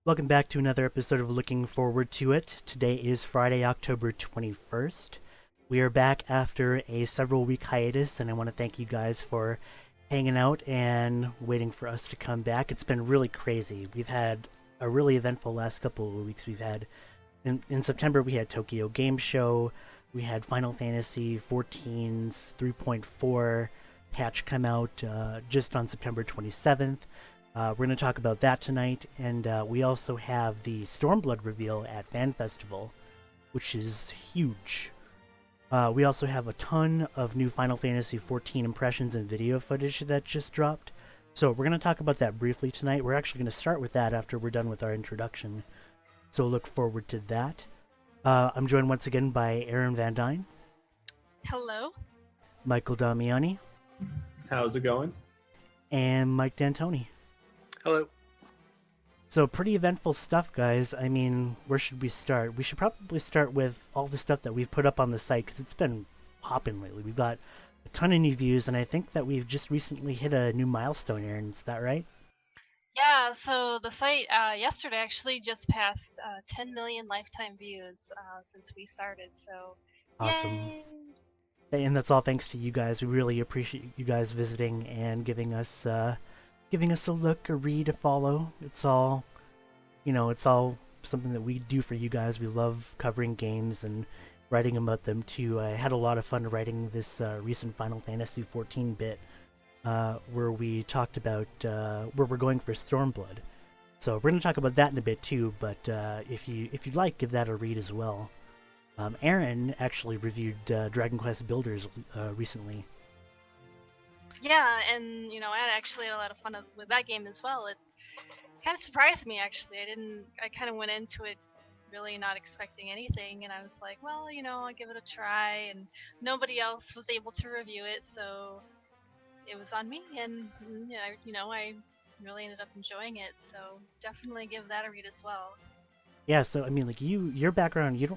Welcome back to another episode of Looking Forward to It. Today is Friday, October 21st. We are back after a several week hiatus, and I want to thank you guys for hanging out and waiting for us to come back. It's been really crazy. We've had a really eventful last couple of weeks. We've had, in September, we had Tokyo Game Show, we had Final Fantasy XIV's 3.4 patch come out just on September 27th. We're going to talk about that tonight, and we also have the Stormblood reveal at Fan Festival, which is huge. We also have a ton of new Final Fantasy XIV impressions and video footage that just dropped. So we're going to talk about that briefly tonight. We're actually going to start with that after we're done with our introduction. So look forward to that. I'm joined once again by Aaron Van Dyne. Hello. Michael Damiani. How's it going? And Mike D'Antoni. Hello. So pretty eventful stuff, guys. I mean, where should we start? We should probably start with all the stuff that we've put up on the site, because it's been popping lately. We've got a ton of new views, and I think that we've just recently hit a new milestone, Aaron. Is that right? Yeah, so the site yesterday actually just passed 10 million lifetime views since we started, so Awesome. yay! And that's all thanks to you guys. We really appreciate you guys visiting and giving us a look, a read, a follow. It's all, it's all something that we do for you guys. We love covering games and writing about them too. I had a lot of fun writing this recent Final Fantasy XIV bit, where we talked about where we're going for Stormblood. So we're going to talk about that in a bit too. But if you'd like, give that a read as well. Aaron actually reviewed Dragon Quest Builders recently. Yeah, and I had actually a lot of fun with that game as well. It kind of surprised me actually. I kind of went into it really not expecting anything, and I was like, well, I'll give it a try, and nobody else was able to review it, so it was on me, and I really ended up enjoying it, so definitely give that a read as well. Yeah, so I mean, like your background, you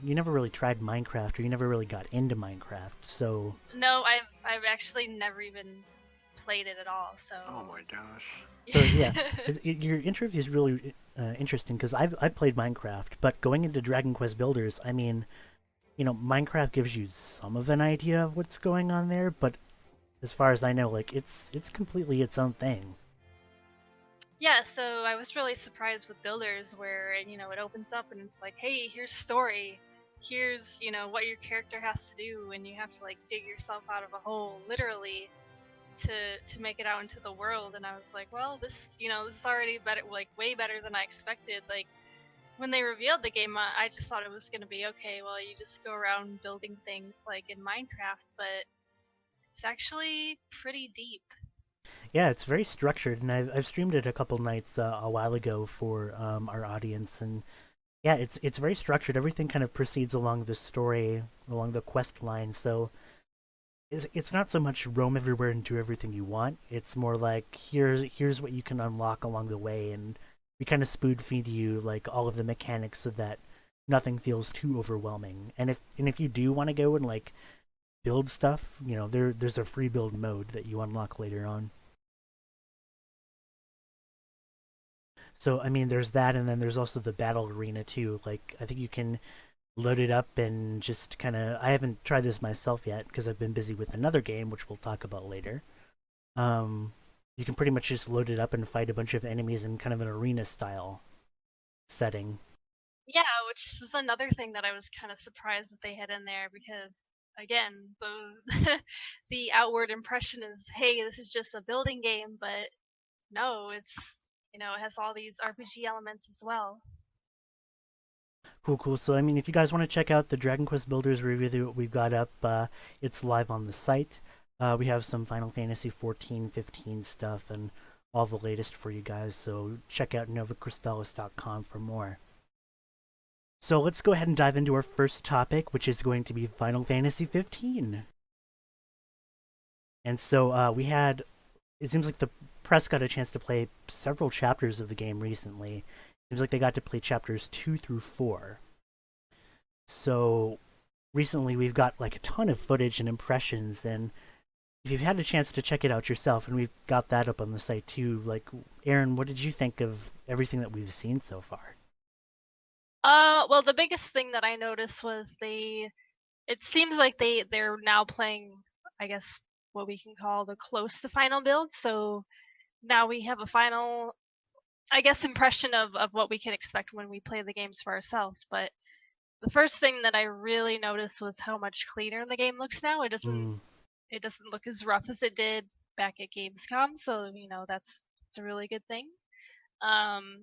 never really tried Minecraft, or you never really got into Minecraft. So No, I've actually never even played it at all, so. Oh my gosh. yeah, your interview is really interesting because I played Minecraft, but going into Dragon Quest Builders, I mean, Minecraft gives you some of an idea of what's going on there, but as far as I know, like it's completely its own thing. Yeah, so I was really surprised with Builders where, it opens up and it's like, hey, here's story. Here's, what your character has to do, and you have to, like, dig yourself out of a hole, literally, to make it out into the world. And I was like, well, this is already better, like, way better than I expected. Like, when they revealed the game, I just thought it was going to be, okay, well, you just go around building things like in Minecraft, but it's actually pretty deep. Yeah, it's very structured, and I've streamed it a couple nights a while ago for our audience, and yeah, it's very structured. Everything kind of proceeds along the story, along the quest line. So it's not so much roam everywhere and do everything you want. It's more like here's what you can unlock along the way, and we kind of spoon feed you like all of the mechanics so that nothing feels too overwhelming. And if you do want to go and like build stuff, there's a free build mode that you unlock later on. So I mean, there's that, and then there's also the battle arena too. Like I think you can load it up and just kind of. I haven't tried this myself yet because I've been busy with another game, which we'll talk about later. Um, you can pretty much just load it up and fight a bunch of enemies in kind of an arena style setting. Yeah, which was another thing that I was kind of surprised that they had in there because again, the the outward impression is, hey, this is just a building game, but no, it's it has all these RPG elements as well. Cool, cool. So I mean, if you guys want to check out the Dragon Quest Builders review that we've got up, it's live on the site. We have some Final Fantasy 14, 15 stuff, and all the latest for you guys. So check out novacrystallis.com for more. So let's go ahead and dive into our first topic, which is going to be Final Fantasy 15. And so we had, it seems like the press got a chance to play several chapters of the game recently. It seems like they got to play chapters 2 through 4. So recently we've got like a ton of footage and impressions, and if you've had a chance to check it out yourself, and we've got that up on the site too, like, Aaron, what did you think of everything that we've seen so far? Well, the biggest thing that I noticed was it seems like they're now playing, I guess, what we can call the close to final build. So now we have a final, I guess, impression of what we can expect when we play the games for ourselves. But the first thing that I really noticed was how much cleaner the game looks now. Mm, It doesn't look as rough as it did back at Gamescom, so that's a really good thing.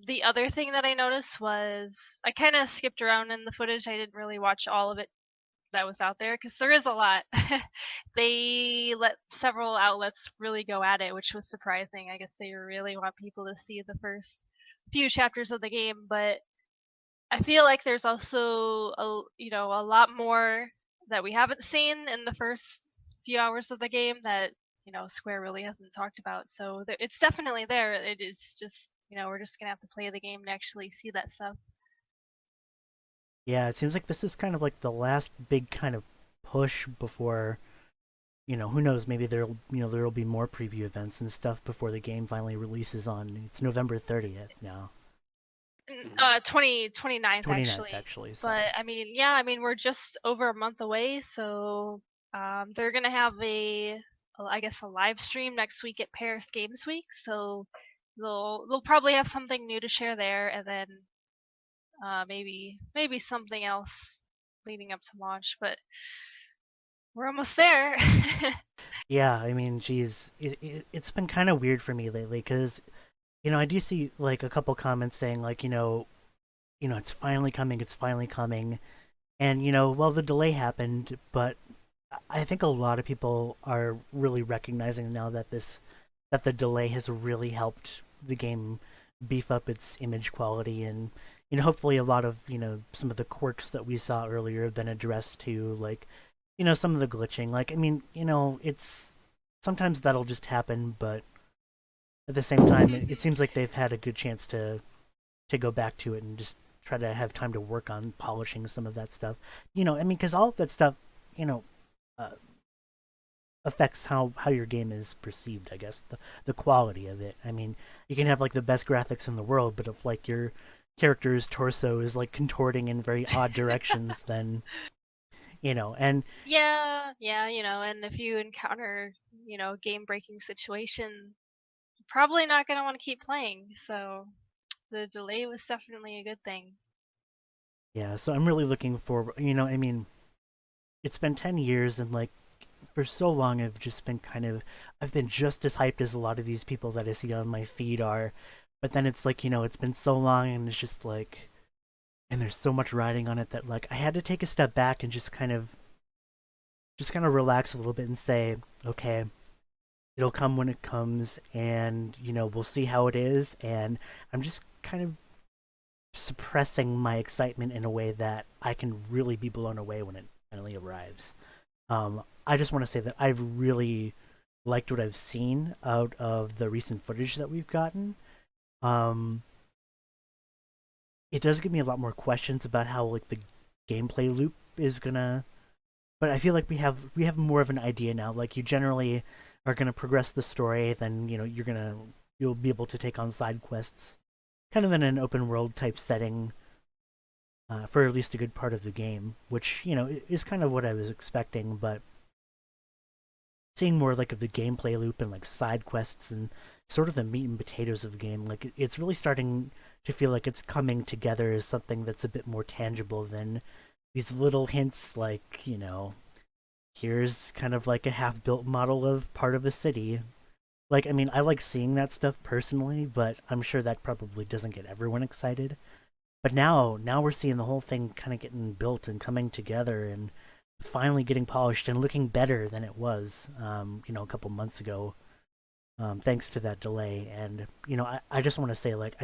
The other thing that I noticed was I kind of skipped around in the footage. I didn't really watch all of it that was out there because there is a lot. They let several outlets really go at it, which was surprising. I guess they really want people to see the first few chapters of the game, but I feel like there's also a lot more that we haven't seen in the first few hours of the game that Square really hasn't talked about. So it's definitely there. It is just we're just gonna have to play the game to actually see that stuff. yeah, it seems like this is kind of like the last big kind of push before, who knows, maybe there'll be more preview events and stuff before the game finally releases on, it's November 30th now. 29th 29th, actually. actually, But sorry. I mean, yeah, I mean we're just over a month away, so they're gonna have I guess a live stream next week at Paris Games Week, so they'll probably have something new to share there, and then maybe something else leading up to launch. But we're almost there. Yeah, I mean, geez, it's been kind of weird for me lately because, I do see like a couple comments saying like, it's finally coming, it's finally coming. And, well, the delay happened, but I think a lot of people are really recognizing now that the delay has really helped the game beef up its image quality, and hopefully a lot of some of the quirks that we saw earlier have been addressed too, like some of the glitching. Like, I mean, it's sometimes that'll just happen, but at the same time, it seems like they've had a good chance to go back to it and just try to have time to work on polishing some of that stuff. I mean, because all of that stuff, you know, uh, affects how your game is perceived. I guess the quality of it. I mean, you can have like the best graphics in the world, but if like your character's torso is like contorting in very odd directions, then and Yeah, and if you encounter game breaking situation, you're probably not gonna want to keep playing. So the delay was definitely a good thing. yeah. So I'm really looking forward. I mean, it's been 10 years, and like for so long I've been just as hyped as a lot of these people that I see on my feed are, but then it's like it's been so long, and it's just like, and there's so much riding on it that like I had to take a step back and just kind of relax a little bit and say, okay, it'll come when it comes, and we'll see how it is. And I'm just kind of suppressing my excitement in a way that I can really be blown away when it finally arrives. I just want to say that I've really liked what I've seen out of the recent footage that we've gotten. Um, it does give me a lot more questions about how like the gameplay loop is gonna, but I feel like we have more of an idea now. Like you generally are gonna progress the story, then you'll be able to take on side quests, kind of in an open world type setting, for at least a good part of the game, which is kind of what I was expecting. But seeing more like of the gameplay loop and like side quests and sort of the meat and potatoes of the game, like it's really starting to feel like it's coming together as something that's a bit more tangible than these little hints, like here's kind of like a half-built model of part of a city. Like, I mean, I like seeing that stuff personally, but I'm sure that probably doesn't get everyone excited. But now we're seeing the whole thing kind of getting built and coming together and finally getting polished and looking better than it was, a couple months ago, thanks to that delay. And I just want to say, like,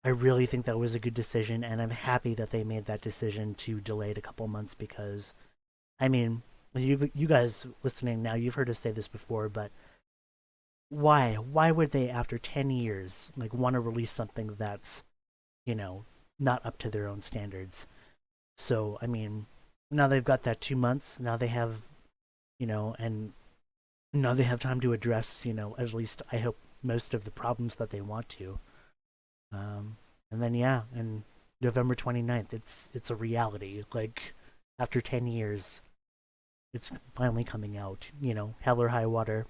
I really think that was a good decision, and I'm happy that they made that decision to delay it a couple months because, I mean, you guys listening now, you've heard us say this before, but why would they, after 10 years, like want to release something that's you know not up to their own standards? So I mean, now they've got that 2 months. Now they have, and now they have time to address, at least I hope most of the problems that they want to. And then yeah, and November 29th, it's a reality. Like after 10 years, it's finally coming out, hell or high water.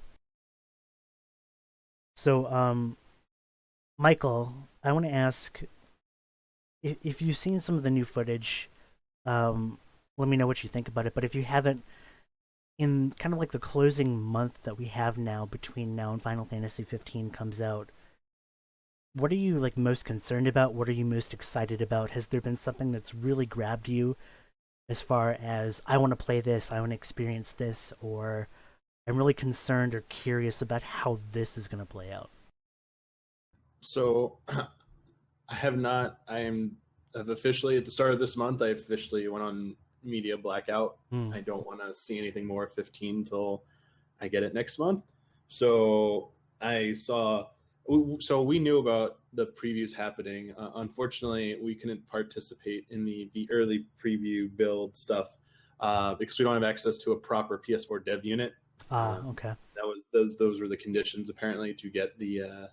So Michael, I want to ask if you've seen some of the new footage, um let me know what you think about it, but if you haven't, in kind of like the closing month that we have now between now and Final Fantasy 15 comes out, what are you like most concerned about? What are you most excited about? Has there been something that's really grabbed you as far as I want to play this, I want to experience this, or I'm really concerned or curious about how this is going to play out? So I have not. I've officially, at the start of this month, I officially went on media blackout. Hmm. I don't want to see anything more of 15 until I get it next month. So I saw. So we knew about the previews happening. Unfortunately, we couldn't participate in the early preview build stuff because we don't have access to a proper PS4 dev unit. Okay. That was those were the conditions apparently to get the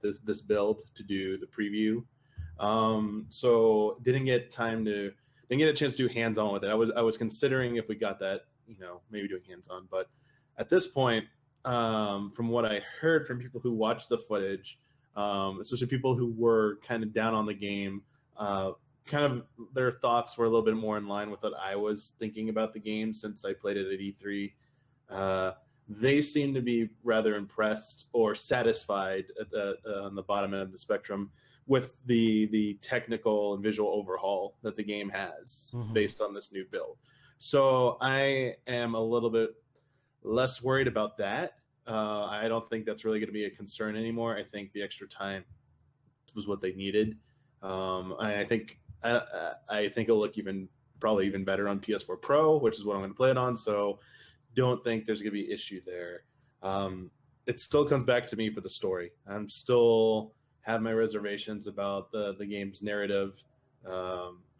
this build to do the preview. So didn't get a chance to do hands on with it. I was considering if we got that, maybe doing hands on, but at this point, from what I heard from people who watched the footage, especially people who were kind of down on the game, kind of their thoughts were a little bit more in line with what I was thinking about the game since I played it at E3. They seem to be rather impressed or satisfied on the bottom end of the spectrum with the technical and visual overhaul that the game has based on this new build. So I am a little bit less worried about that. I don't think that's really going to be a concern anymore. I think the extra time was what they needed. I think it'll look probably even better on PS4 Pro, which is what I'm going to play it on. So don't think there's going to be an issue there. It still comes back to me for the story. I'm still have my reservations about the game's narrative.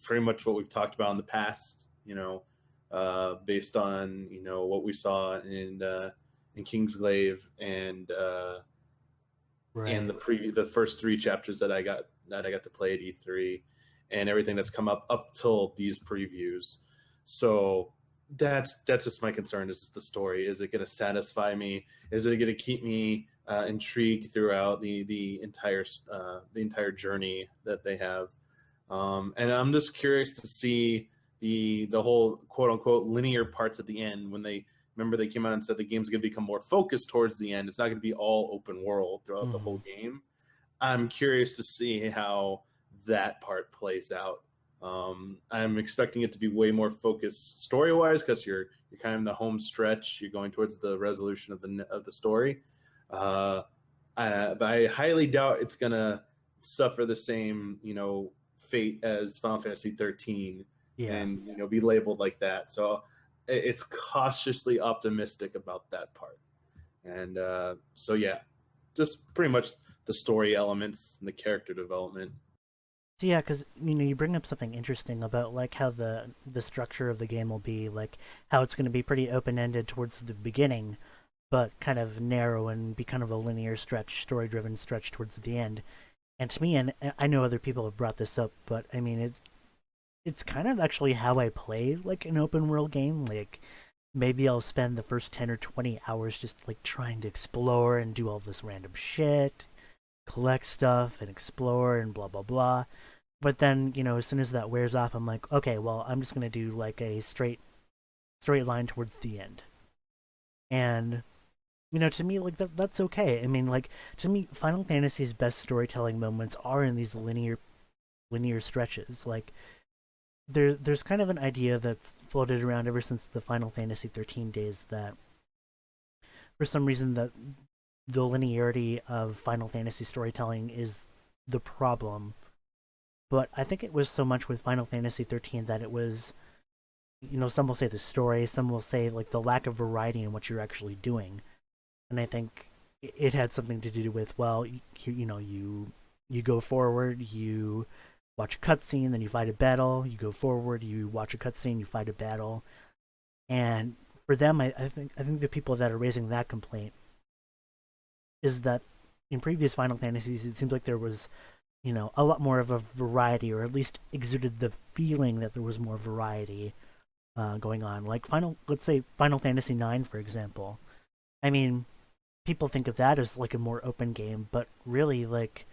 Pretty much what we've talked about in the past, based on what we saw in Kingsglaive and Right. the first 3 chapters that I got to play at E3, and everything that's come up till these previews. So that's just my concern, is the story. Is it going to satisfy me? Is it going to keep me intrigued throughout the entire journey that they have? And I'm just curious to see the whole quote unquote linear parts at the end, when they came out and said the game's going to become more focused towards the end. It's not going to be all open world throughout the whole game. I'm curious to see how that part plays out. I'm expecting it to be way more focused story wise, because you're kind of in the home stretch. You're going towards the resolution of the story. But I highly doubt it's gonna suffer the same fate as Final Fantasy 13 Yeah. and be labeled like that. So it's cautiously optimistic about that part. And so yeah, just pretty much the story elements and the character development. So yeah, because you bring up something interesting about like how the structure of the game will be, like how it's going to be pretty open ended towards the beginning, but kind of narrow and be kind of a linear stretch, story driven stretch towards the end. And to me, and I know other people have brought this up, but I mean it's kind of actually how I play like an open world game. Like maybe I'll spend the first 10 or 20 hours just like trying to explore and do all this random shit, collect stuff and explore and blah blah blah. But then, as soon as that wears off, I'm like, okay, well, I'm just gonna do like a straight line towards the end. And to me, like that's okay. I mean, like to me, Final Fantasy's best storytelling moments are in these linear stretches. Like there's kind of an idea that's floated around ever since the Final Fantasy 13 days that for some reason the linearity of Final Fantasy storytelling is the problem. But I think it was so much with Final Fantasy 13 that it was, some will say the story, some will say like the lack of variety in what you're actually doing. And I think it had something to do with, well, you go forward, you watch a cutscene, then you fight a battle. You go forward, you watch a cutscene, you fight a battle. And for them, I think the people that are raising that complaint is that in previous Final Fantasies, it seems like there was, a lot more of a variety, or at least exuded the feeling that there was more variety going on. Like let's say Final Fantasy IX, for example. I mean, people think of that as like a more open game, but really, like,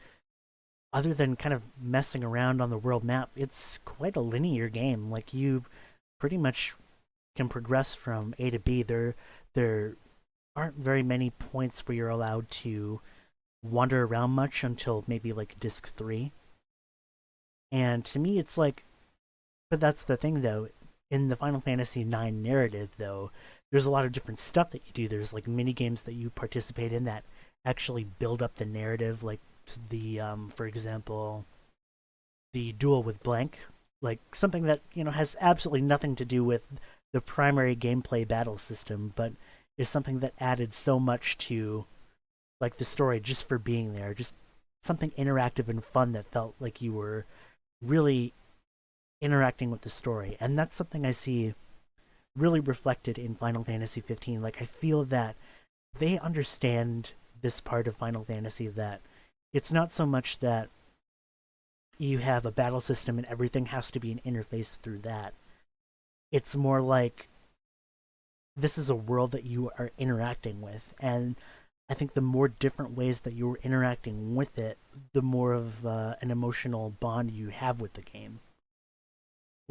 other than kind of messing around on the world map, it's quite a linear game. Like, you pretty much can progress from A to B. There aren't very many points where you're allowed to wander around much until maybe like disc 3. And to me it's like, but that's the thing though, in the Final Fantasy IX narrative though, there's a lot of different stuff that you do. There's like mini games that you participate in that actually build up the narrative, like the for example, the duel with Blank, like something that, has absolutely nothing to do with the primary gameplay battle system, but is something that added so much to like the story just for being there, just something interactive and fun that felt like you were really interacting with the story. And that's something I see really reflected in Final Fantasy 15. Like, I feel that they understand this part of Final Fantasy, that it's not so much that you have a battle system and everything has to be an interface through that. It's more like this is a world that you are interacting with, and I think the more different ways that you're interacting with it, the more of an emotional bond you have with the game.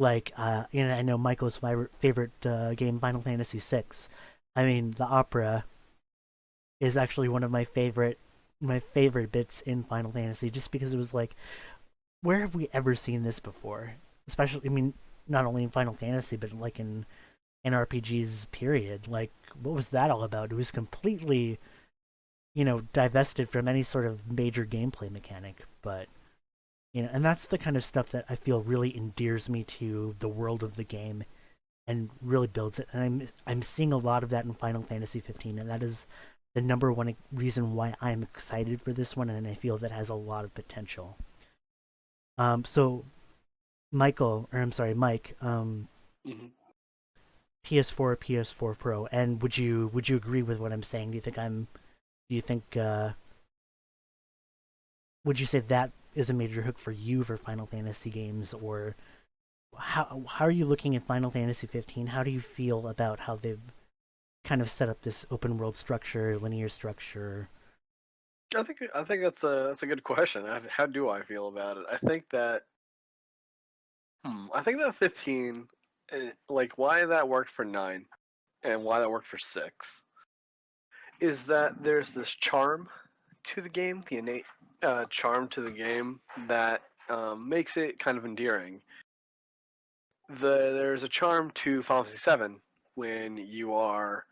Like, I know Michael's favorite game, Final Fantasy VI. I mean, the opera is actually one of my favorite bits in Final Fantasy, just because it was like, where have we ever seen this before? Especially, I mean, not only in Final Fantasy, but like in RPGs. Period. Like, what was that all about? It was completely, divested from any sort of major gameplay mechanic. But, and that's the kind of stuff that I feel really endears me to the world of the game and really builds it. And I'm seeing a lot of that in Final Fantasy 15, and that is the number one reason why I'm excited for this one, and I feel that has a lot of potential. So Mike, Hmm. PS4, PS4 Pro, and would you agree with what I'm saying? Do you think would you say that is a major hook for you for Final Fantasy games, or how are you looking at Final Fantasy 15? How do you feel about how they've kind of set up this open world structure, linear structure? I think that's a good question. How do I feel about it? I think that 15, like why that worked for 9 and why that worked for 6, is that there's this charm to the game, the innate charm to the game that makes it kind of endearing. There's a charm to Final Fantasy 7 when you are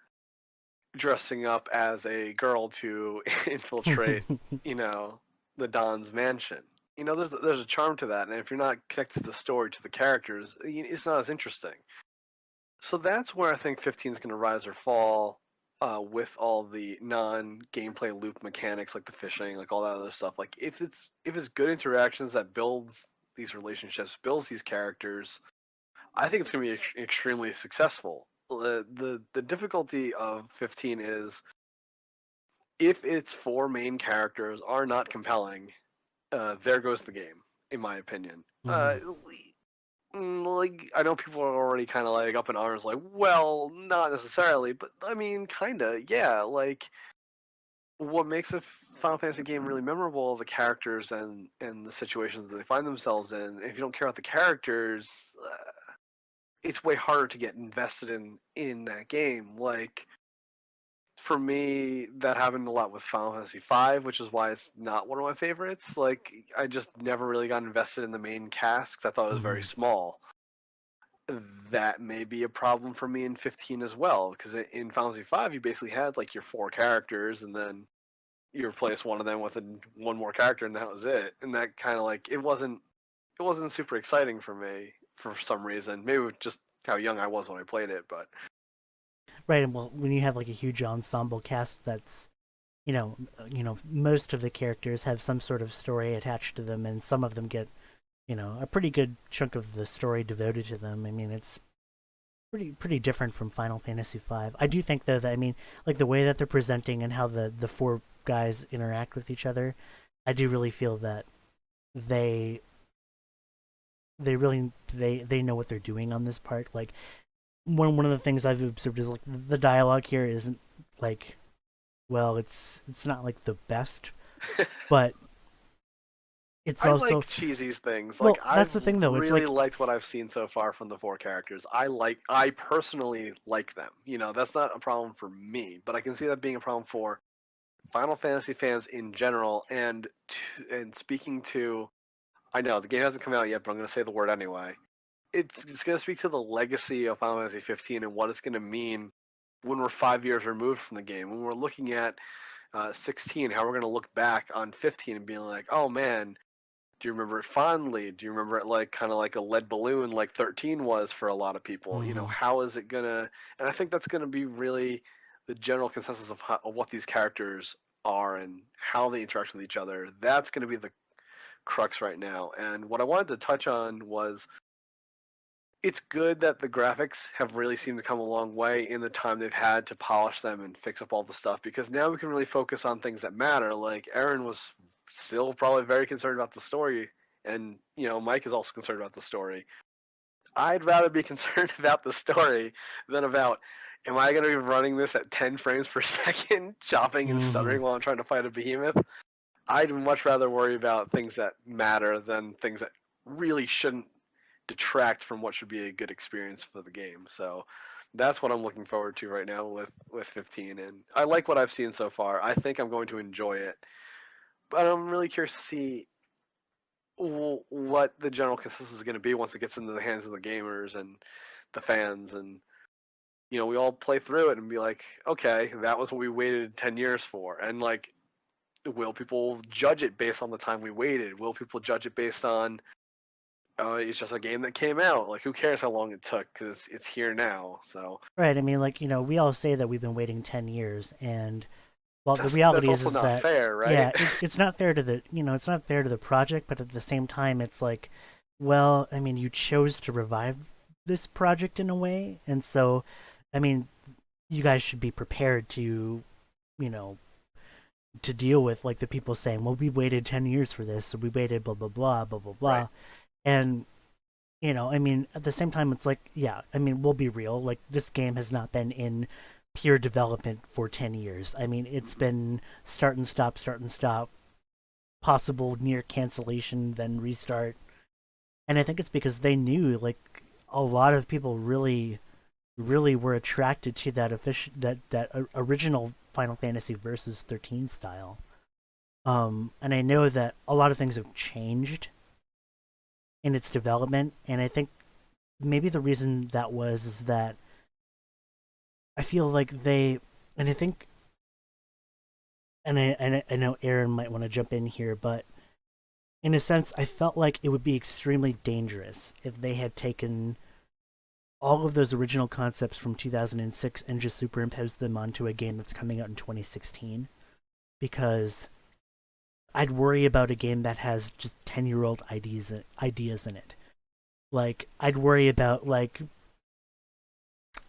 dressing up as a girl to infiltrate, you know, the Don's mansion. There's a charm to that, and if you're not connected to the story, to the characters, it's not as interesting. So that's where I think 15 is going to rise or fall with all the non-gameplay loop mechanics, like the fishing, like all that other stuff. Like if it's good interactions that builds these relationships, builds these characters, I think it's going to be extremely successful. The difficulty of 15 is if its four main characters are not compelling, there goes the game, in my opinion. Mhm. Like I know people are already kind of like up in arms, like, well, not necessarily, but I mean, kinda, yeah. Like, what makes a Final Fantasy game really memorable are the characters and the situations that they find themselves in. If you don't care about the characters, it's way harder to get invested in that game. Like, for me, that happened a lot with Final Fantasy V, which is why it's not one of my favorites. Like, I just never really got invested in the main cast because I thought it was very Mhm. small. That may be a problem for me in 15 as well, because in Final Fantasy V, you basically had like your four characters, and then you replace one of them with one more character, and that was it. And that kind of like it wasn't super exciting for me for some reason. Maybe it was just how young I was when I played it, but Right, and well, when you have like a huge ensemble cast that's, most of the characters have some sort of story attached to them, and some of them get, a pretty good chunk of the story devoted to them. I mean, pretty different from Final Fantasy V. I do think though that, I mean, like the way that they're presenting and how the four guys interact with each other, I do really feel that they they know what they're doing on this part. Like one of the things I've observed is like the dialogue here isn't like, well, it's not like the best, but it's I also, like cheesy things. Like well, that's I've the thing though. It's really like, liked what I've seen so far from the four characters. I personally like them. You know, that's not a problem for me, but I can see that being a problem for Final Fantasy fans in general. And speaking to, I know the game hasn't come out yet, but I'm going to say the word anyway. It's going to speak to the legacy of Final Fantasy 15 and what it's going to mean when we're 5 years removed from the game. When we're looking at 16, how we're going to look back on 15 and being like, oh man, do you remember it fondly? Do you remember it like kind of like a lead balloon, like 13 was for a lot of people? You know, mhm. how is it gonna? And I think that's gonna be really the general consensus of what these characters are and how they interact with each other. That's gonna be the crux right now. And what I wanted to touch on was it's good that the graphics have really seemed to come a long way in the time they've had to polish them and fix up all the stuff because now we can really focus on things that matter. Like Aaron was still probably very concerned about the story, and you know Mike is also concerned about the story. I'd rather be concerned about the story than about am I going to be running this at 10 frames per second, chopping and Mhm. stuttering while I'm trying to fight a behemoth. I'd much rather worry about things that matter than things that really shouldn't detract from what should be a good experience for the game. So that's what I'm looking forward to right now with 15, and I like what I've seen so far. I think I'm going to enjoy it, but I'm really curious to see what the general consensus is going to be once it gets into the hands of the gamers and the fans, and you know we all play through it and be like, okay, that was what we waited 10 years for, and like, will people judge it based on the time we waited? Will people judge it based on it's just a game that came out. Like, who cares how long it took? Because it's here now. So Right. I mean, like, we all say that we've been waiting 10 years, and well, the that's reality also is not that, fair, right? yeah, it's not fair to the it's not fair to the project, but at the same time, it's like, well, I mean, you chose to revive this project in a way, and so, I mean, you guys should be prepared to, you know, to deal with like the people saying, well, we waited 10 years for this, so we waited blah blah blah blah blah Right. blah, and I mean, at the same time, it's like, yeah, I mean, we'll be real. Like, this game has not been in pure development for 10 years. I mean, it's been start and stop, possible near cancellation, then restart. And I think it's because they knew, like, a lot of people really were attracted to that original Final Fantasy Versus 13 style. And I know that a lot of things have changed in its development, and I think maybe the reason that was is that I feel like they, and I think, and I know Aaron might want to jump in here, but in a sense, I felt like it would be extremely dangerous if they had taken all of those original concepts from 2006 and just superimposed them onto a game that's coming out in 2016, because I'd worry about a game that has just 10-year-old ideas in it. Like, I'd worry about, like,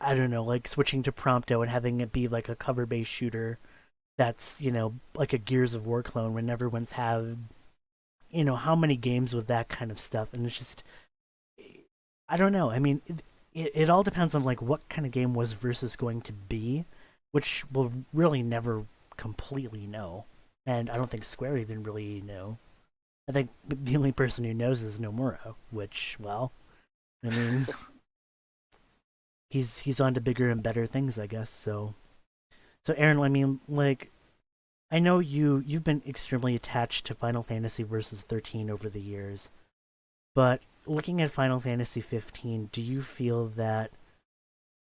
I don't know, like switching to Prompto and having it be like a cover based shooter that's, like a Gears of War clone when everyone's had, how many games with that kind of stuff. And it's just, I don't know. I mean, it all depends on like what kind of game was Versus going to be, which we'll really never completely know. And I don't think Square even really know. I think the only person who knows is Nomura, which, well, I mean, he's on to bigger and better things, I guess. So Aaron, I mean, like, I know you've been extremely attached to Final Fantasy Versus 13 over the years, but looking at Final Fantasy 15, do you feel that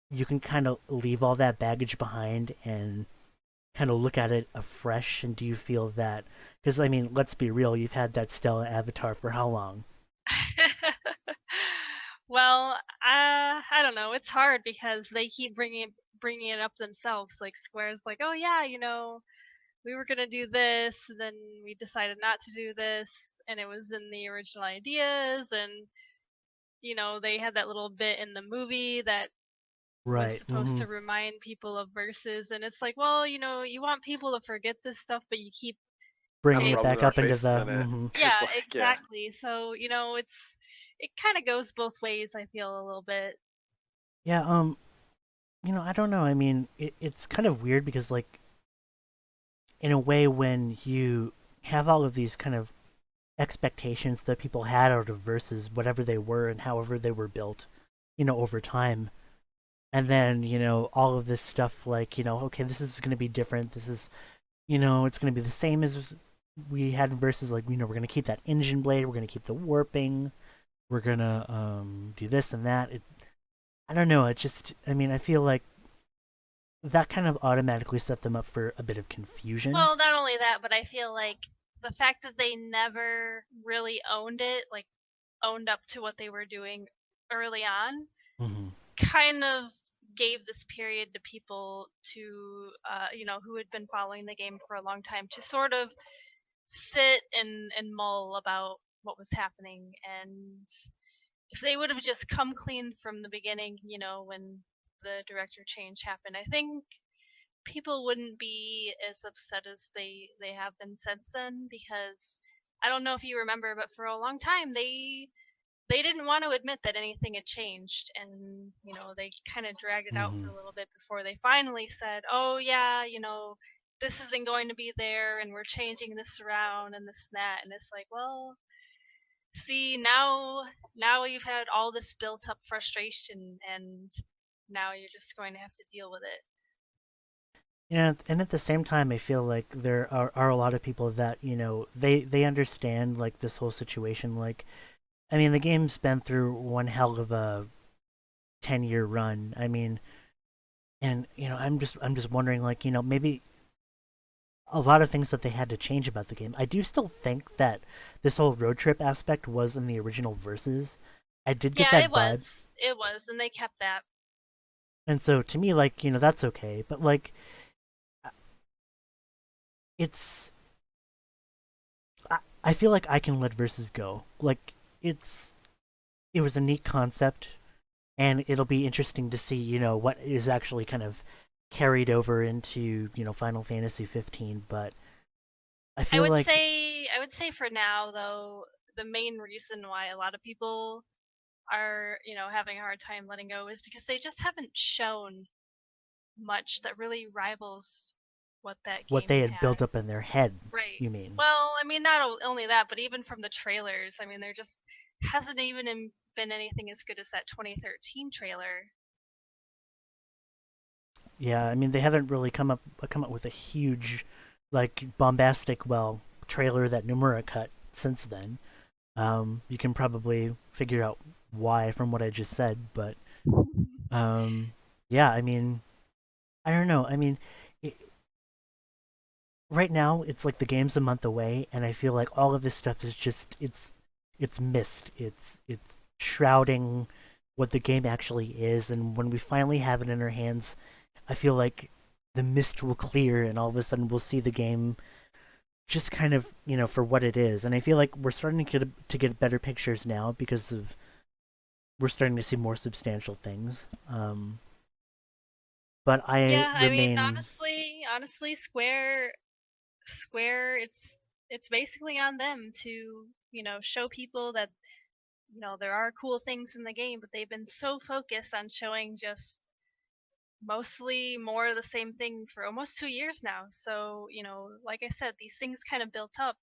you can kind of leave all that baggage behind and kind of look at it afresh? And do you feel that, because I mean, let's be real, you've had that Stella avatar for how long? Well, I don't know. It's hard because they keep bringing it up themselves. Like Square's like, oh yeah, we were gonna do this, and then we decided not to do this, and it was in the original ideas, and they had that little bit in the movie that was Right. supposed to remind people of verses, and it's like, well, you want people to forget this stuff, but you keep Bringing And it rubbing back our up into faces the. in it. yeah, It's like, yeah. exactly. So, it kind of goes both ways, I feel a little bit. Yeah. I don't know. I mean, it's kind of weird because, like, in a way, when you have all of these kind of expectations that people had out of verses, whatever they were and however they were built, over time, and then all of this stuff, like, okay, this is going to be different. This is, it's going to be the same as we had in verses. Like, we're going to keep that engine blade. We're going to keep the warping. We're going to do this and that. I don't know. It just, I mean, I feel like that kind of automatically set them up for a bit of confusion. Well, not only that, but I feel like the fact that they never really owned it, like owned up to what they were doing early on, kind of gave this period to people to, who had been following the game for a long time to sort of sit and mull about what was happening. And if they would have just come clean from the beginning, when the director change happened, I think people wouldn't be as upset as they have been since then. Because I don't know if you remember, but for a long time they didn't want to admit that anything had changed, and they kind of dragged it out for a little bit before they finally said, oh yeah, this isn't going to be there, and we're changing this around and this and that. And it's like, well, see, now you've had all this built up frustration, and now you're just going to have to deal with it. Yeah, and at the same time, I feel like there are a lot of people that they understand, like, this whole situation. Like, I mean, the game's been through one hell of a 10-year run. I mean, and I'm just wondering, like, maybe a lot of things that they had to change about the game. I do still think that this whole road trip aspect was in the original Versus. I did get Yeah, that it vibe, was. It was, and they kept that. and so to me, like, that's okay. But, like, it's I feel like I can let Versus go. Like, it was a neat concept, and it'll be interesting to see what is actually kind of carried over into Final Fantasy 15. But I I feel would like say I would say for now though, the main reason why a lot of people are, having a hard time letting go is because they just haven't shown much that really rivals what that what game they had had. built up in their head, Right. you mean? Well, I mean, not only that, but even from the trailers, I mean, there just hasn't even been anything as good as that 2013 trailer. Yeah, I mean, they haven't really come up with a huge, like, bombastic, well, trailer that Nomura cut since then. You can probably figure out why from what I just said, but yeah, I mean, I don't know. I mean, it, right now it's like the game's a month away, and I feel like all of this stuff is just it's mist. It's shrouding what the game actually is, and when we finally have it in our hands, I feel like the mist will clear, and all of a sudden we'll see the game just kind of for what it is. And I feel like we're starting to get better pictures now because of we're starting to see more substantial things. But I Yeah, I mean, remain. honestly, Square, it's basically on them to, show people that, there are cool things in the game, but they've been so focused on showing just mostly more of the same thing for almost 2 years now. So, like I said, these things kind of built up,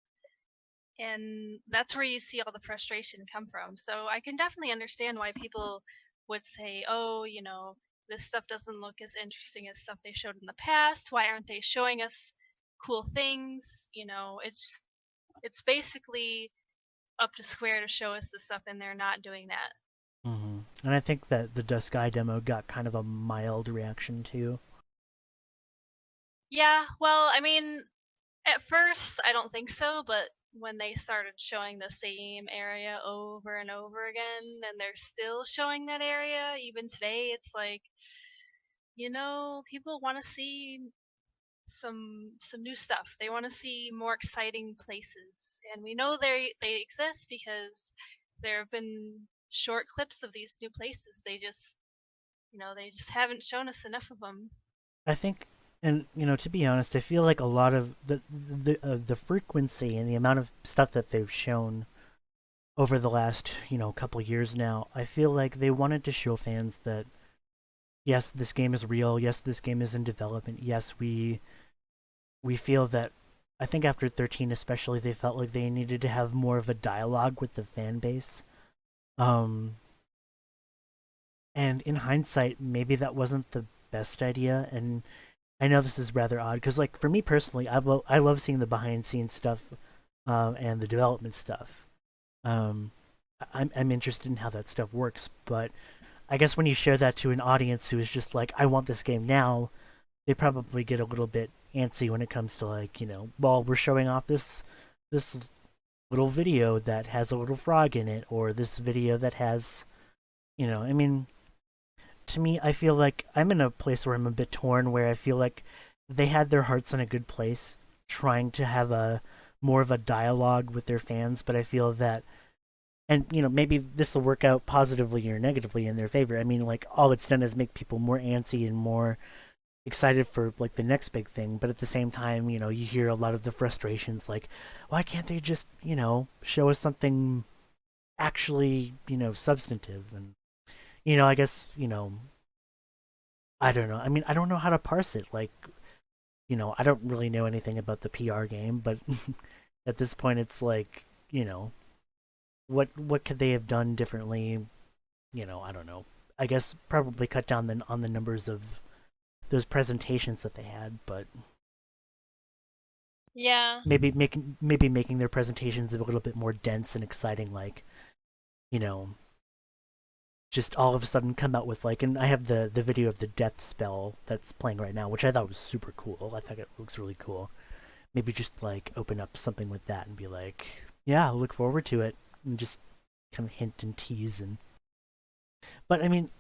and that's where you see all the frustration come from. So I can definitely understand why people would say, oh, this stuff doesn't look as interesting as stuff they showed in the past. Why aren't they showing us cool things? It's basically up to Square to show us the stuff, and they're not doing that. And I think that the Dusk Eye demo got kind of a mild reaction too. Yeah, well, I mean, at first I don't think so, but when they started showing the same area over and over again, and they're still showing that area even today, it's like, people want to see some new stuff. They want to see more exciting places, and we know they exist because there have been short clips of these new places. They just they just haven't shown us enough of them. I think, and to be honest, I feel like a lot of the frequency and the amount of stuff that they've shown over the last couple years now, I feel like they wanted to show fans that yes, this game is real. Yes, this game is in development. Yes, we feel that. I think after 13 especially, they felt like they needed to have more of a dialogue with the fan base. Um, and in hindsight, maybe that wasn't the best idea. And I know this is rather odd because, like, for me personally, I love seeing the behind scenes stuff, and the development stuff. Um, I'm interested in how that stuff works, but I guess when you share that to an audience who is just like, I want this game now, they probably get a little bit antsy when it comes to, like, well, we're showing off this little video that has a little frog in it, or this video that has, I mean, to me, I feel like I'm in a place where I'm a bit torn, where I feel like they had their hearts in a good place, trying to have a more of a dialogue with their fans, but I feel that, and maybe this will work out positively or negatively in their favor. I mean, like, all it's done is make people more antsy and more excited for, like, the next big thing, but at the same time, you hear a lot of the frustrations, like, why can't they just show us something actually substantive? And I guess I don't know. I mean, I don't know how to parse it. Like, I don't really know anything about the PR game, but at this point, it's like, what could they have done differently? I don't know. I guess probably cut down on the numbers of those presentations that they had, but Yeah. maybe making their presentations a little bit more dense and exciting, like, you know, just all of a sudden come out with, like, and I have the video of the death spell that's playing right now, which I thought was super cool. I think it looks really cool. Maybe just, like, open up something with that and be like, yeah, I look forward to it, and just kind of hint and tease. And but I mean,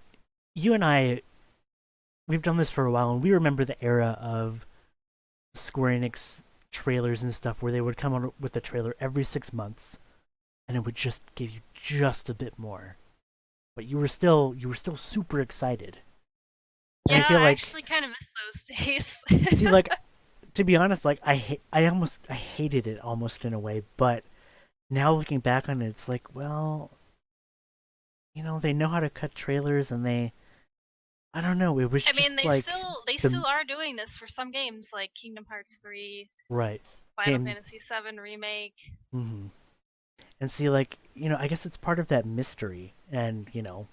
you and I, we've done this for a while, and we remember the era of Square Enix trailers and stuff where they would come out with a trailer every 6 months, and it would just give you just a bit more, but you were still super excited. And I Yeah, feel I like, actually kind of miss those days. see, like, to be honest, like, I hated it almost in a way, but now looking back on it, it's like, well, they know how to cut trailers, and I don't know, it was I mean, just they like still they the still are doing this for some games like Kingdom Hearts 3, right. Final And Fantasy 7 remake. mhm. And see, like, I guess it's part of that mystery, and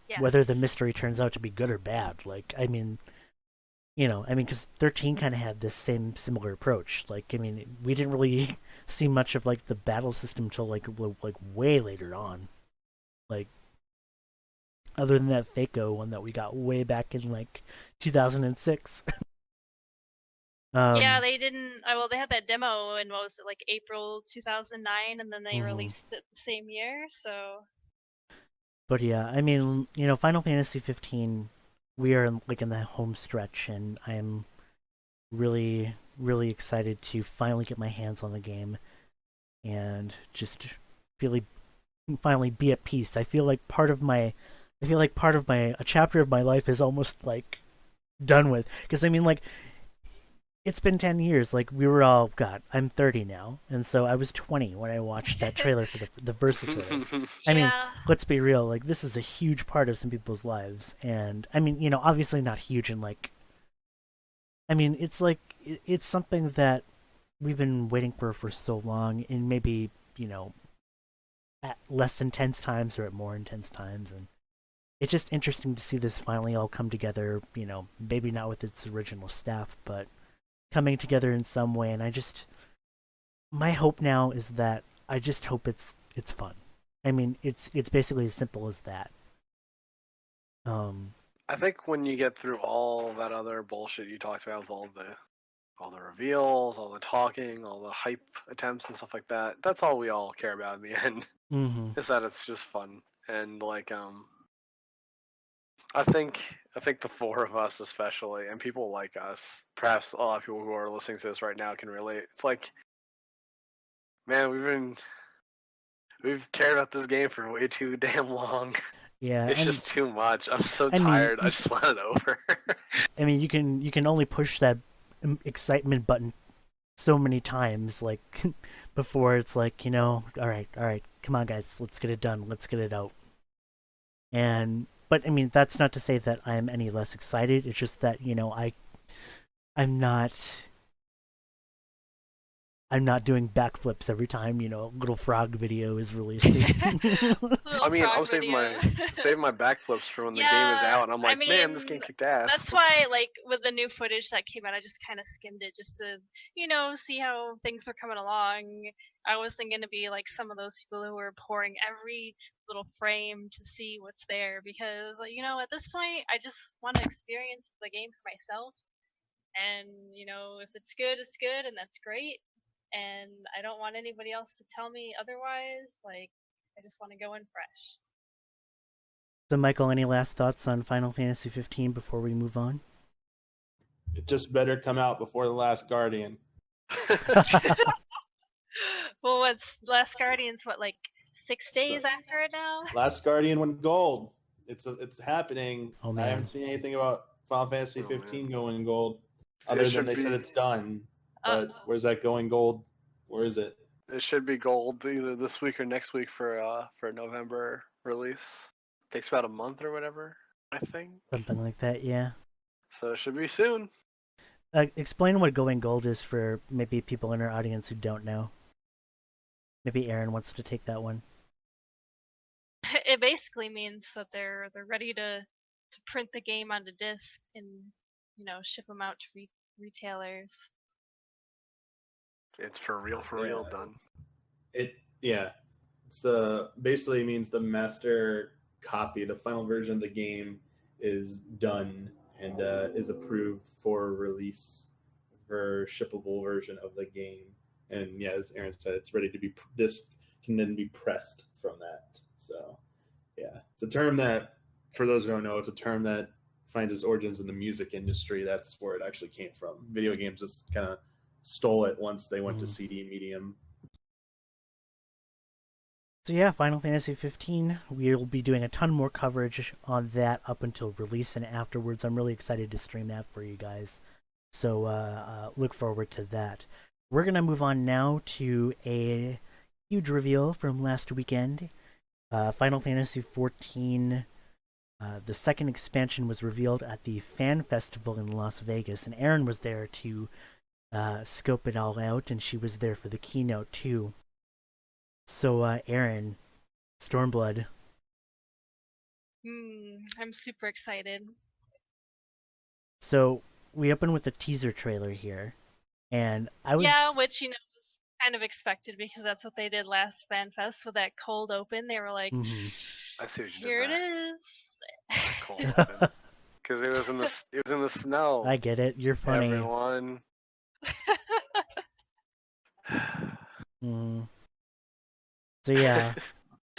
Yes. whether the mystery turns out to be good or bad. Like, because 13 kind of had this similar approach. Like, I mean, we didn't really see much of, like, the battle system till like way later on. Like, other than that Fako one that we got way back in, like, 2006. Yeah, um, they didn't. Well, they had that demo in what was it, like April 2009, and then they mhm. released it the same year. So But yeah, I mean, Final Fantasy 15, we are like in the home stretch, and I'm really, really excited to finally get my hands on the game and just really finally be at peace. I feel like a chapter of my life is almost like done with. Because I mean, like, it's been 10 years. Like, we were all, God, I'm 30 now. And so I was 20 when I watched that trailer for the Versa trailer. I mean, yeah, let's be real. Like, this is a huge part of some people's lives. And I mean, obviously not huge in, like, I mean, it's like, it's something that we've been waiting for so long, and maybe, at less intense times or at more intense times. And it's just interesting to see this finally all come together, maybe not with its original staff, but coming together in some way. And my hope now is that I just hope it's fun. I mean, it's basically as simple as that. Um, I think when you get through all that other bullshit you talked about with all the reveals, all the talking, all the hype attempts and stuff like that, that's all we all care about in the end. mhm. Is that it's just fun. And like I think the four of us especially, and people like us, perhaps a lot of people who are listening to this right now can relate. It's like, man, we've cared about this game for way too damn long. Yeah, It's and just too much. I'm so I mean, tired. I just want it over. I mean, you can only push that excitement button so many times, like before it's like, all right, come on, guys, let's get it done, let's get it out. And but I mean, that's not to say that I'm any less excited. It's just that I'm not I'm not doing backflips every time, little frog video is released. Little I mean, frog I'm saving video. my backflips for when the game is Yeah, out, and I'm I like, man, this mean, game kicked ass. that's why, like, with the new footage that came out, I just kind of skimmed it just to, see how things are coming along. I wasn't going to be like some of those people who were pouring every little frame to see what's there because, like, at this point, I just want to experience the game for myself. And, if it's good, it's good, and that's great. And I don't want anybody else to tell me otherwise. Like, I just want to go in fresh. So, Michael, any last thoughts on Final Fantasy 15 before we move on? It just better come out before The Last Guardian. Well, what's Last Guardian's like 6 days So, after it now? Last Guardian went gold. It's happening. Oh, I man. haven't seen anything about Final Fantasy 15 going gold, other than should they said be- it's done. But where's that going gold? Where is it? It should be gold either this week or next week for a November release. Takes about a month or whatever, I think. Something like that, yeah. So it should be soon. Explain what going gold is for maybe people in our audience who don't know. Maybe Aaron wants to take that one. It basically means that they're ready to print the game onto disc and ship them out to retailers. It's for real done. It's basically means the master copy, the final version of the game is done and is approved for release for shippable version of the game. And yeah, as Aaron said, it's ready to be. This can then be pressed from that. So yeah, it's a term that, for those who don't know, it's a term that finds its origins in the music industry. That's where it actually came from. Video games just kind of stole it once they went to CD medium. So yeah, Final Fantasy 15, we'll be doing a ton more coverage on that up until release and afterwards. I'm really excited to stream that for you guys. So look forward to that. We're going to move on now to a huge reveal from last weekend. Final Fantasy 14, the second expansion was revealed at the Fan Festival in Las Vegas, and Erin was there to scope it all out, and she was there for the keynote too. So, Aaron, Stormblood. I'm super excited. So, we open with a teaser trailer here, and I was... Yeah, which, was kind of expected because that's what they did last FanFest with that cold open. They were like, I see what you here did there. it is. Cold open. Because it was in the snow. I get it. You're funny. Everyone. So yeah.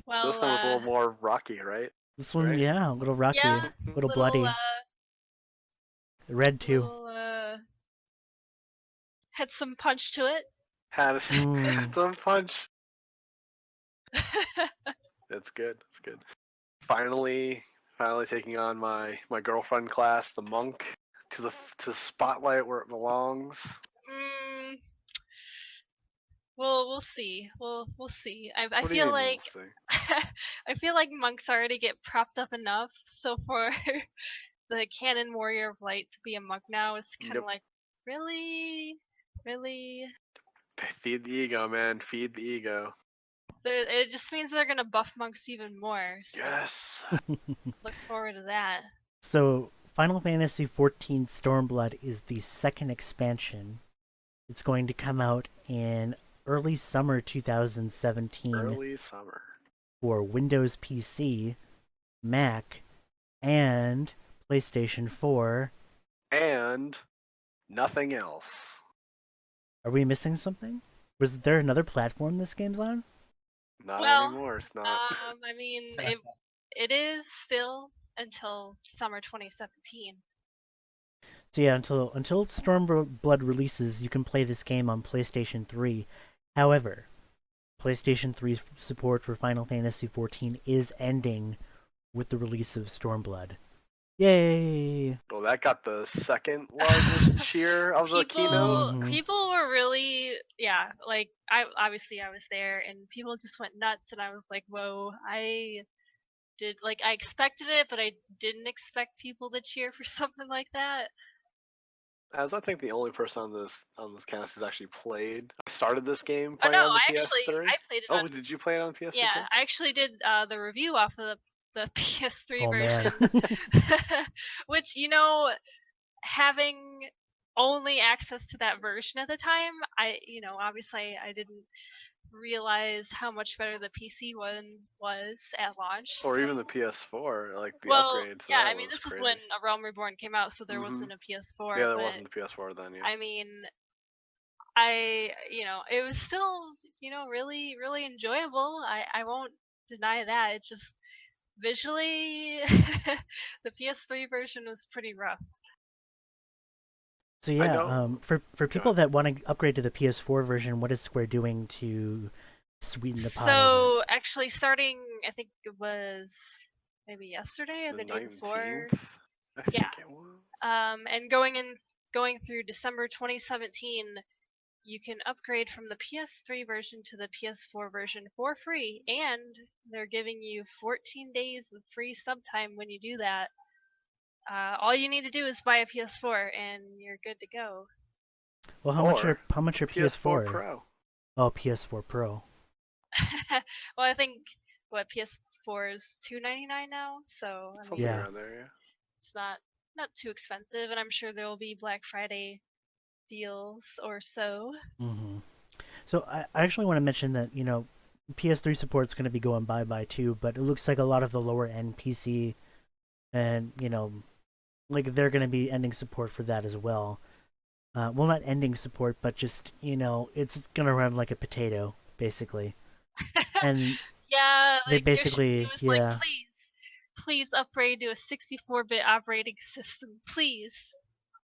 Well, this one was a little more rocky, right? This one, right? yeah, a little rocky, yeah, a little bloody. Red too. Had some punch to it. Had some punch. That's good. That's good. Finally taking on my girlfriend class, the monk, to the spotlight where it belongs. We'll see. We'll see. I feel like I feel like monks already get propped up enough. So for the canon warrior of light to be a monk now is kind of like, really. Feed the ego, man. Feed the ego. It just means they're gonna buff monks even more. So yes. Look forward to that. So Final Fantasy XIV Stormblood is the second expansion. It's going to come out in early summer 2017. Early summer. For Windows PC, Mac, and PlayStation 4. And nothing else. Are we missing something? Was there another platform this game's on? Not anymore, it's not. I mean, it is still until summer 2017. So yeah, until Stormblood releases, you can play this game on PlayStation 3. However, PlayStation 3's support for Final Fantasy XIV is ending with the release of Stormblood. Yay! Well, that got the second largest cheer of the keynote. Mhm. People were really, yeah, like I was there, and people just went nuts, and I was like, whoa, I expected it, but I didn't expect people to cheer for something like that. As I think the only person on this cast who's actually played, started this game Oh playing no, on the I PS3. played it Oh, on. did you play it on PS3 Yeah, too? I actually did the review off of the PS3 Oh man. version, which having only access to that version at the time, obviously I didn't realize how much better the PC one was at launch. Or So, even the PS4, like the well, upgrade to yeah, that I mean was this is crazy. when A Realm Reborn came out, so there Mhm. wasn't a PS4. Yeah, there but, wasn't a PS4 then. Yeah. I mean, it was still, really, really enjoyable. I won't deny that. It's just visually, the PS3 version was pretty rough. So I yeah, know. for people that want to upgrade to the PS4 version, what is Square doing to sweeten the pot a little So bit? actually, starting I think it was maybe yesterday or The the day before. 19th, I Yeah. think it was. And going through December 2017, you can upgrade from the PS3 version to the PS4 version for free, and they're giving you 14 days of free sub time when you do that. All you need to do is buy a PS4, and you're good to go. Well, how much are PS4 PS4? Pro. Oh, PS4 Pro. Well, I think PS4 is $299 now, so I Something mean, Yeah. around there, yeah. it's not too expensive, and I'm sure there will be Black Friday deals or so. hmm So I actually want to mention that PS3 support's going to be going bye-bye too, but it looks like a lot of the lower end PC and like they're going to be ending support for that as well. Well, not ending support, but just it's going to run like a potato basically. And Yeah, they like Yoshiki basically, was like, yeah, please upgrade to a 64-bit operating system, please.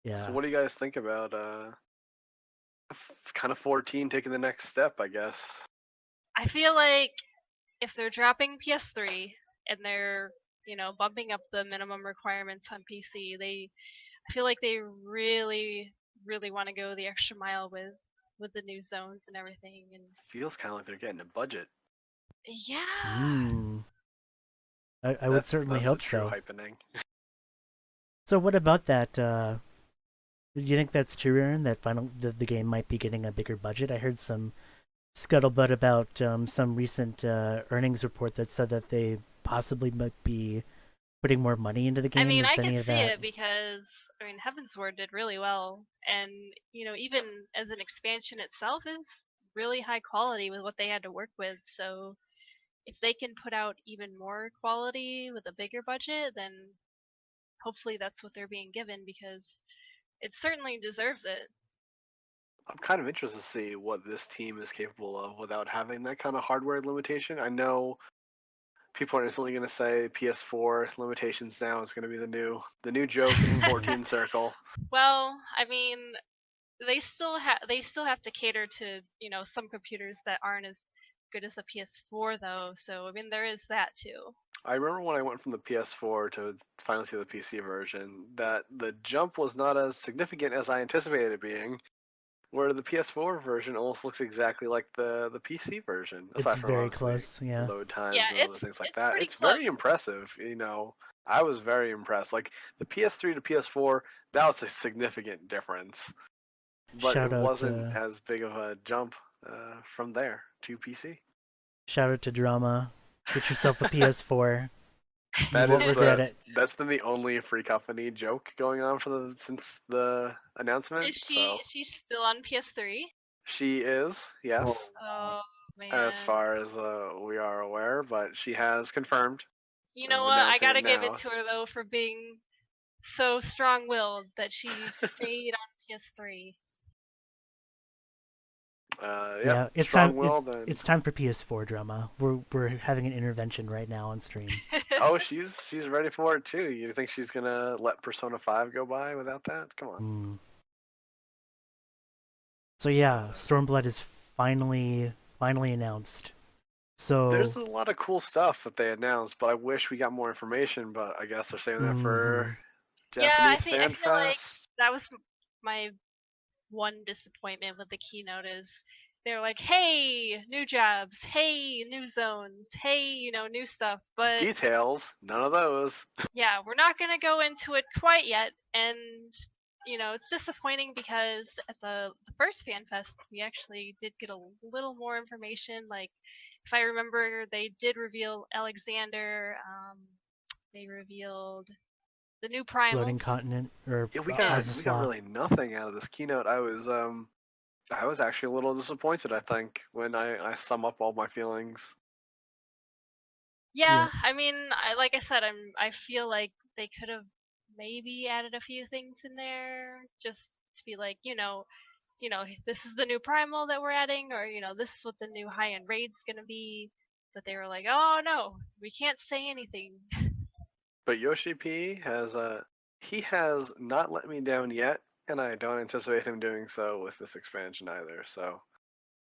yeah. So what do you guys think about kind of 14 taking the next step, I guess? I feel like if they're dropping PS3 and they're, bumping up the minimum requirements on PC, I feel like they really, really want to go the extra mile with the new zones and everything. And Feels kind of like they're getting a budget. yeah, I would certainly that's hope the true so. hypening. So what about that? Do you think that's true, Aaron? That the game might be getting a bigger budget? I heard some scuttlebutt about some recent earnings report that said that they possibly might be putting more money into the I game. mean, I Is any could of see that? it because Heavensward did really well, and even as an expansion itself is really high quality with what they had to work with. So if they can put out even more quality with a bigger budget, then hopefully that's what they're being given because it certainly deserves it. I'm kind of interested to see what this team is capable of without having that kind of hardware limitation. I know people are instantly going to say PS4 limitations now is going to be the new joke in 14 circle. Well, I mean, they still have to cater to some computers that aren't as good as a PS4 though. So I mean, there is that too. I remember when I went from the PS4 to finally to the PC version that the jump was not as significant as I anticipated it being. Where the PS4 version almost looks exactly like the PC version, It's aside from very obviously close. Yeah. load times Yeah, and other things like it's that. pretty It's close. very impressive. I was very impressed. Like the PS3 to PS4, that was a significant difference, but Shout it out, wasn't as big of a jump from there to PC. shout out to Drama. Get yourself a PS4. You That won't is regret it. that's been the only Free Company joke going on since the announcement. Is So she's still on PS3? she is, yes. Oh man. As far as we are aware, but she has confirmed. You know I'm what? I announcing gotta it give it now. to her though for being so strong-willed that she stayed on PS3. Yeah, it's time. Strong-willed and It's time for PS4 Drama. We're having an intervention right now on stream. oh, she's ready for it too. You think she's gonna let Persona 5 go by without that? Come on. Mm. So yeah, Stormblood is finally announced. So There's a lot of cool stuff that they announced, but I wish we got more information. But I guess they're saving that for mhm. Yeah, I Japanese think I Fan feel like Fest. that was my one disappointment with the keynote is they're like, hey, new jobs, hey, new zones, hey, new stuff. But Details, none of those. yeah, we're not going to go into it quite yet. And, it's disappointing because at the first Fan Fest, we actually did get a little more information. Like, if I remember, they did reveal Alexander, they revealed the new Floating primals. continent or Yeah, Yeah. we got Azaslav. really nothing out of this keynote. I was actually a little disappointed. I think when I sum up all my feelings. Yeah, Yeah. I mean, like I said, I feel like they could have maybe added a few things in there just to be like, this is the new primal that we're adding, or this is what the new high-end raid's gonna be. But they were like, oh no, we can't say anything. But Yoshi P he has not let me down yet, and I don't anticipate him doing so with this expansion either. So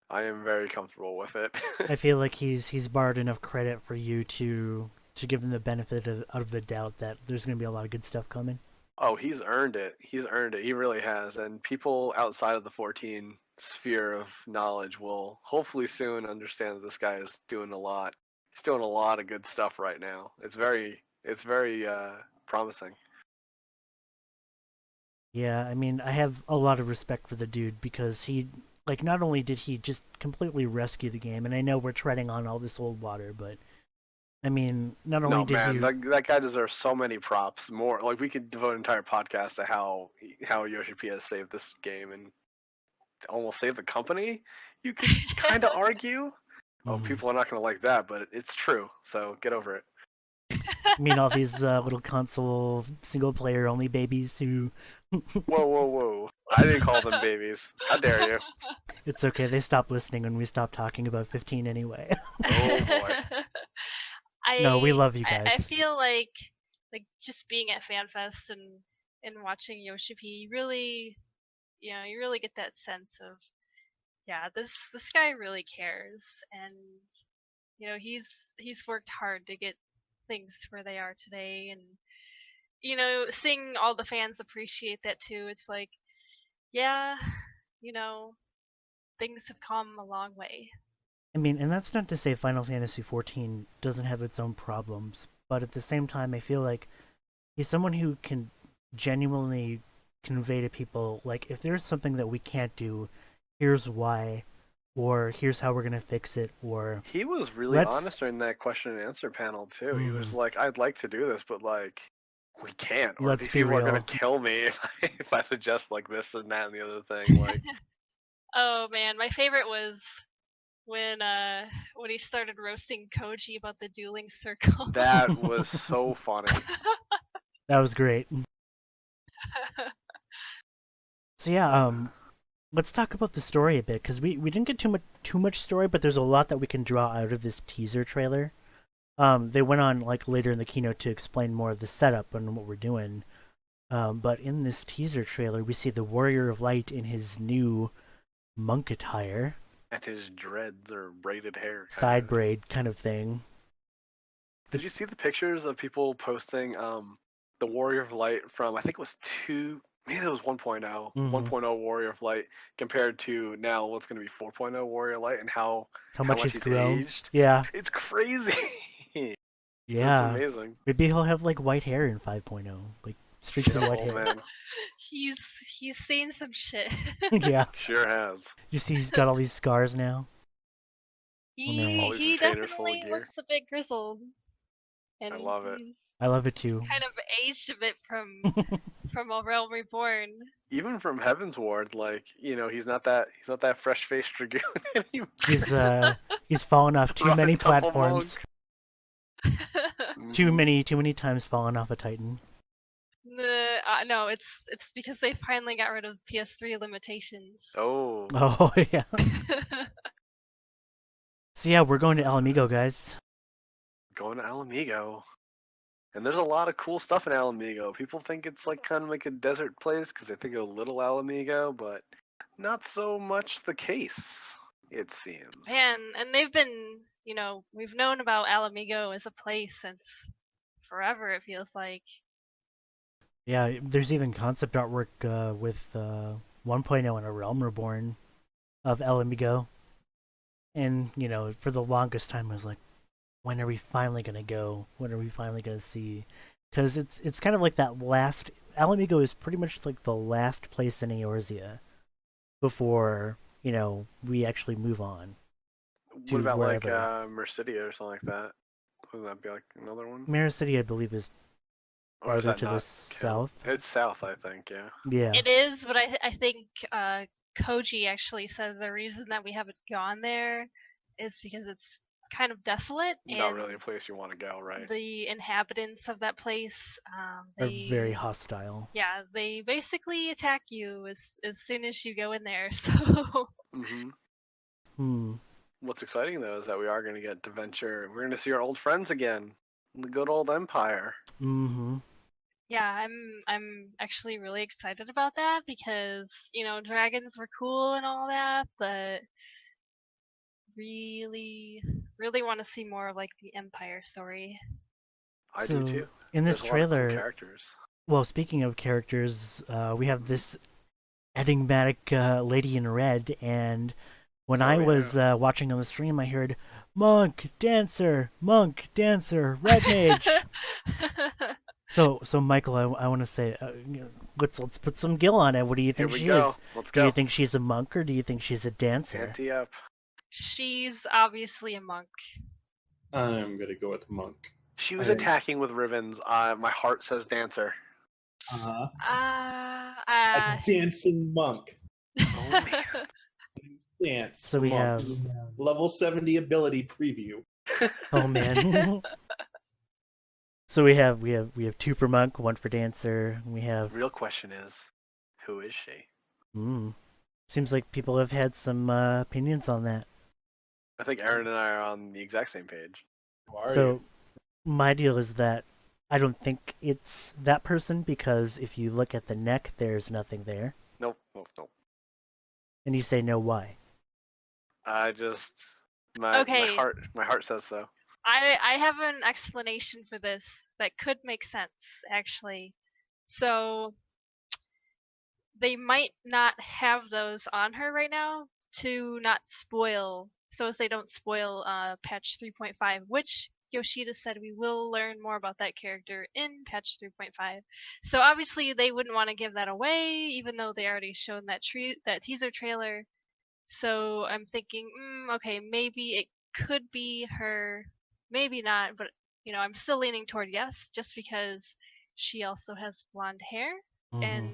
I am very comfortable with it. I feel like he's borrowed enough credit for you to give him the benefit of the doubt that there's going to be a lot of good stuff coming. Oh, he's earned it. He's earned it. He really has. And people outside of the 14 sphere of knowledge will hopefully soon understand that this guy is doing a lot. He's doing a lot of good stuff right now. It's very promising. Yeah, I mean, I have a lot of respect for the dude because he, like, not only did he just completely rescue the game, and I know we're treading on all this old water, but I mean, not only No, did man, he, that guy deserves so many props. More like we could devote an entire podcast to how Yoshi P has saved this game and almost saved the company. You could kind of argue. Oh, Mhm. people are not going to like that, but it's true. So get over it. I mean, all these little console single player only babies who, Whoa, whoa, whoa! I didn't call them babies. How dare you? it's okay, they stopped listening when we stopped talking about 15 anyway. Oh boy. No, we I love you I guys. feel like just being at FanFest and watching Yoshi P, you really get that sense of, yeah, this guy really cares, and he's worked hard to get things to where they are today, and seeing all the fans appreciate that too. It's like, yeah, you know things have come a long way. I mean, and that's not to say Final Fantasy XIV doesn't have its own problems, but at the same time, I feel like he's someone who can genuinely convey to people, like, if there's something that we can't do, here's why, or here's how we're gonna fix it, or He was really let's. honest during that question and answer panel too. He was Mm, like, "I'd like to do this, but like, we can't, or let's these be people are gonna real. kill me if I suggest like this and that and the other thing." Like, Oh man, my favorite was when when he started roasting Koji about the dueling circle. that was so funny. That was great. So yeah, let's talk about the story a bit because we didn't get too much story, but there's a lot that we can draw out of this teaser trailer. They went on like later in the keynote to explain more of the setup and what we're doing. But in this teaser trailer, we see the Warrior of Light in his new monk attire, And his dreads or braided hair. side braid kind of thing. Did you see the pictures of people posting the Warrior of Light from I think it was maybe it was 1.0, Mm-hmm. 1.0 Warrior of Light compared to now what's going to be 4.0 Warrior of Light and How how much much he's he's grown? aged. Yeah, It's crazy. It's yeah. amazing. Maybe he'll have like white hair in 5.0, like streaks of white Oh hair. man, he's he's seen some shit. Yeah. sure has. You see, he's got all these scars now. Oh he man, All these he retainers full of definitely gear. looks a bit grizzled, and I love it. he's I love it too. kind of aged a bit from A Realm Reborn. Even from Heaven's Ward, like he's not that fresh faced dragoon anymore. He's fallen off too Rough many and tumble platforms. Too many times fallen off a Titan. No, it's because they finally got rid of PS3 limitations. Oh, Oh yeah. So yeah, we're going to Alamigo, guys. going to Alamigo. And there's a lot of cool stuff in Alamigo. People think it's like kind of like a desert place because they think of Little Alamigo, but not so much the case. it seems. And they've been, we've known about Alamigo as a place since forever, it feels like. Yeah, there's even concept artwork with 1.0 and a Realm Reborn of El Amigo. And, for the longest time I was like, when are we finally going to go? When are we finally going to see? Because it's kind of like that last... El Amigo is pretty much like the last place in Eorzea before, we actually move on. What about like wherever. Mercidia or something like that? Wouldn't that be like another one? Mirror City, I believe, is Or is farther that to the not count? south. It's south, I think. Yeah. Yeah. It is, but I think Koji actually said the reason that we haven't gone there is because it's kind of desolate Not and really a place you want to go, right? the inhabitants of that place, Are very hostile. yeah, they basically attack you as soon as you go in there. So Mm-hmm. What's exciting though is that we are going to get to venture. We're going to see our old friends again, the good old Empire. Mm-hmm. Yeah, I'm actually really excited about that because dragons were cool and all that, but really want to see more of like the Empire story. I do too. In this There's a lot of cool trailer, characters. well, speaking of characters, we have this enigmatic lady in red, and when I was watching on the stream, I heard monk, dancer, red mage. So Michael, I want to say, let's put some Gil on it. What do you think she is? Let's do go. you think she's a monk or do you think she's a dancer? Ante up. She's obviously a monk. I'm gonna go with monk. She was attacking with ribbons. My heart says dancer. A dancing monk. Oh man. Dance. So we have level 70 ability preview. Oh man. So we have two for monk, one for dancer. We have. Real question is, who is she? Seems like people have had some opinions on that. I think Aaron and I are on the exact same page. So my deal is that I don't think it's that person because if you look at the neck, there's nothing there. Nope. And you say no, why? I just my heart says so. I have an explanation for this that could make sense actually. So they might not have those on her right now to not spoil, so as they don't spoil patch 3.5, which Yoshida said we will learn more about that character in patch 3.5. So obviously they wouldn't want to give that away, even though they already shown that teaser trailer. So I'm thinking, okay, maybe it could be her, maybe not, but I'm still leaning toward yes, just because she also has blonde hair, and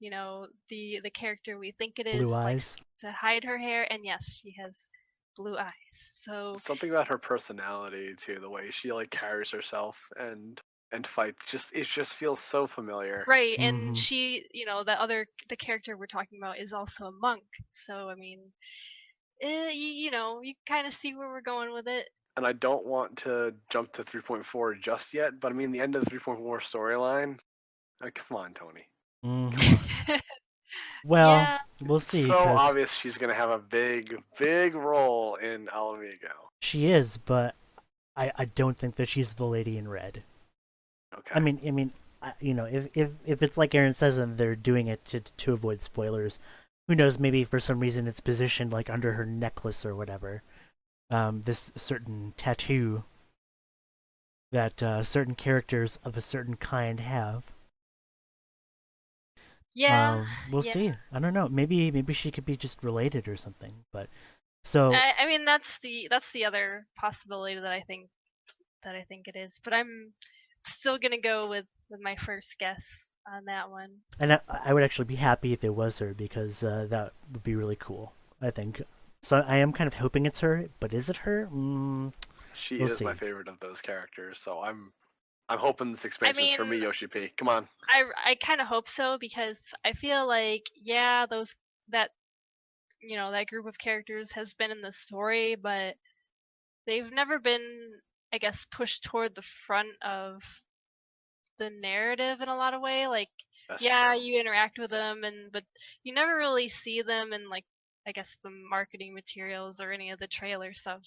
the character we think it is Blue eyes. likes to hide her hair, and yes, she has blue eyes. So something about her personality too, the way she like carries herself and fights, it just feels so familiar. Right, and she, the character we're talking about is also a monk. So I mean, you kind of see where we're going with it. And I don't want to jump to 3.4 just yet, but I mean the end of the 3.4 storyline. Come on, Tony. Come on. Well, yeah. We'll see. So obvious she's gonna have a big role in Alamigo. She is, but I don't think that she's the lady in red. Okay. I mean, if it's like Aaron says and they're doing it to avoid spoilers, who knows? Maybe for some reason it's positioned like under her necklace or whatever. This certain tattoo that certain characters of a certain kind have. Yeah. We'll see. I don't know. Maybe she could be just related or something. But so I mean that's the other possibility that I think it is. But I'm still gonna go with my first guess on that one. And I would actually be happy if it was her because that would be really cool. I think. So I am kind of hoping it's her, but is it her? She we'll is see. my favorite of those characters, so I'm hoping this expansion is for me, Yoshi P. Come on. I kind of hope so because I feel like that group of characters has been in the story, but they've never been, I guess, pushed toward the front of the narrative in a lot of way. Like, That's true. true. You interact with them, but you never really see them in like I guess the marketing materials or any of the trailer stuff.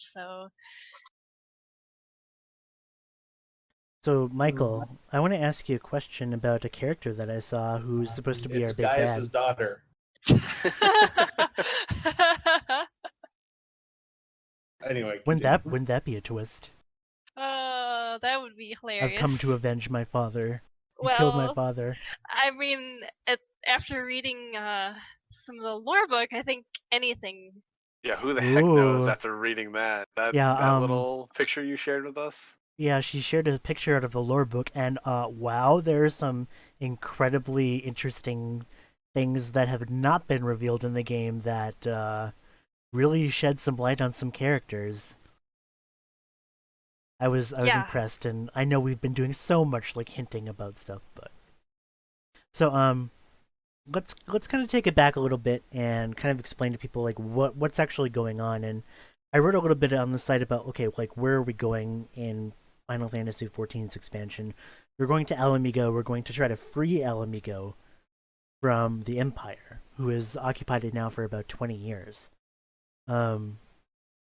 So, Michael, I want to ask you a question about a character that I saw who's supposed to be It's our big Gaius's bad. daughter. Anyway, continue. Wouldn't that be a twist? That would be hilarious. I've come to avenge my father. You Well, killed my father. I mean, after reading some of the lore book, I think anything. Yeah, who the heck knows Ooh. after reading that? That Yeah, little picture you shared with us? Yeah, she shared a picture out of the lore book, and wow, there's some incredibly interesting things that have not been revealed in the game that really shed some light on some characters. I was Yeah. impressed, and I know we've been doing so much like hinting about stuff, but so let's kind of take it back a little bit and kind of explain to people like what's actually going on. And I wrote a little bit on the site about okay, like where are we going in Final Fantasy XIV's expansion? We're going to Alamigo. We're going to try to free Alamigo from the Empire, who has occupied it now for about 20 years.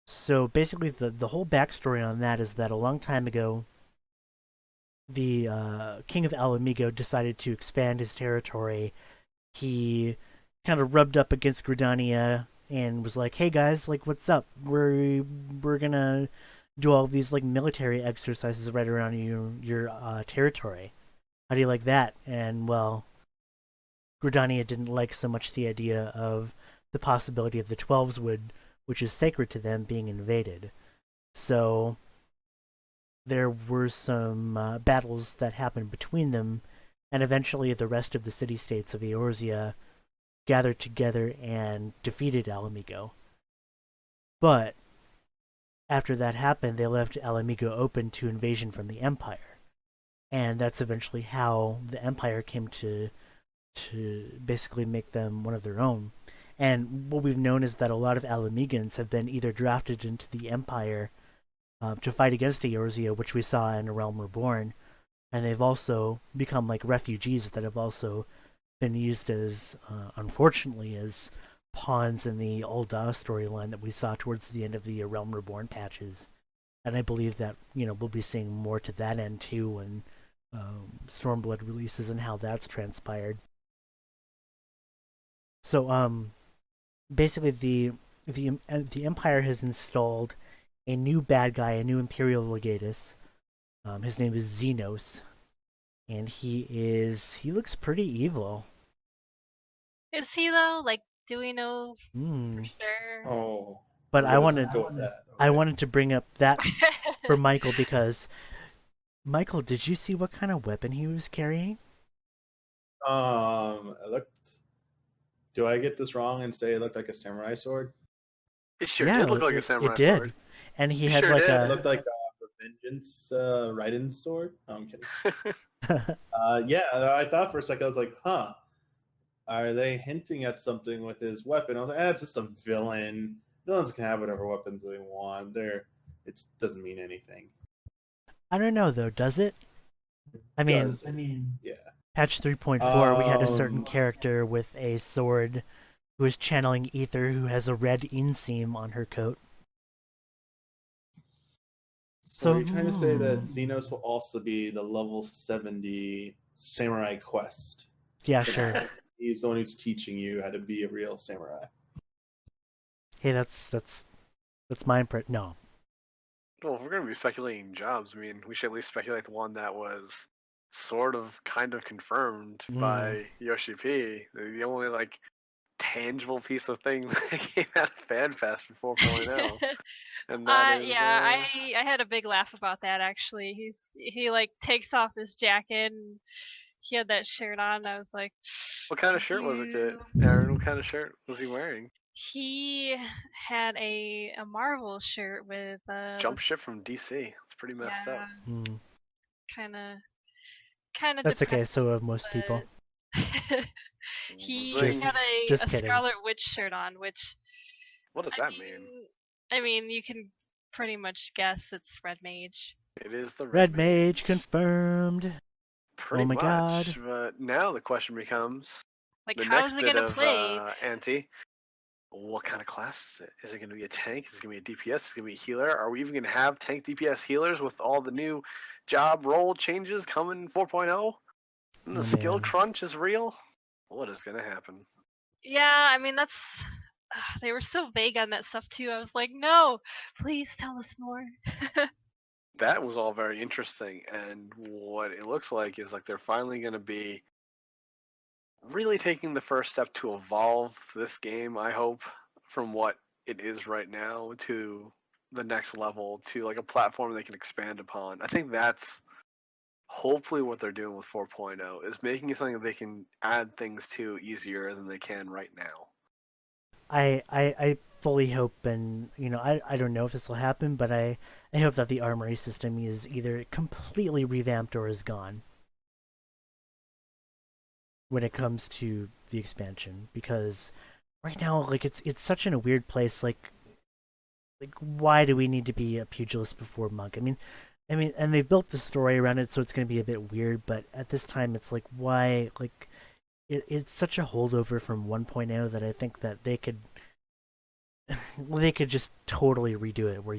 So basically, the whole backstory on that is that a long time ago, the King of Alamigo decided to expand his territory. He kind of rubbed up against Gridania and was like, "Hey guys, like, what's up? We're gonna do all these like military exercises right around your territory. How do you like that?" And well, Gridania didn't like so much the idea of the possibility of the 12's Wood, which is sacred to them, being invaded. So there were some battles that happened between them, and eventually the rest of the city-states of Eorzea gathered together and defeated Alamigo. But after that happened, they left Alamigo open to invasion from the Empire. And that's eventually how the Empire came to basically make them one of their own. And what we've known is that a lot of Alamigans have been either drafted into the Empire to fight against Eorzea, which we saw in A Realm Reborn, and they've also become like refugees that have also been used as, unfortunately, as pawns in the Ul'dah storyline that we saw towards the end of the Realm Reborn patches. And I believe that, we'll be seeing more to that end too when Stormblood releases and how that's transpired. So, basically, the Empire has installed a new bad guy, a new Imperial Legatus. His name is Xenos, and he looks pretty evil. Is he though? Like, do we know for sure? Oh, but I wanted to bring up that for Michael because Michael, did you see what kind of weapon he was carrying? It looked. Do I get this wrong and say it looked like a samurai sword? It sure did look like a samurai it did. sword. And he It had sure like did. It looked like a vengeance Raiden sword. No, I'm kidding. Yeah, I thought for a second I was like, huh, are they hinting at something with his weapon? I was like, it's just a villain. Villains can have whatever weapons they want. It doesn't mean anything. I don't know though, does it? I mean, yeah. Patch 3.4, we had a certain character with a sword who is channeling Ether, who has a red inseam on her coat. So are you trying to say that Xenos will also be the level 70 samurai quest? Yeah, sure. He's the one who's teaching you how to be a real samurai. Hey, that's my impression. No. Well, if we're going to be speculating jobs, I mean, we should at least speculate the one that was sort of, kind of confirmed by Yoshi P. The only, like, tangible piece of thing that came out of FanFest for 4.0. And that is, I had a big laugh about that actually. He like takes off his jacket and he had that shirt on. I was like, what kind of shirt was it, Aaron? What kind of shirt was he wearing? He had a Marvel shirt with jump ship from DC. It's pretty messed up. Kind of. That's okay. So have most people. He had a Scarlet Witch shirt on, which. What does that mean? I mean, you can pretty much guess it's Red Mage. It is the Red Mage confirmed. Pretty much. God. But now the question becomes, like, the how next is it bit gonna of play? Auntie. what kind of class is it? Is it going to be a tank? Is it going to be a DPS? Is it going to be a healer? Are we even going to have tank DPS healers with all the new job role changes coming in 4.0? And the skill Man. crunch is real? What is going to happen? Yeah, I mean that's they were so vague on that stuff too. I was like, no, please tell us more. That was all very interesting, and what it looks like is like they're finally going to be really taking the first step to evolve this game, I hope, from what it is right now to the next level, to like a platform they can expand upon. I think that's hopefully what they're doing with 4.0 is making it something that they can add things to easier than they can right now. I fully hope, and I don't know if this will happen, but I hope that the armory system is either completely revamped or is gone when it comes to the expansion, because right now, like, it's such in a weird place. Like why do we need to be a pugilist before monk? I mean, and they've built the story around it, so it's going to be a bit weird. But at this time, it's like, why? Like, it's such a holdover from 1.0 that I think that they could just totally redo it, where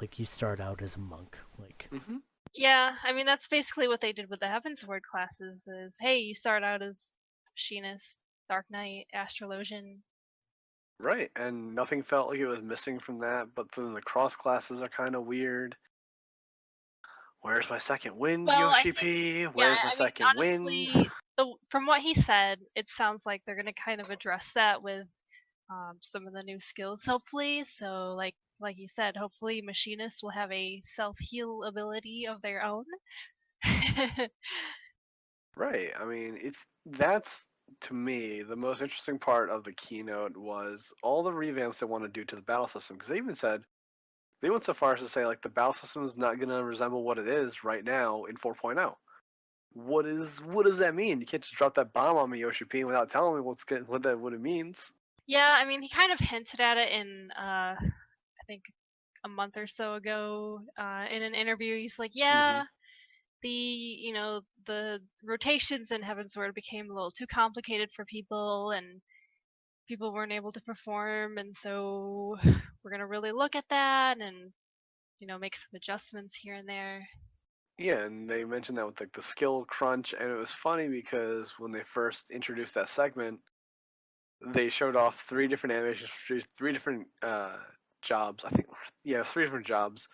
like you start out as a monk, like. Mm-hmm. Yeah, I mean that's basically what they did with the Heavensward classes. Is hey, you start out as Machinist, Dark Knight, Astrologian. Right, and nothing felt like it was missing from that, but then the cross classes are kind of weird. Where's my second wind, Well, I Yoshi think P? yeah, Where's my I mean second wind? honestly, from what he said, it sounds like they're gonna kind of address that with some of the new skills, hopefully. So like you said, hopefully machinists will have a self heal ability of their own. Right, I mean, that's to me the most interesting part of the keynote was all the revamps they want to do to the battle system, because they even said they went so far as to say like the battle system is not going to resemble what it is right now in 4.0. What does that mean? You can't just drop that bomb on me, Yoshi P, without telling me what it means. Yeah, I mean he kind of hinted at it in I think a month or so ago in an interview. He's like, yeah, the rotations in Heavensward became a little too complicated for people, and people weren't able to perform, and so we're gonna really look at that and make some adjustments here and there. Yeah, and they mentioned that with like the skill crunch, and it was funny because when they first introduced that segment, they showed off three different animations, three different jobs. I think, yeah, it was three different jobs,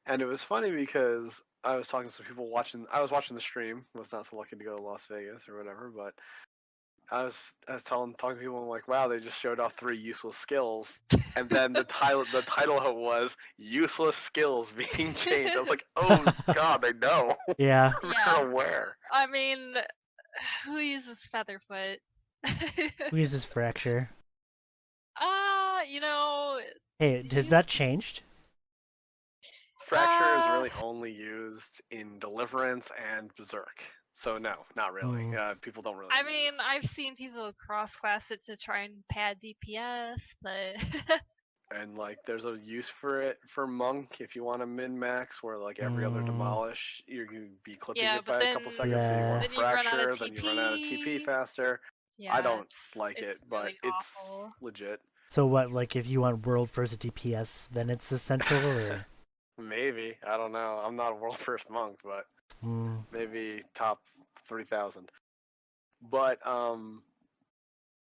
and it was funny because I was talking to some people watching. I was watching the stream. Was not so lucky to go to Las Vegas or whatever, but I was talking to people. And I'm like, wow, they just showed off three useless skills, and then the title was useless skills being changed. I was like, oh god, I know. Yeah. I'm Yeah. not aware. I mean, who uses Featherfoot? Who uses fracture? You know. Hey, has that changed? Fracture is really only used in Deliverance and Berserk. So no, not really. People don't really. I mean, I've seen people cross class it to try and pad DPS, but. And like, there's a use for it for Monk if you want to min max, where like every other demolish, you're gonna be clipping it by a couple seconds. So you want fracture, then you run out of TP faster. Yeah, I don't like it, but really it's awful. legit. So what? Like, if you want world first DPS, then it's essential, or maybe, I don't know. I'm not a world first monk, but maybe top 3,000. But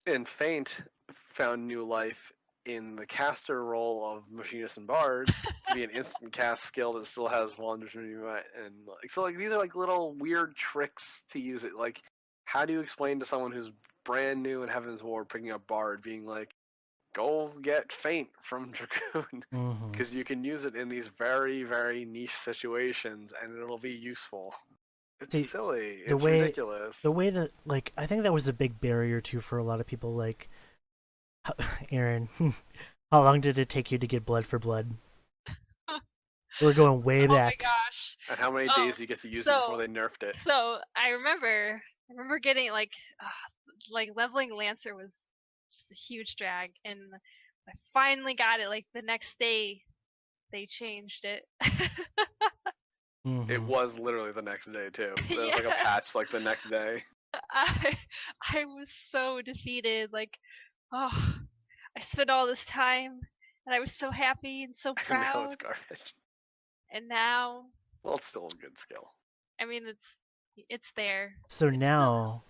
and Feint found new life in the caster role of Machinist and Bard to be an instant cast skill that still has wonders and like, so like these are like little weird tricks to use it. Like, how do you explain to someone who's brand new in Heavensward picking up Bard, being like, go get Feint from Dragoon, because you can use it in these very, very niche situations and it'll be useful. It's silly. It's ridiculous. The way that, like, I think that was a big barrier too for a lot of people. Like, Aaron, how long did it take you to get blood for blood? We're going way back. Oh my gosh! And how many days do you get to use it before they nerfed it? So I remember getting like leveling Lancer was just a huge drag, and I finally got it like the next day. They changed it. It was literally the next day too. There was like a patch like the next day. I was so defeated. Like, oh, I spent all this time, and I was so happy and so And now it's proud, garbage. and now, Well, it's still a good skill. I mean, it's there. So It's now,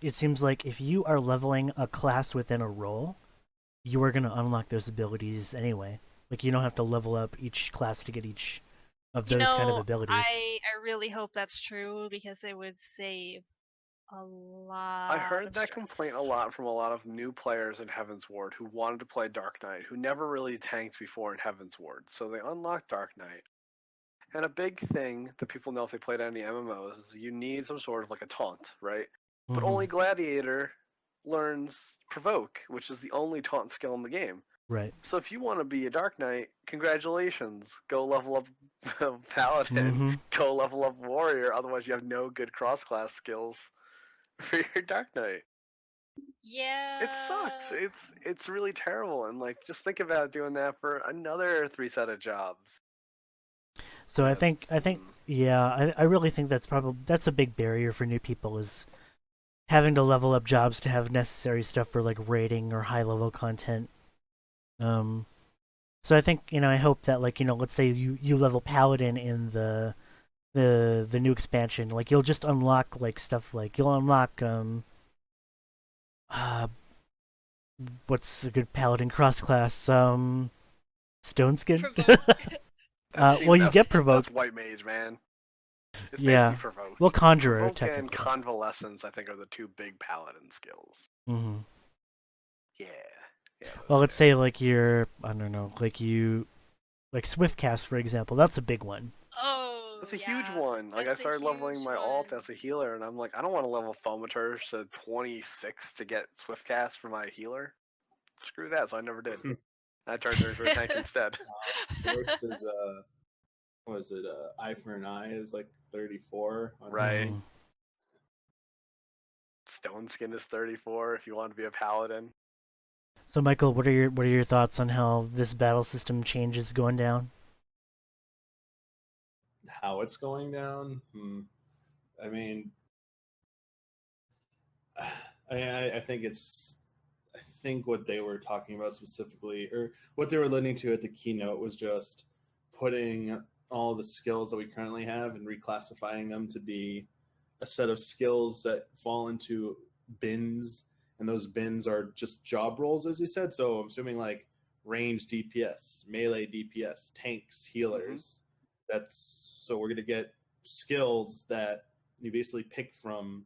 it seems like if you are leveling a class within a role, you are going to unlock those abilities anyway. Like, you don't have to level up each class to get each of You those kind of know, abilities. I really hope that's true because it would save a lot. I heard of that stress. complaint a lot from a lot of new players in Heaven's Ward who wanted to play Dark Knight, who never really tanked before in Heaven's Ward. So they unlocked Dark Knight. And a big thing that people know if they played any MMOs is you need some sort of like a taunt, right? But Mhm. only Gladiator learns Provoke, which is the only taunt skill in the game. Right. So if you want to be a Dark Knight, congratulations. Go level up Paladin. Mhm. Go level up Warrior. Otherwise, you have no good cross-class skills for your Dark Knight. Yeah. It sucks. It's really terrible. And like, just think about doing that for another 3 set of jobs. So I think yeah, I really think that's a big barrier for new people is having to level up jobs to have necessary stuff for like rating or high level content. So I think, I hope that, like, let's say you level Paladin in the new expansion, like you'll just unlock like stuff like you'll unlock what's a good Paladin cross class? Stone Skin? Well, you get Provoke. That's White Mage, man. It's Yeah. basically Provoke. Well, Conjurer, Provoke technically. and Convalescence, I think, are the 2 big Paladin skills. Mm-hmm. Yeah. Well, let's say like you're, I don't know, like Swiftcast, for example. That's a big one. Oh, That's a yeah. huge one. Like, That's I started leveling huge my alt one. as a healer, and I'm like, I don't want to level Thaumaturge to 26 to get Swiftcast for my healer. Screw that, so I never did. I turned her into a tank instead. The worst is what is it? Eye for an Eye is like 34. Right. Mhm. Stone Skin is 34 if you want to be a paladin. So, Michael, what are your thoughts on how this battle system change is going down? How it's going down? I mean, I think I think what they were talking about specifically, or what they were alluding to at the keynote, was just putting all the skills that we currently have and reclassifying them to be a set of skills that fall into bins, and those bins are just job roles, as you said. So I'm assuming like range DPS, melee DPS, tanks, healers. So we're gonna get skills that you basically pick from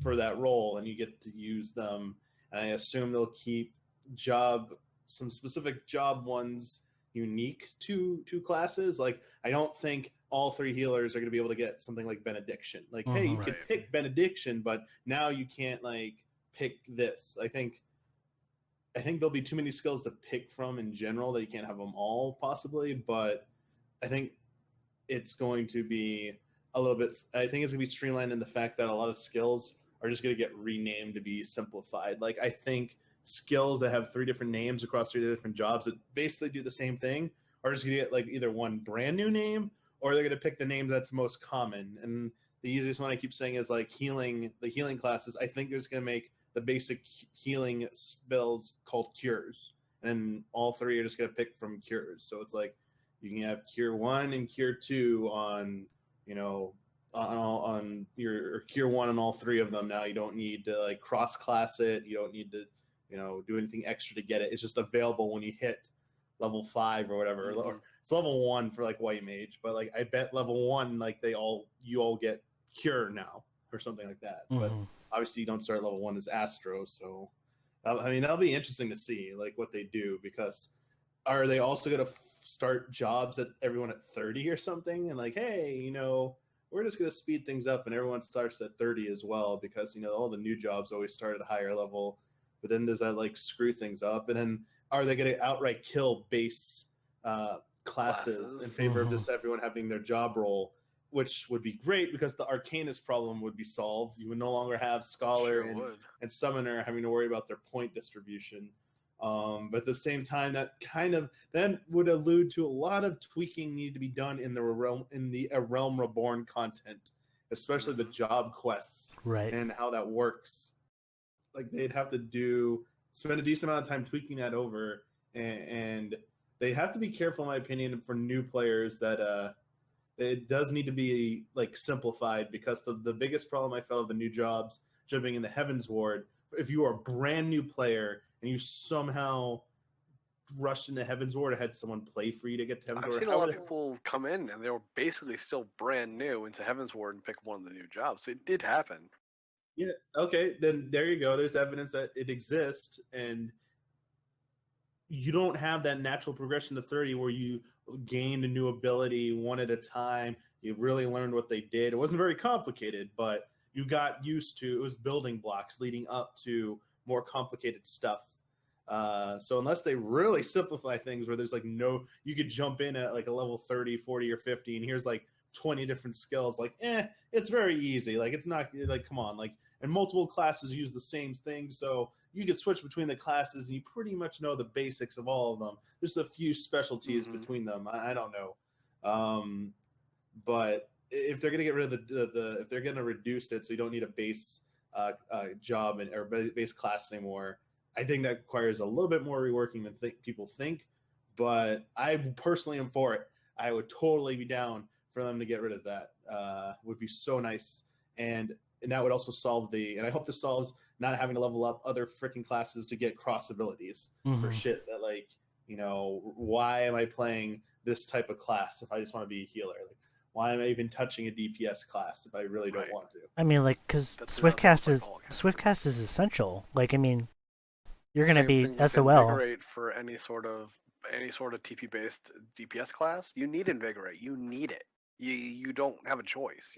for that role, and you get to use them. And I assume they'll keep some specific job ones unique to classes. Like, I don't think all 3 healers are going to be able to get something like Benediction. Like, hey, you could pick Benediction, but now you can't like pick this. I think there'll be too many skills to pick from in general that you can't have them all possibly. But I think it's going to be a little bit. I think it's going to be streamlined in the fact that a lot of skills are just going to get renamed to be simplified. Like, I think skills that have 3 different names across 3 different jobs that basically do the same thing are just going to get like either one brand new name, or they're going to pick the name that's most common. And the easiest one I keep saying is like the healing classes. I think they're just going to make the basic healing spells called cures, and all 3 are just going to pick from cures. So it's like you can have cure 1 and cure 2 on on your cure 1 on all 3 of them. Now you don't need to like cross class it. You don't need to do anything extra to get it. It's just available when you hit level 5 or whatever. Or it's level 1 for like White Mage, but like I bet level 1 like you all get cure now or something like that. But obviously you don't start level 1 as Astro. So I mean, that'll be interesting to see like what they do, because are they also going to start jobs at everyone at 30 or something, and like, hey, we're just going to speed things up and everyone starts at 30 as well, because all the new jobs always start at a higher level. But then does that like screw things up? And then are they going to outright kill base classes in favor of just everyone having their job role, which would be great because the Arcanist problem would be solved. You would no longer have Scholar and Summoner having to worry about their point distribution. But at the same time, that kind of then would allude to a lot of tweaking need to be done in the Realm Reborn content, especially the job quests, right, and how that works. Like, they'd have to do spend a decent amount of time tweaking that over, and they have to be careful, in my opinion, for new players that it does need to be like simplified, because the biggest problem I felt of the new jobs jumping in the Heavens Ward, if you are a brand new player and you somehow rushed into Heavens Ward or had someone play for you to get to Heavens I've Ward, seen a lot of people come in and they were basically still brand new into Heaven's Ward and pick one of the new jobs. So it did happen. Yeah. Okay. Then there you go. There's evidence that it exists, and you don't have that natural progression to 30 where you gained a new ability one at a time. You really learned what they did. It wasn't very complicated, but you got used to it was building blocks leading up to more complicated stuff. So unless they really simplify things where there's like you could jump in at like a level 30, 40, or 50, and here's like 20 different skills, like, it's very easy. Like, it's not like, come on, like, and multiple classes use the same thing. So you could switch between the classes and you pretty much know the basics of all of them. There's a few specialties between them. I don't know. But if they're going to get rid of if they're going to reduce it so you don't need a base job or base class anymore, I think that requires a little bit more reworking than people think. But I personally am for it. I would totally be down for them to get rid of that. Would be so nice. And that would also solve and I hope this solves not having to level up other freaking classes to get cross abilities for shit that, like, why am I playing this type of class if I just want to be a healer? Like, why am I even touching a DPS class if I really don't want to? I mean, like, because Swiftcast is essential. Like, I mean, you're going to be SOL. Invigorate for any sort of TP based DPS class. You need Invigorate. You need it. You don't have a choice.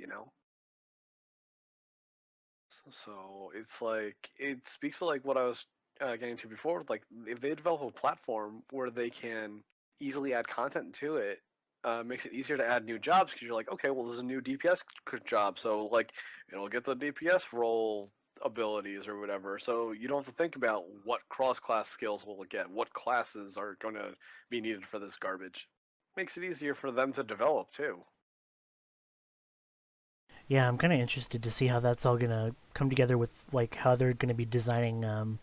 So it's like, it speaks to like what I was getting to before. Like, if they develop a platform where they can easily add content to it, makes it easier to add new jobs, because you're like, okay, well, there's a new DPS job, so like it'll get the DPS role abilities or whatever. So you don't have to think about what cross-class skills will it get, what classes are going to be needed for this garbage. Makes it easier for them to develop too. Yeah, I'm kind of interested to see how that's all gonna come together with like how they're gonna be designing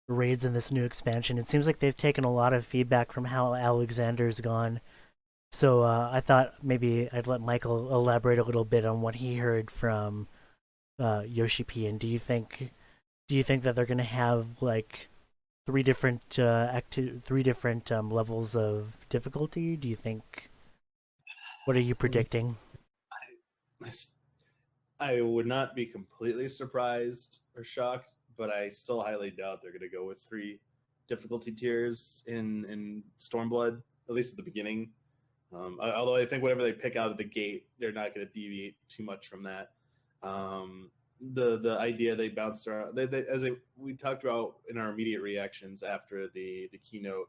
raids in this new expansion. It seems like they've taken a lot of feedback from how Alexander's gone. So I thought maybe I'd let Michael elaborate a little bit on what he heard from Yoshi P. And do you think that they're gonna have like three different levels of difficulty? Do you think? What are you predicting? I would not be completely surprised or shocked, but I still highly doubt they're going to go with 3 difficulty tiers in Stormblood, at least at the beginning. Although I think whatever they pick out of the gate, they're not going to deviate too much from that. The idea they bounced around, we talked about in our immediate reactions after the keynote,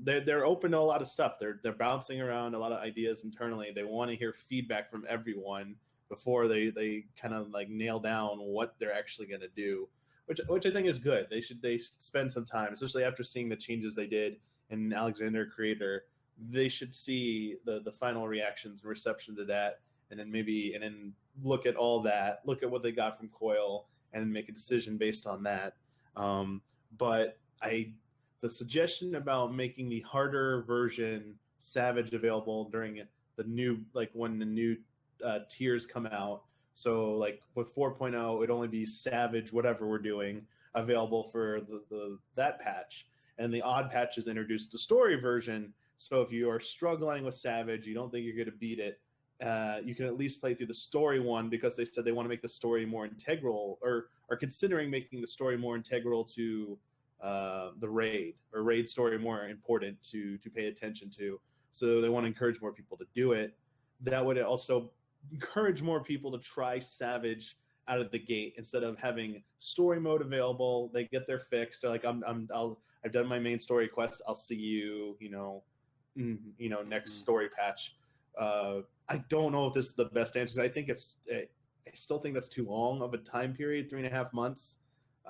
they're open to a lot of stuff. They're bouncing around a lot of ideas internally. They want to hear feedback from everyone before they kind of like nail down what they're actually going to do, which I think is good. They should spend some time, especially after seeing the changes they did in Alexander Creator. They should see the final reactions and reception to that, and then look at all that, look at what they got from Coil, and make a decision based on that. But the suggestion about making the harder version Savage available during the new, like when the new tiers come out. So like with 4.0, it'd only be Savage, whatever we're doing, available for that patch. And the odd patch is introduced the story version. So if you are struggling with Savage, you don't think you're going to beat it, you can at least play through the story one, because they said they want to make the story more integral, or are considering making the story more integral to the raid story more important to pay attention to. So they want to encourage more people to do it. That would also encourage more people to try Savage out of the gate instead of having story mode available. They get their fix. They're like, I've done my main story quests. I'll see you, next story patch. I don't know if this is the best answer. I still think that's too long of a time period, 3.5 months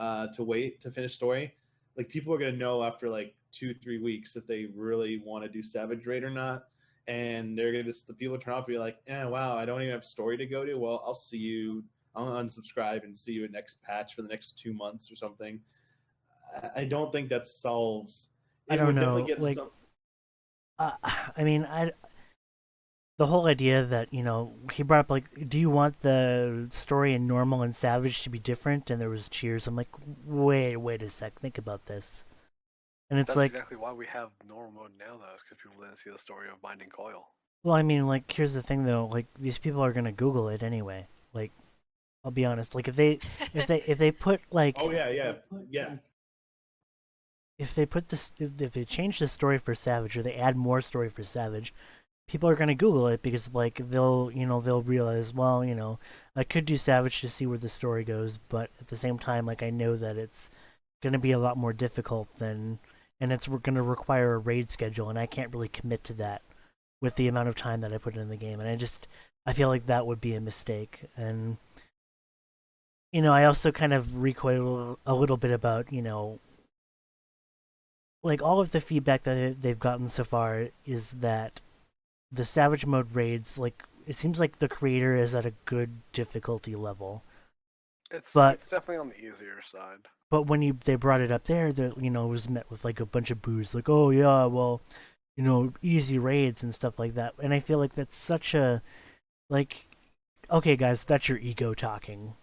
to wait to finish story. Like, people are going to know after like 2-3 weeks if they really want to do Savage Raid or not. And they're going to the people turn off and be like, wow, I don't even have story to go to. Well, I'll unsubscribe and see you at next patch for the next 2 months or something. I don't think that solves. I It don't would definitely know. get Like, some. I mean, the whole idea that he brought up, like, do you want the story in normal and savage to be different? And there was cheers. I'm like, wait a sec, think about this. And it's That's like, exactly why we have normal mode now, though, is because people didn't see the story of Binding Coil. well, I mean, like, here's the thing though, like, these people are gonna Google it anyway. Like, I'll be honest, like, if they put like, Oh yeah. if they put this, if they change the story for Savage or they add more story for Savage, people are gonna Google it because like they'll realize, well, I could do Savage to see where the story goes, but at the same time, like, I know that it's gonna be a lot more difficult than, and it's gonna require a raid schedule, and I can't really commit to that with the amount of time that I put in the game, and I feel like that would be a mistake. And I also kind of recoil a little bit about like, all of the feedback that they've gotten so far is that the Savage mode raids, like, it seems like the creator is at a good difficulty level. It's But definitely on the easier side. but when they brought it up there, it was met with like a bunch of boos, like, oh yeah, well, easy raids and stuff like that. And I feel like that's such a, like, okay guys, that's your ego talking.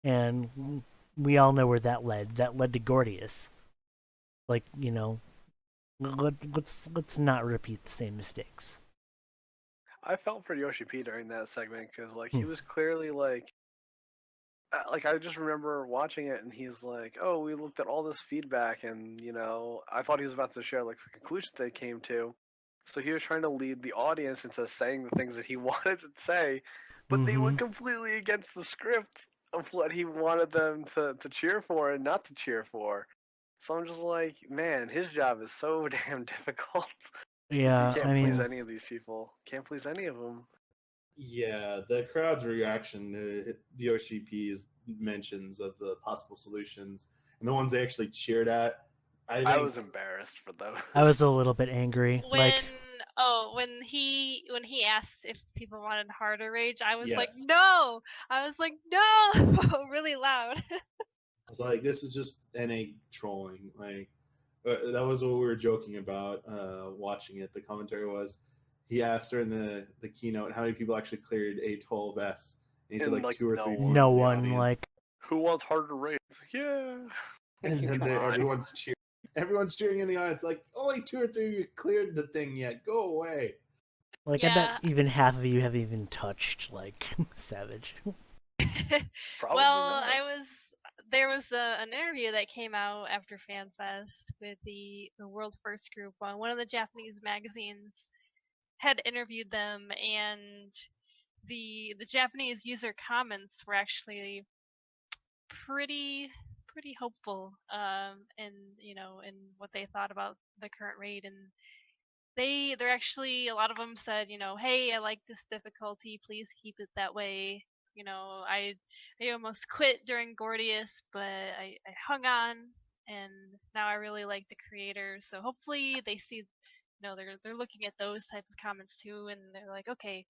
And we all know where that led. That led to Gordius. Like, let's not repeat the same mistakes. I felt for Yoshi P during that segment because like he was clearly like I just remember watching it and he's like, oh, we looked at all this feedback and I thought he was about to share like the conclusions they came to. So he was trying to lead the audience into saying the things that he wanted to say, but they went completely against the script of what he wanted them to cheer for and not to cheer for. So I'm just like, man, his job is so damn difficult. Yeah, You I can't please mean, any of these people. Can't please any of them. Yeah, the crowd's reaction to Yoshi P's mentions of the possible solutions and the ones they actually cheered at. I was embarrassed for those. I was a little bit angry. Like, when he asked if people wanted harder rage, I was like, Yes. no. I was like, no, really loud. I was like, this is just NA trolling. Like, that was what we were joking about watching it. The commentary was, he asked during the keynote how many people actually cleared A12S. And he said And, like 2 or 3 people. no in the one, audience. like, Who wants harder raids? Yeah. And then Come on. everyone's cheering. Everyone's cheering in the audience, like, only 2 or 3 of you cleared the thing yet. Go away. I bet even half of you haven't even touched, like, Savage. Probably Well, not. there was an interview that came out after FanFest with the World First Group. One of the Japanese magazines had interviewed them, and the Japanese user comments were actually pretty hopeful, in in what they thought about the current raid. And they're actually, a lot of them said, hey, I like this difficulty, please keep it that way. I almost quit during Gordius, but I hung on, and now I really like the creator. So hopefully they see, they're looking at those type of comments too, and they're like, okay,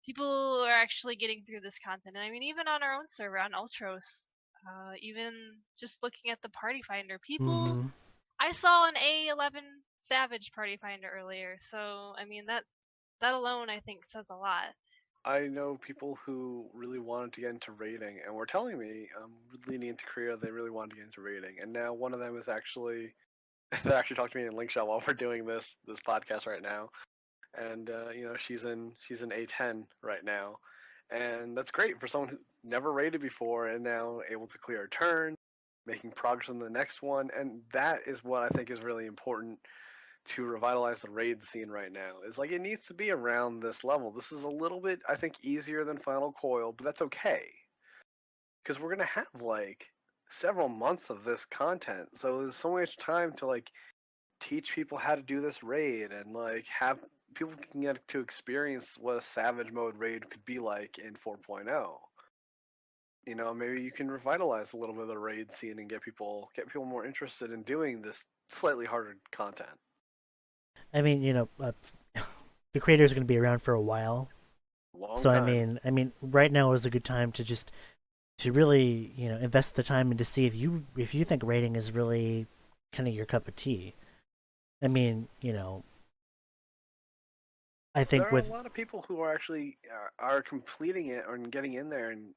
people are actually getting through this content. And I mean, even on our own server on Ultros, even just looking at the party finder, people, I saw an A11 Savage party finder earlier, so I mean that alone I think says a lot. I know people who really wanted to get into raiding and were telling me, leading into Korea, they really wanted to get into raiding. And now one of them is actually, they actually talked to me in Linkshell while we're doing this podcast right now. And she's in A10 right now, and that's great for someone who never raided before and now able to clear a turn, making progress on the next one. And that is what I think is really important to revitalize the raid scene right now. Is like, it needs to be around this level. This is a little bit, I think, easier than Final Coil, but that's okay, because we're gonna have like several months of this content, so there's so much time to like teach people how to do this raid and like have people can get to experience what a savage mode raid could be like in 4.0. Maybe you can revitalize a little bit of the raid scene and get people more interested in doing this slightly harder content. I mean, the creator is going to be around for a while. Long So time. I mean, right now is a good time to really, invest the time and to see if you think rating is really kind of your cup of tea. I mean, I think there are with a lot of people who are actually are completing it and getting in there and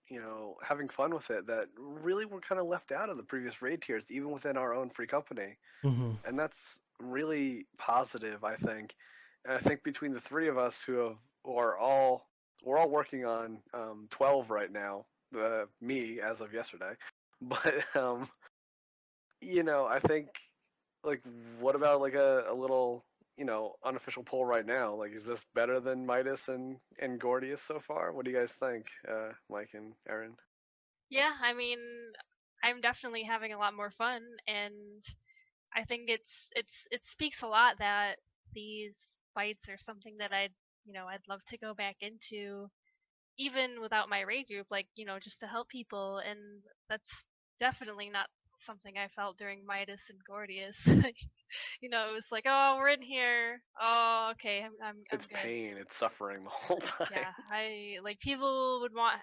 having fun with it that really were kind of left out of the previous raid tiers, even within our own free company, Mhm. and that's really positive, I think. And I think between the three of us we're all working on 12 right now. Me as of yesterday, but I think like what about like a little unofficial poll right now? Like, is this better than Midas and Gordius so far? What do you guys think, Mike and Aaron? Yeah, I mean, I'm definitely having a lot more fun, and I think it speaks a lot that these fights are something that I'd love to go back into, even without my raid group, like, just to help people, and that's definitely not something I felt during Midas and Gordius. It was like, oh, we're in here. Oh, okay, I'm It's good. pain, it's suffering the whole time. Yeah, I like people would want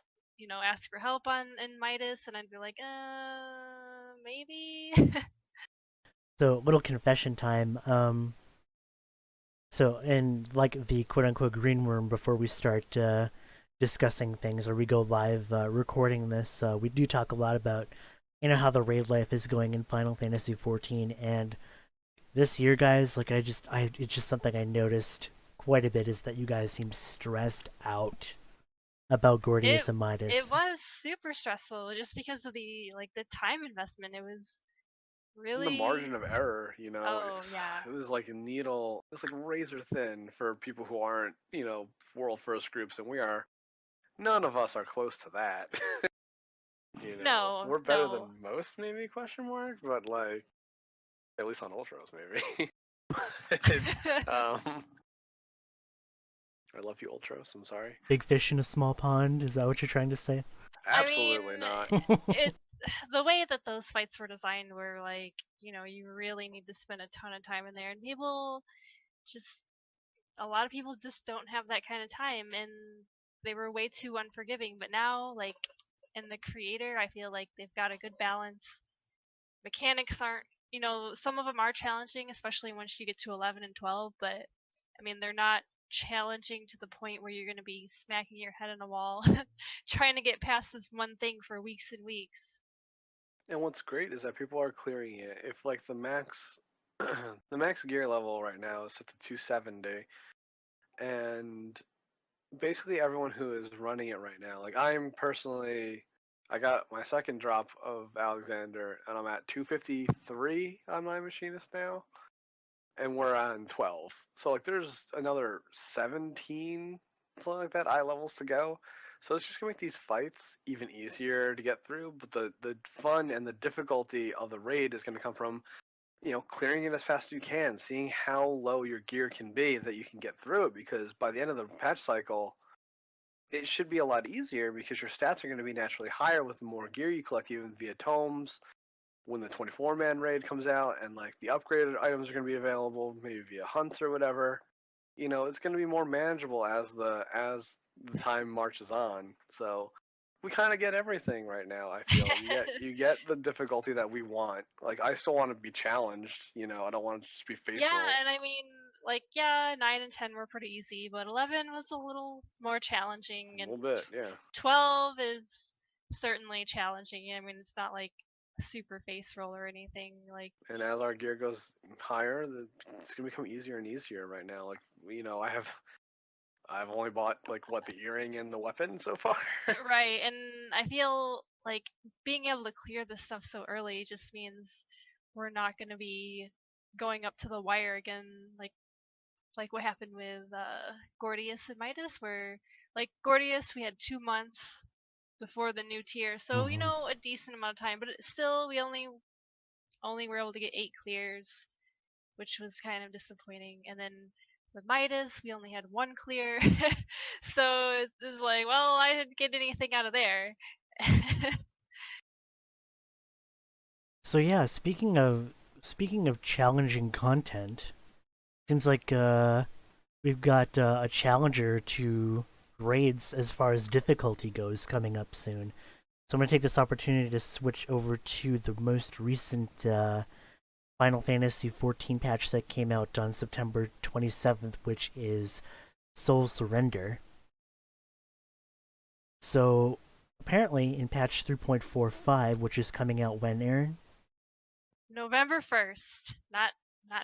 ask for help in Midas, and I'd be like, maybe. So, little confession time. So in like the quote unquote green room, before we start discussing things or we go live recording this, we do talk a lot about how the raid life is going in Final Fantasy 14, and this year, guys, like it's just something I noticed quite a bit is that you guys seem stressed out about it Gordius and it Midas. was super stressful just because of the time investment. It was And the margin really. of error, Oh yeah. it was like a needle. It's like razor thin for people who aren't, world first groups, and we are. None of us are close to that. No, We're better than no. most, maybe question mark, but like at least on ultras, maybe. um, I love you, ultras. I'm sorry. Big fish in a small pond. Is that what you're trying to say? I mean, Absolutely not. it the way that those fights were designed were like, you really need to spend a ton of time in there, and people just a lot of people just don't have that kind of time, and they were way too unforgiving. But now, like in the creator, I feel like they've got a good balance. Mechanics aren't, some of them are challenging, especially once you get to 11 and 12, but I mean, they're not challenging to the point where you're going to be smacking your head on a wall trying to get past this one thing for weeks and weeks. And what's great is that people are clearing it. If like the max, the max gear level right now is set to 270, and basically everyone who is running it right now, like I got my second drop of Alexander, and I'm at 253 on my machinist now, and we're on 12. So like, there's another 17, something like that, eye levels to go. So it's just gonna make these fights even easier to get through. But the fun and the difficulty of the raid is gonna come from clearing it as fast as you can, seeing how low your gear can be that you can get through it. Because by the end of the patch cycle, it should be a lot easier because your stats are going to be naturally higher with the more gear you collect, even via tomes. When the 24-man raid comes out, and like the upgraded items are going to be available, maybe via hunts or whatever, it's going to be more manageable as the time marches on. So we kind of get everything right now. I feel you get the difficulty that we want. Like, I still want to be challenged. I don't want to just be face Yeah, roll. and I mean, like, yeah, 9 and 10 were pretty easy, but 11 was a little more challenging, A and little bit, yeah. 12 is certainly challenging. I mean, it's not like a super face roll or anything. Like, And as our gear goes higher, it's gonna become easier and easier right now. Like, I've only bought like what, the earring and the weapon so far. right, and I feel like being able to clear this stuff so early just means we're not going to be going up to the wire again, like what happened with Gordius and Midas, where like Gordius we had 2 months before the new tier, so Mhm. a decent amount of time, but still we only were able to get 8 clears, which was kind of disappointing. And then with Midas, we only had 1 clear, so it was like, well, I didn't get anything out of there. So yeah, speaking of challenging content, seems like we've got a challenger to raids as far as difficulty goes coming up soon. So I'm gonna take this opportunity to switch over to the most recent Final Fantasy XIV patch that came out on September 27th, which is Soul Surrender. So apparently in patch 3.45, which is coming out when, Aaron? November 1st, not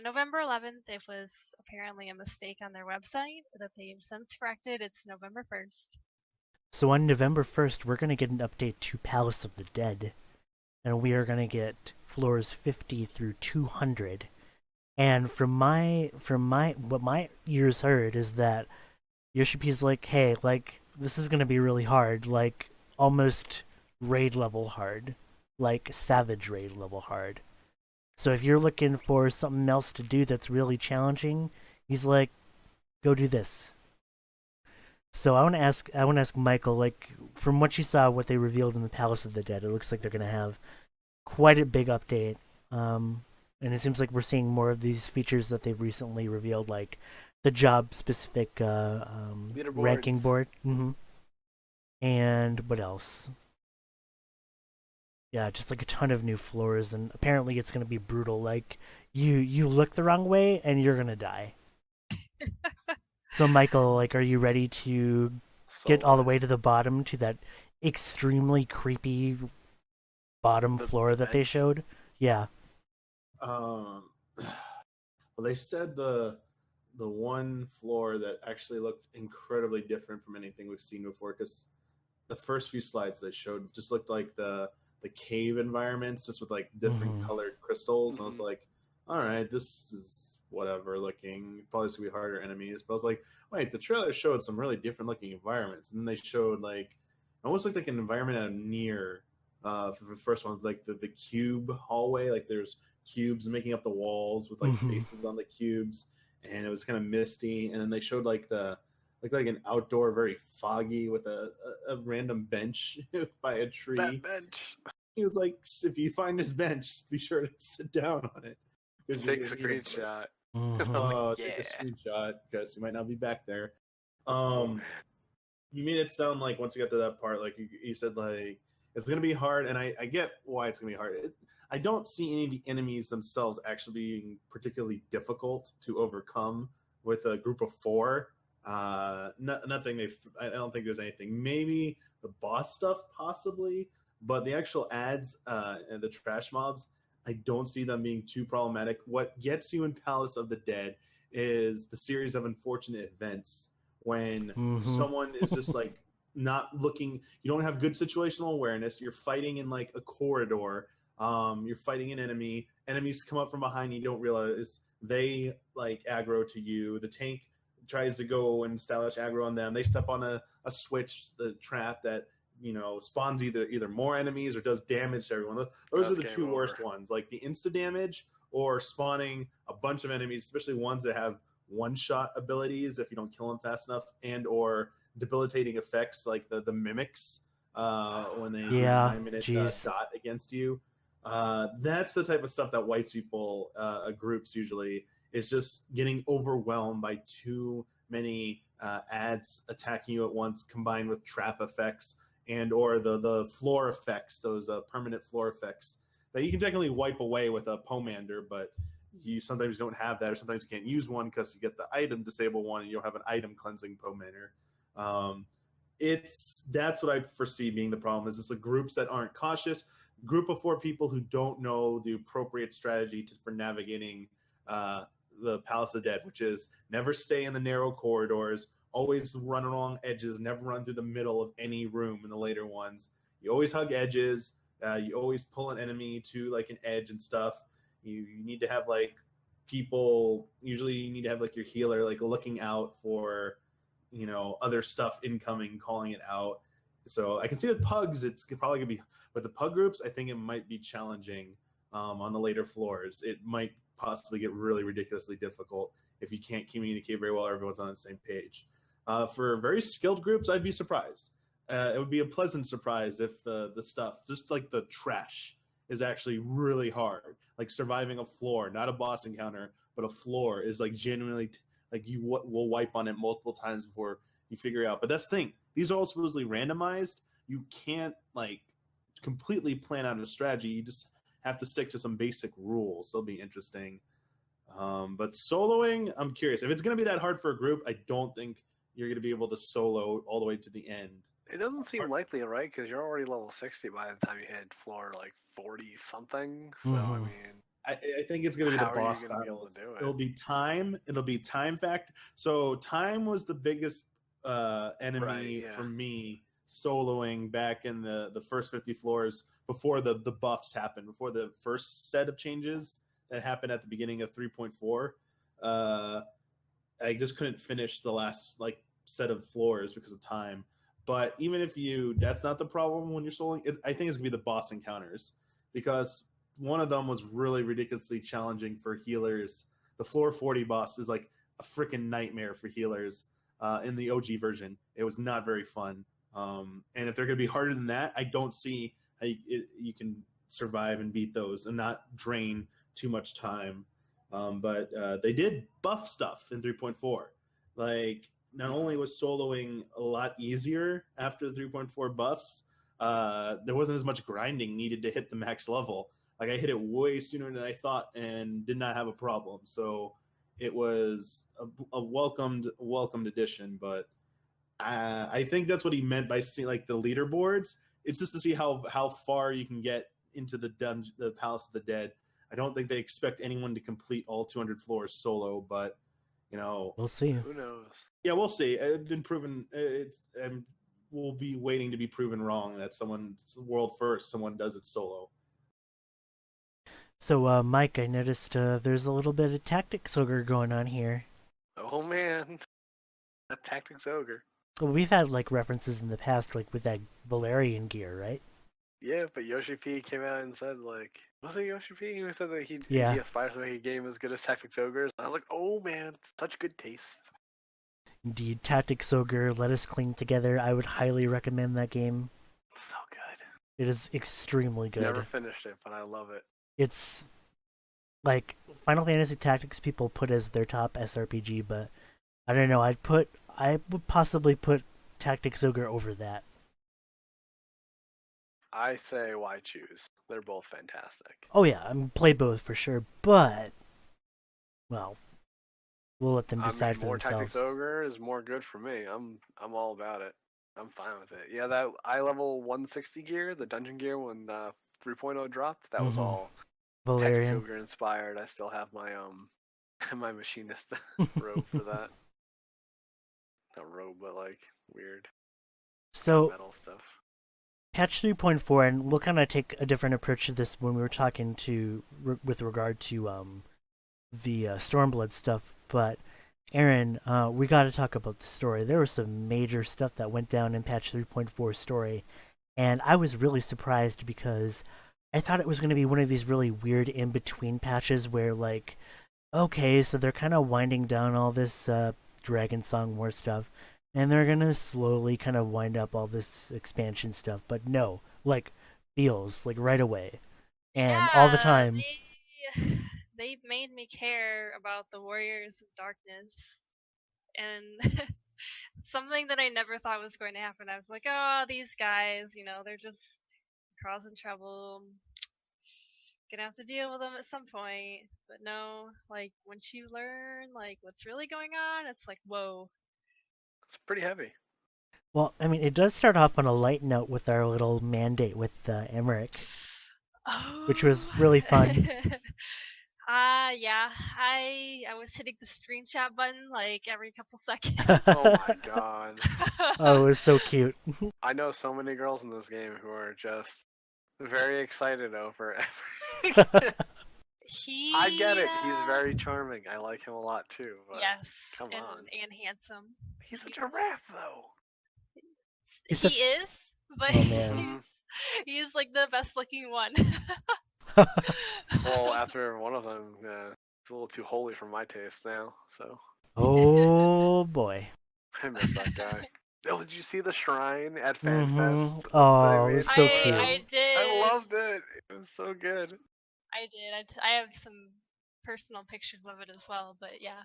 November 11th. It was apparently a mistake on their website that they've since corrected. It's November 1st. So on November 1st, we're going to get an update to Palace of the Dead, and we are going to get floors 50 through 200. And from what my ears heard is that Yoshipi's like, hey, like, this is going to be really hard, like, almost raid level hard, like savage raid level hard. So if you're looking for something else to do that's really challenging, he's like, go do this. So I want to ask Michael, like, from what you saw, what they revealed in the Palace of the Dead, it looks like they're going to have quite a big update. And it seems like we're seeing more of these features that they've recently revealed, like the job-specific ranking board. And what else? Yeah, just like a ton of new floors, and apparently it's going to be brutal. Like, you look the wrong way, and you're going to die. So, Michael, like, are you ready to get all the way to the bottom, to that extremely creepy bottom floor that they showed? Yeah. Well, they said the one floor that actually looked incredibly different from anything we've seen before, because the first few slides they showed just looked like the cave environments, just with like different colored crystals. And I was like, all right, this is whatever looking. Probably going to be harder enemies. But I was like, wait, the trailer showed some really different looking environments. And then they showed like almost like an environment out of Nier for the first one, like the cube hallway. Like there's cubes making up the walls with like faces on the cubes. And it was kind of misty. And then they showed like like an outdoor, very foggy, with a random bench by a tree. That bench. He was like, if you find this bench, be sure to sit down on it. Take a screenshot. Take a screenshot because you might not be back there. You made it sound like once you got to that part, like you said, like it's gonna be hard, and I get why it's gonna be hard. I don't see any of the enemies themselves actually being particularly difficult to overcome with a group of 4. Nothing. I don't think there's anything. Maybe the boss stuff, possibly, but the actual ads and the trash mobs, I don't see them being too problematic. What gets you in Palace of the Dead is the series of unfortunate events when someone is just like not looking. You don't have good situational awareness. You're fighting in like a corridor. You're fighting an enemy. Enemies come up from behind. You don't realize they like aggro to you. The tank tries to go and establish aggro on them. They step on a switch, the trap that spawns either more enemies or does damage to everyone. Those are the two worst ones, like the insta damage or spawning a bunch of enemies, especially ones that have one-shot abilities if you don't kill them fast enough, and or debilitating effects like the mimics when they do a 9-minute dot against you. That's the type of stuff that wipes people groups usually. Is just getting overwhelmed by too many ads attacking you at once, combined with trap effects and or the floor effects, those permanent floor effects that you can technically wipe away with a Pomander, but you sometimes don't have that, or sometimes you can't use one because you get the item disable one and you don't have an item cleansing Pomander. That's what I foresee being the problem. Is just groups that aren't cautious, group of 4 people who don't know the appropriate strategy for navigating the Palace of the Dead, which is never stay in the narrow corridors, always run along edges, never run through the middle of any room in the later ones. You always hug edges. You always pull an enemy to like an edge and stuff. You need to have like people. Usually, you need to have like your healer like looking out for other stuff incoming, calling it out. So I can see with pugs, it's probably gonna be with the pug groups. I think it might be challenging on the later floors. It might possibly get really ridiculously difficult if you can't communicate very well or everyone's on the same page. For very skilled groups, I'd be surprised. It would be a pleasant surprise if the stuff, just like the trash, is actually really hard. Like surviving a floor, not a boss encounter, but a floor is like genuinely like you will wipe on it multiple times before you figure it out. But that's the thing; these are all supposedly randomized. You can't like completely plan out a strategy. You just have to stick to some basic rules. So it'll be interesting. But soloing, I'm curious. If it's going to be that hard for a group, I don't think you're going to be able to solo all the way to the end. It doesn't seem likely, right? Because you're already level 60 by the time you hit floor like 40 something. So I Mhm. mean, I think it's going to be how the are you boss gonna be able battles. to do it? It'll be time. It'll be time factor. So time was the biggest enemy Right, yeah. for me soloing back in the first 50 floors before the buffs happened, before the first set of changes that happened at the beginning of 3.4. I just couldn't finish the last like set of floors because of time. But even if that's not the problem when you're soloing. I think it's gonna be the boss encounters, because one of them was really ridiculously challenging for healers. The floor 40 boss is like a freaking nightmare for healers. In the OG version, it was not very fun. And if they're gonna be harder than that, I don't see how you can survive and beat those and not drain too much time. But they did buff stuff in 3.4. Like, not only was soloing a lot easier after the 3.4 buffs, there wasn't as much grinding needed to hit the max level. Like, I hit it way sooner than I thought and did not have a problem. So it was a welcomed addition. But I think that's what he meant by seeing like the leaderboards. It's just to see how far you can get into the dungeon, the Palace of the Dead. I don't think they expect anyone to complete all 200 floors solo, but We'll see. Who knows? yeah, we'll see. It's been proven. We'll be waiting to be proven wrong that world first, someone does it solo. So, Mike, I noticed there's a little bit of Tactics Ogre going on here. Oh man, a Tactics Ogre. Well, we've had like references in the past, like with that Valerian gear, right? Yeah, but Yoshi P came out and said like, was it Yoshi P who said that he aspires to make a game as good as Tactics Ogre? I was like, oh man, such good taste. Indeed, Tactics Ogre, Let Us Cling Together. I would highly recommend that game. So good. It is extremely good. Never finished it, but I love it. It's like Final Fantasy Tactics people put as their top SRPG, but I don't know. I would possibly put Tactics Ogre over that. I say why choose? They're both fantastic. Oh yeah, I play both for sure, but well, we'll let them decide for more themselves. Tactics Ogre is more good for me. I'm all about it. I'm fine with it. Yeah, that eye level 160 gear, the dungeon gear when 3.0 dropped, that was all Valerian. Tactics Ogre inspired. I still have my my machinist robe for that. Not robe, but like weird So metal stuff. patch 3.4, and we'll kind of take a different approach to this when we were talking with regard to the Stormblood stuff. But Aaron, we got to talk about the story. There was some major stuff that went down in patch 3.4 story, and I was really surprised because I thought it was going to be one of these really weird in-between patches where, like, okay, so they're kind of winding down all this Dragon Song War stuff, and they're going to slowly kind of wind up all this expansion stuff. But no, like, feels like right away. And all the time. They made me care about the Warriors of Darkness. And something that I never thought was going to happen. I was like, oh, these guys, they're just causing trouble. Gonna have to deal with them at some point. But no, like, once you learn, like, what's really going on, it's like, whoa. It's pretty heavy. Well, I mean, it does start off on a light note with our little mandate with Emmerich, which was really fun. Yeah, I was hitting the screenshot button like every couple seconds. Oh my god. Oh, it was so cute. I know so many girls in this game who are just very excited over Emmerich. I get it. He's very charming. I like him a lot too. But yes, come on. And handsome. He's a giraffe though. He is, but oh, man. he's like the best looking one. Well, after one of them, it's a little too holy for my taste now. So. Oh boy. I miss that guy. Oh, did you see the shrine at FanFest? Oh, it was so cute. I did. I loved it. It was so good. I did. I have some personal pictures of it as well, but yeah.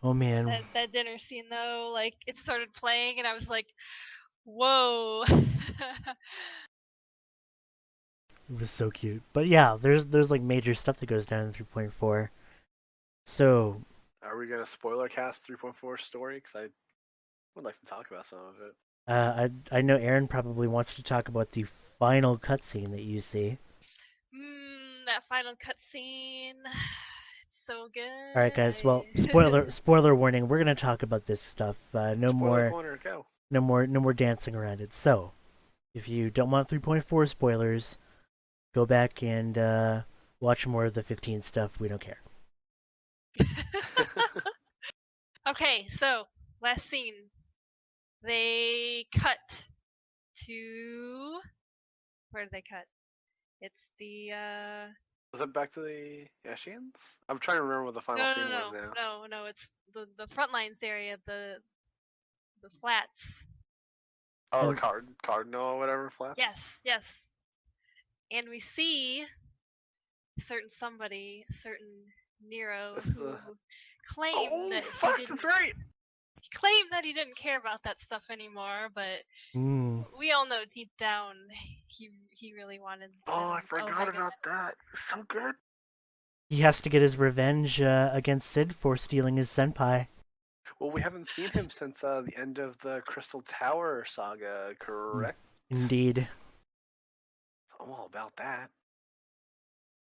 Oh man. That dinner scene though, like, it started playing and I was like, whoa. was so cute. But yeah, there's like major stuff that goes down in 3.4. So Are we gonna spoiler cast 3.4 story? Because I would like to talk about some of it. I know Aaron probably wants to talk about the final cutscene that you see. That final cutscene. It's so good. All right, guys. Well, spoiler warning. We're gonna talk about this stuff. No Spoiler more corner, go. no more dancing around it. So, if you don't want 3.4 spoilers, go back and watch more of the 15 stuff. We don't care. Okay, so last scene. They cut to where did they cut? It's the Was it back to the Ashians? I'm trying to remember what the final scene was now. no, it's the front lines area, the flats. Oh, And- the Cardinal or whatever flats? Yes. And we see certain Nero, This is who a- claimed Oh, that fuck, he didn't that's right! claimed that he didn't care about that stuff anymore, but Mm. we all know deep down he really wanted them. Oh, I my forgot God. about that. So good. He has to get his revenge against Sid for stealing his senpai. Well, we haven't seen him since the end of the Crystal Tower saga, correct? Indeed. I'm all about that.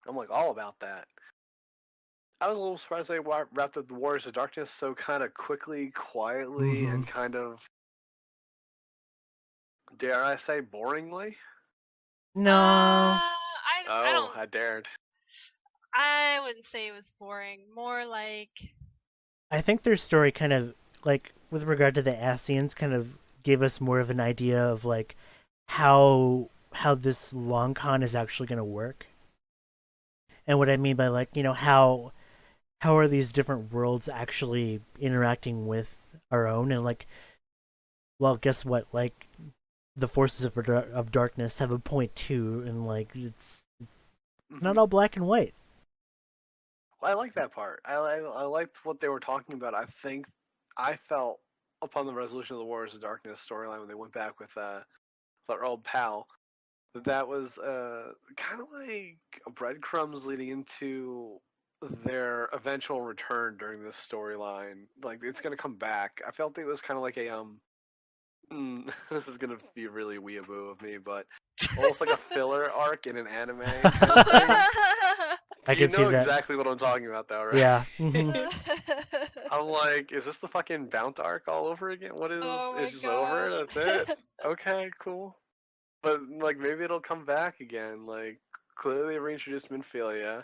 I'm like all about that. I was a little surprised they wrapped up the Warriors of Darkness so kind of quickly, quietly, and kind of, dare I say, boringly. No. I Oh, don't. I dared. I wouldn't say it was boring. More like I think their story kind of, like, with regard to the Asians, kind of gave us more of an idea of, like, how this long con is actually going to work. And what I mean by, like, how are these different worlds actually interacting with our own? And, like, well, guess what? Like, the forces of darkness have a point too, and, like, it's not all black and white. Well, I like that part. I liked what they were talking about. I felt upon the resolution of the Warriors of Darkness storyline when they went back with their old pal, that was kind of like breadcrumbs leading into their eventual return during this storyline. Like it's gonna come back. I felt it was kind of like a this is gonna be really weeaboo of me, but almost like a filler arc in an anime. Kind of thing. I can see You know that. exactly what I'm talking about, though, right? Yeah. I'm like, is this the fucking Bount arc all over again? What is? Oh my It's just over. God. That's it. Okay, cool. But like, maybe it'll come back again. Like, clearly reintroduced Minfilia.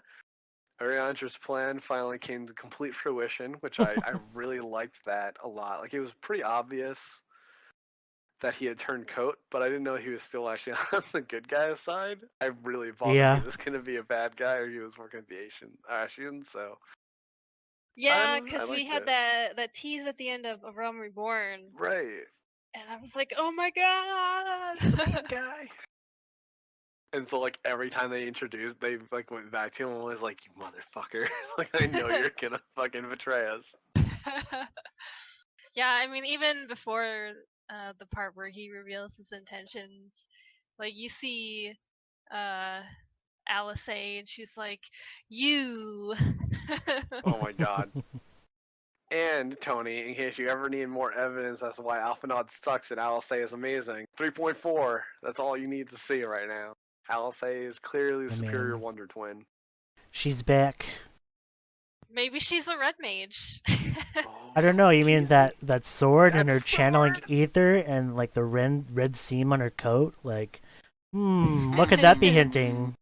Ariandra's plan finally came to complete fruition, which I really liked that a lot. Like, it was pretty obvious that he had turned coat, but I didn't know he was still actually on the good guy's side. I really thought that he was going to be a bad guy, or he was working with the Asian. So Yeah, I because we liked had that tease at the end of Realm Reborn, right, and I was like, oh my God. he's a bad guy. And so like every time they like went back to him and was like, "You motherfucker! Like I know you're gonna fucking betray us." Yeah, I mean, even before the part where he reveals his intentions, like you see Alice, and she's like, "You." Oh my god. And Tony, in case you ever need more evidence as to why Alphanaud sucks and Alice is amazing, 3.4. That's all you need to see right now. Alice is clearly the superior Wonder Twin. She's back. Maybe she's a red mage. Oh, I don't know. You mean that sword and That her channeling sword! ether and like the red seam on her coat? Like, what could that be hinting?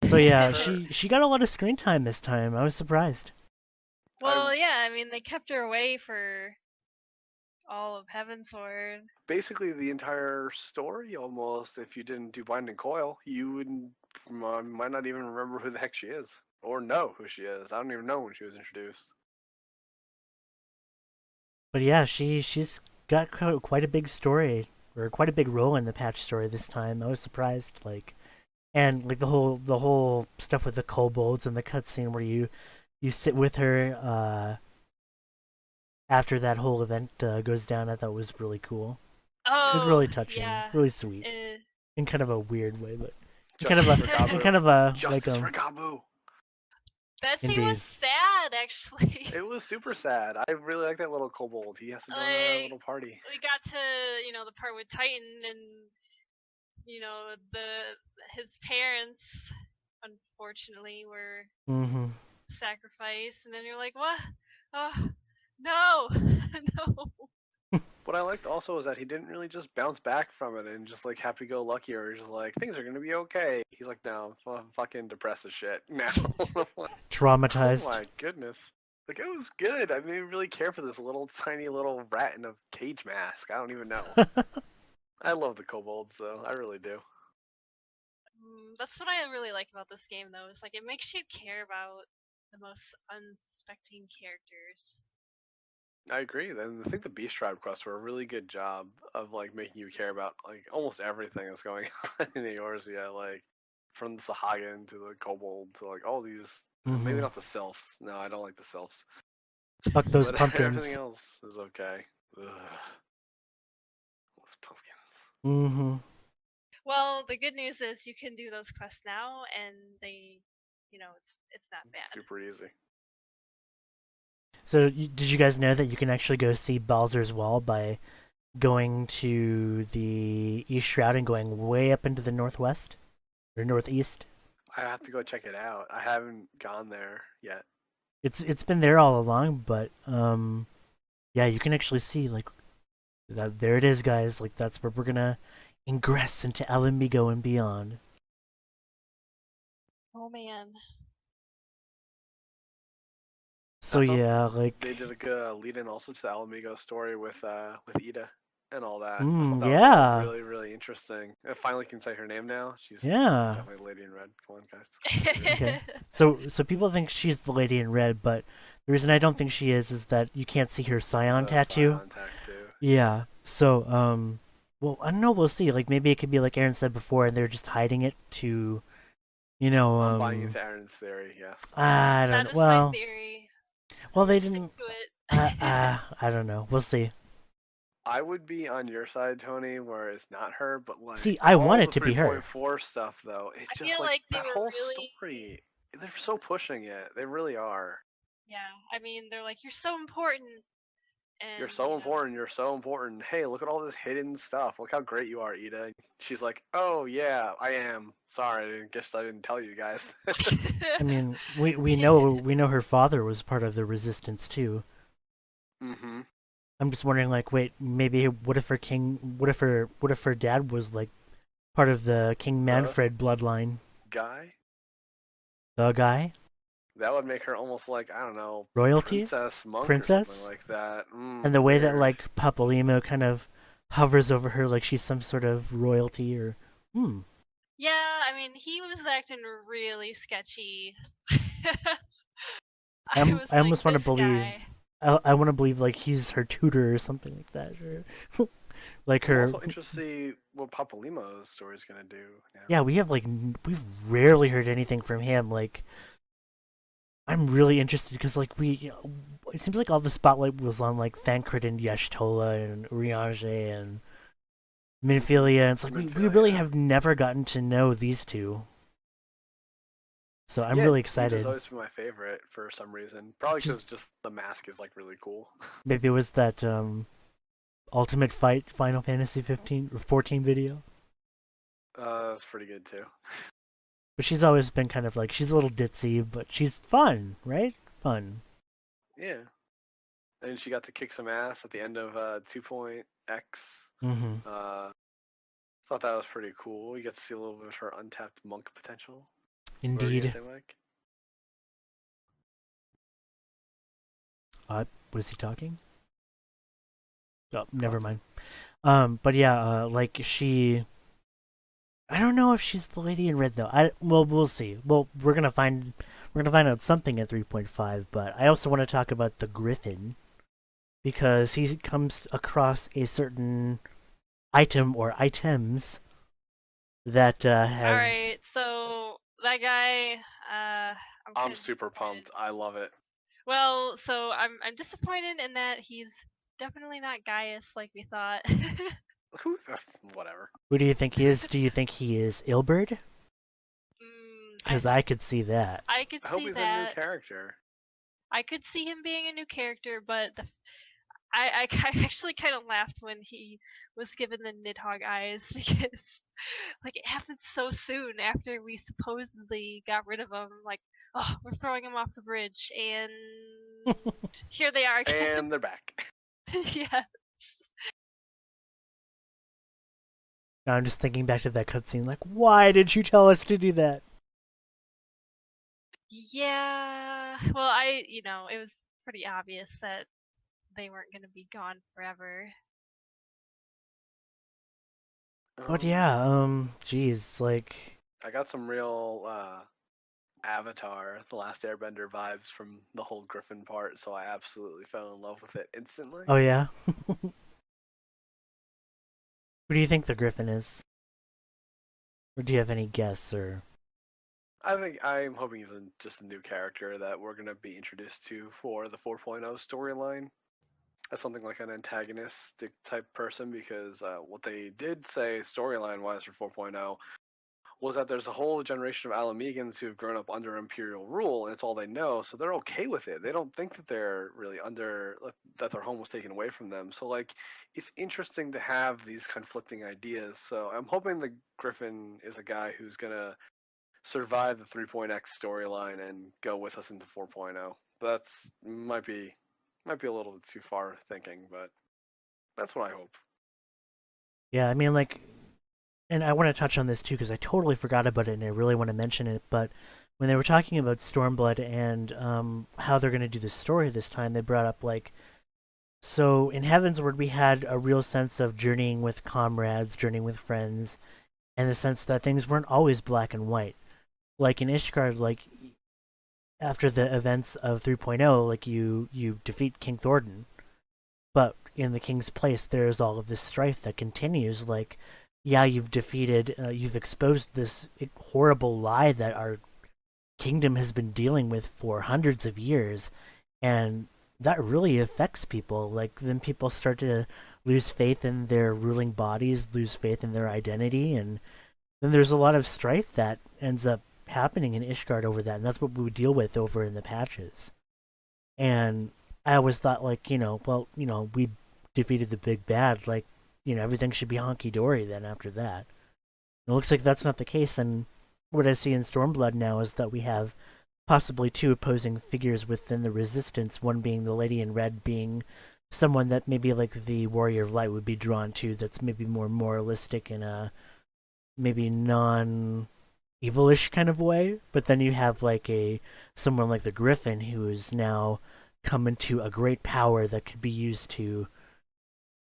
So yeah, she got a lot of screen time this time. I was surprised. Well, yeah, I mean, they kept her away for all of Heavensward. Basically, the entire story, almost, if you didn't do Binding Coil, you wouldn't, might not even remember who the heck she is. Or know who she is. I don't even know when she was introduced. But yeah, she's got quite a big story, or quite a big role in the patch story this time. I was surprised, like, and like the whole stuff with the kobolds and the cutscene where you sit with her after that whole event goes down. I thought was really cool. Oh, It was really touching, yeah. really sweet. in kind of a weird way, but in Justice for in Gabu. kind of a Justice for Gabu. That scene was Indeed. sad, actually. It was super sad. I really like that little kobold. He has to join our Like, little party. we got to, the part with Titan and, his parents, unfortunately, were Mm-hmm. sacrificed, and then you're like, what? Oh, no, no. What I liked also is that he didn't really just bounce back from it and just like happy-go-lucky, or just like things are gonna be okay. He's like, no, I'm fucking depressed as shit now. Traumatized. Oh my goodness. Like, it was good. I didn't really care for this little tiny little rat in a cage mask. I don't even know. I love the kobolds though. I really do. That's what I really like about this game, though. Is like it makes you care about the most unsuspecting characters. I agree. And I think the Beast Tribe quests were a really good job of like making you care about like almost everything that's going on in Eorzea, like from the Sahagin to the kobold to like all these. Maybe Mhm. not the sylphs. No, I don't like the sylphs. Fuck those But pumpkins. everything else is okay. Ugh. Those pumpkins. Mm-hmm. Well, the good news is you can do those quests now, and they, it's not bad. Super easy. So, did you guys know that you can actually go see Bowser's Wall by going to the East Shroud and going way up into the northwest or northeast? I have to go check it out. I haven't gone there yet. It's been there all along, but yeah, you can actually see like that. There it is, guys. Like that's where we're gonna ingress into Alamigo and beyond. Oh man. So yeah, like they did a good lead-in also to the Alamigo story with Ida and all that. I thought that yeah, was really, really interesting. I finally can say her name now. She's yeah. definitely Lady in Red. Come on, guys. Okay. So people think she's the lady in red, but the reason I don't think she is that you can't see her Scion tattoo. Scion tattoo. Yeah. So well, I don't know. We'll see. Like maybe it could be like Aaron said before, and they're just hiding it to, I'm buying into Aaron's theory. Yes. I don't know. That is Well, my theory. well, they Stick didn't. to it. I don't know. We'll see. I would be on your side, Tony, where it's not her, but like See, I all want the it to be her. 3.4 stuff though, it's I just feel like like they that were whole really. story. They're so pushing it. They really are. Yeah, I mean, they're like, you're so important. And, You're so important. You're so important. Hey, look at all this hidden stuff. Look how great you are, Ida. She's like, oh yeah, I am. Sorry, I guess I didn't tell you guys. I mean, we know her father was part of the resistance too. Mm-hmm. I'm just wondering, like, wait, maybe what if her dad was like part of the King Manfred bloodline? Guy? The guy? That would make her almost like, I don't know, Royalty? princess, monk, Princess? or something like that. And the way that Weird. like Papalymo kind of hovers over her like she's some sort of royalty or Yeah, I mean, he was acting really sketchy. I almost want to this believe. guy. I want to believe like he's her tutor or something like that, or like I'm her. also interested to see what Papalimo's story is gonna do now. Yeah, we've rarely heard anything from him. Like, I'm really interested because like it seems like all the spotlight was on like Thancred and Yashtola and Urianger and Minfilia, and it's like we really have never gotten to know these two. So I'm really excited. He's always been my favorite for some reason. Probably because just the mask is like really cool. Maybe it was that Ultimate Fight Final Fantasy 15 or 14 video. That's pretty good too. But she's always been kind of like she's a little ditzy, but she's fun, right? Fun. Yeah. And she got to kick some ass at the end of 2.x. Mm-hmm. Thought that was pretty cool. You get to see a little bit of her untapped monk potential. Indeed. Like? Was he talking? Oh, never mind. But yeah, like she. I don't know if she's the lady in red though. We'll see. Well, we're gonna find out something at 3.5. But I also want to talk about the Griffin because he comes across a certain item or items that have. All right, so that guy. I'm super pumped. I love it. Well, so I'm disappointed in that he's definitely not Gaius like we thought. Who? Whatever. Who do you think he is? Do you think he is Ilberd? Because I could see that. I could I hope see he's a new that. character. I could see him being a new character, but I actually kind of laughed when he was given the Nidhogg eyes because like it happened so soon after we supposedly got rid of him. Like, oh, we're throwing him off the bridge, and here they are again. And they're back. Yes. Now I'm just thinking back to that cutscene, like, why did you tell us to do that? Yeah. Well, it was pretty obvious that they weren't going to be gone forever. But yeah, geez, like, I got some real Avatar, The Last Airbender vibes from the whole Griffin part, so I absolutely fell in love with it instantly. oh yeah? Who do you think the Griffin is? Or do you have any guess, or... I think I'm hoping he's just a new character that we're going to be introduced to for the 4.0 storyline. As something like an antagonistic type person, because what they did say storyline wise for 4.0 was that there's a whole generation of Alamegans who've grown up under Imperial rule, and it's all they know, so they're okay with it. They don't think that they're really that their home was taken away from them. So, like, it's interesting to have these conflicting ideas. So, I'm hoping the Griffin is a guy who's gonna survive the 3.x storyline and go with us into 4.0. That's might be a little bit too far thinking, but that's what I hope. Yeah, I mean, like, and I want to touch on this too because I totally forgot about it and I really want to mention it. But when they were talking about Stormblood and how they're going to do the story this time, they brought up like, so in Heavensward we had a real sense of journeying with comrades, journeying with friends, and the sense that things weren't always black and white. Like in Ishgard, like after the events of 3.0, like you defeat King Thornton, but in the king's place there's all of this strife that continues. Like, yeah, you've exposed this horrible lie that our kingdom has been dealing with for hundreds of years, and that really affects people. Like, then people start to lose faith in their ruling bodies, lose faith in their identity, and then there's a lot of strife that ends up happening in Ishgard over that, and that's what we would deal with over in the patches. And I always thought, like, well, we defeated the big bad, like, everything should be honky dory then after that. It looks like that's not the case, and what I see in Stormblood now is that we have possibly two opposing figures within the resistance, one being the Lady in Red, being someone that maybe like the Warrior of Light would be drawn to, that's maybe more moralistic in a maybe non evilish kind of way. But then you have like someone like the Griffin who is now come into a great power that could be used to,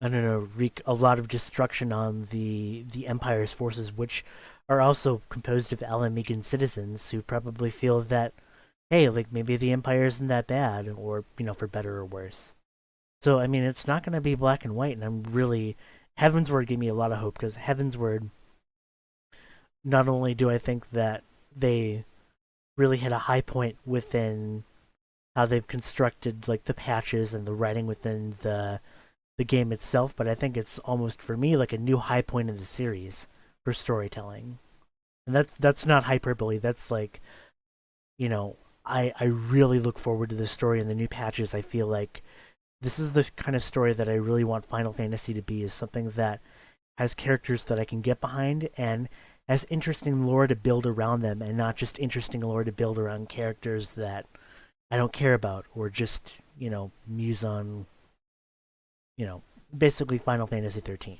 I don't know, wreak a lot of destruction on the Empire's forces, which are also composed of Alamegan citizens who probably feel that, hey, like maybe the Empire isn't that bad, or for better or worse. So I mean, it's not going to be black and white, and I'm really Heavensward gave me a lot of hope because Heavensward, not only do I think that they really hit a high point within how they've constructed like the patches and the writing within the game itself, but I think it's almost for me like a new high point in the series for storytelling. And that's not hyperbole. That's like, I really look forward to this story and the new patches. I feel like this is the kind of story that I really want Final Fantasy to be, is something that has characters that I can get behind and has interesting lore to build around them, and not just interesting lore to build around characters that I don't care about or just, muse on, basically Final Fantasy 13.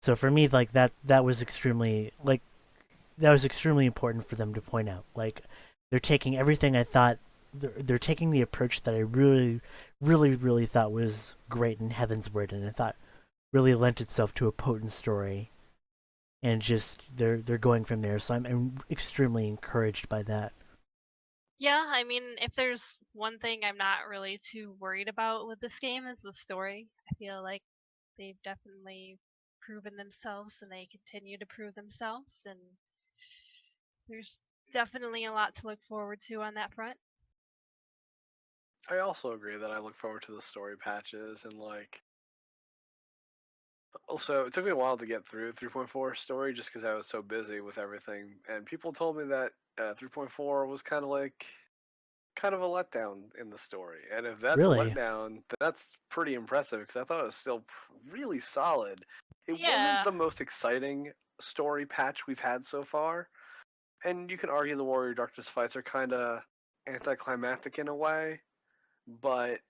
So for me, like that was extremely important for them to point out. Like, they're taking everything I thought, they're taking the approach that I really, really, really thought was great in Heavensward, and I thought really lent itself to a potent story, and just they're going from there. So I'm extremely encouraged by that. Yeah, I mean, if there's one thing I'm not really too worried about with this game is the story. I feel like they've definitely proven themselves and they continue to prove themselves, and there's definitely a lot to look forward to on that front. I also agree that I look forward to the story patches and like Also, it took me a while to get through 3.4 story just because I was so busy with everything, and people told me that 3.4 was kind of a letdown in the story. And if that's a Really? letdown, then that's pretty impressive because I thought it was still really solid. It wasn't Yeah. the most exciting story patch we've had so far, and you can argue the Warrior Darkness fights are kind of anticlimactic in a way, but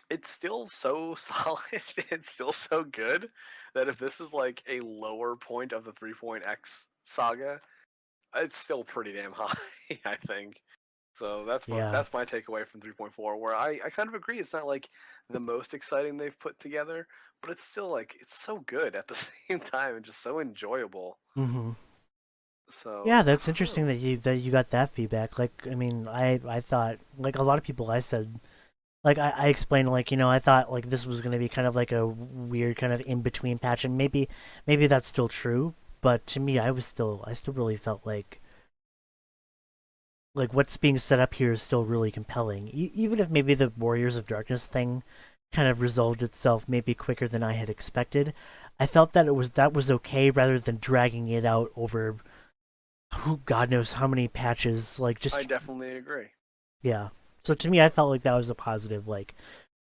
it's still so solid. It's still so good that if this is like a lower point of the 3.x saga, it's still pretty damn high, I think. So Yeah. that's my takeaway from 3.4, where I kind of agree. It's not like the most exciting they've put together, but it's still like it's so good at the same time and just so enjoyable. Hmm. So Yeah, that's I don't interesting know. that you got that feedback. Like, I mean, I thought like a lot of people I said like I explained like I thought like this was gonna be kind of like a weird kind of in between patch, and maybe that's still true. But to me, I still really felt like what's being set up here is still really compelling. Even if maybe the Warriors of Darkness thing kind of resolved itself maybe quicker than I had expected, I felt that was okay rather than dragging it out over who God knows how many patches. Like I just definitely agree. yeah. So to me, I felt like that was a positive. Like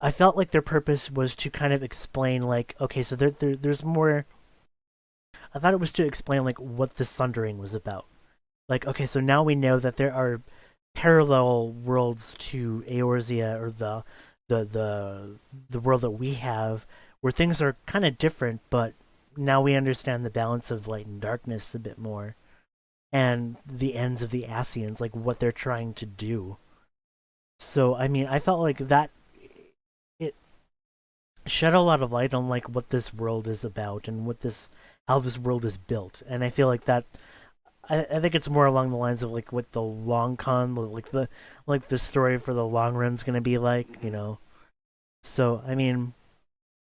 I felt like their purpose was to kind of explain like okay, so there's more. I thought it was to explain like what the Sundering was about. Like okay, so now we know that there are parallel worlds to Eorzea or the the world that we have where things are kind of different, but now we understand the balance of light and darkness a bit more and the ends of the Ascians, like what they're trying to do. So I mean, I felt like that it shed a lot of light on like what this world is about and what this how this world is built, and I feel like that I think it's more along the lines of like what the long con, like the story for the long run's gonna be like, you Hmm. know. So I mean,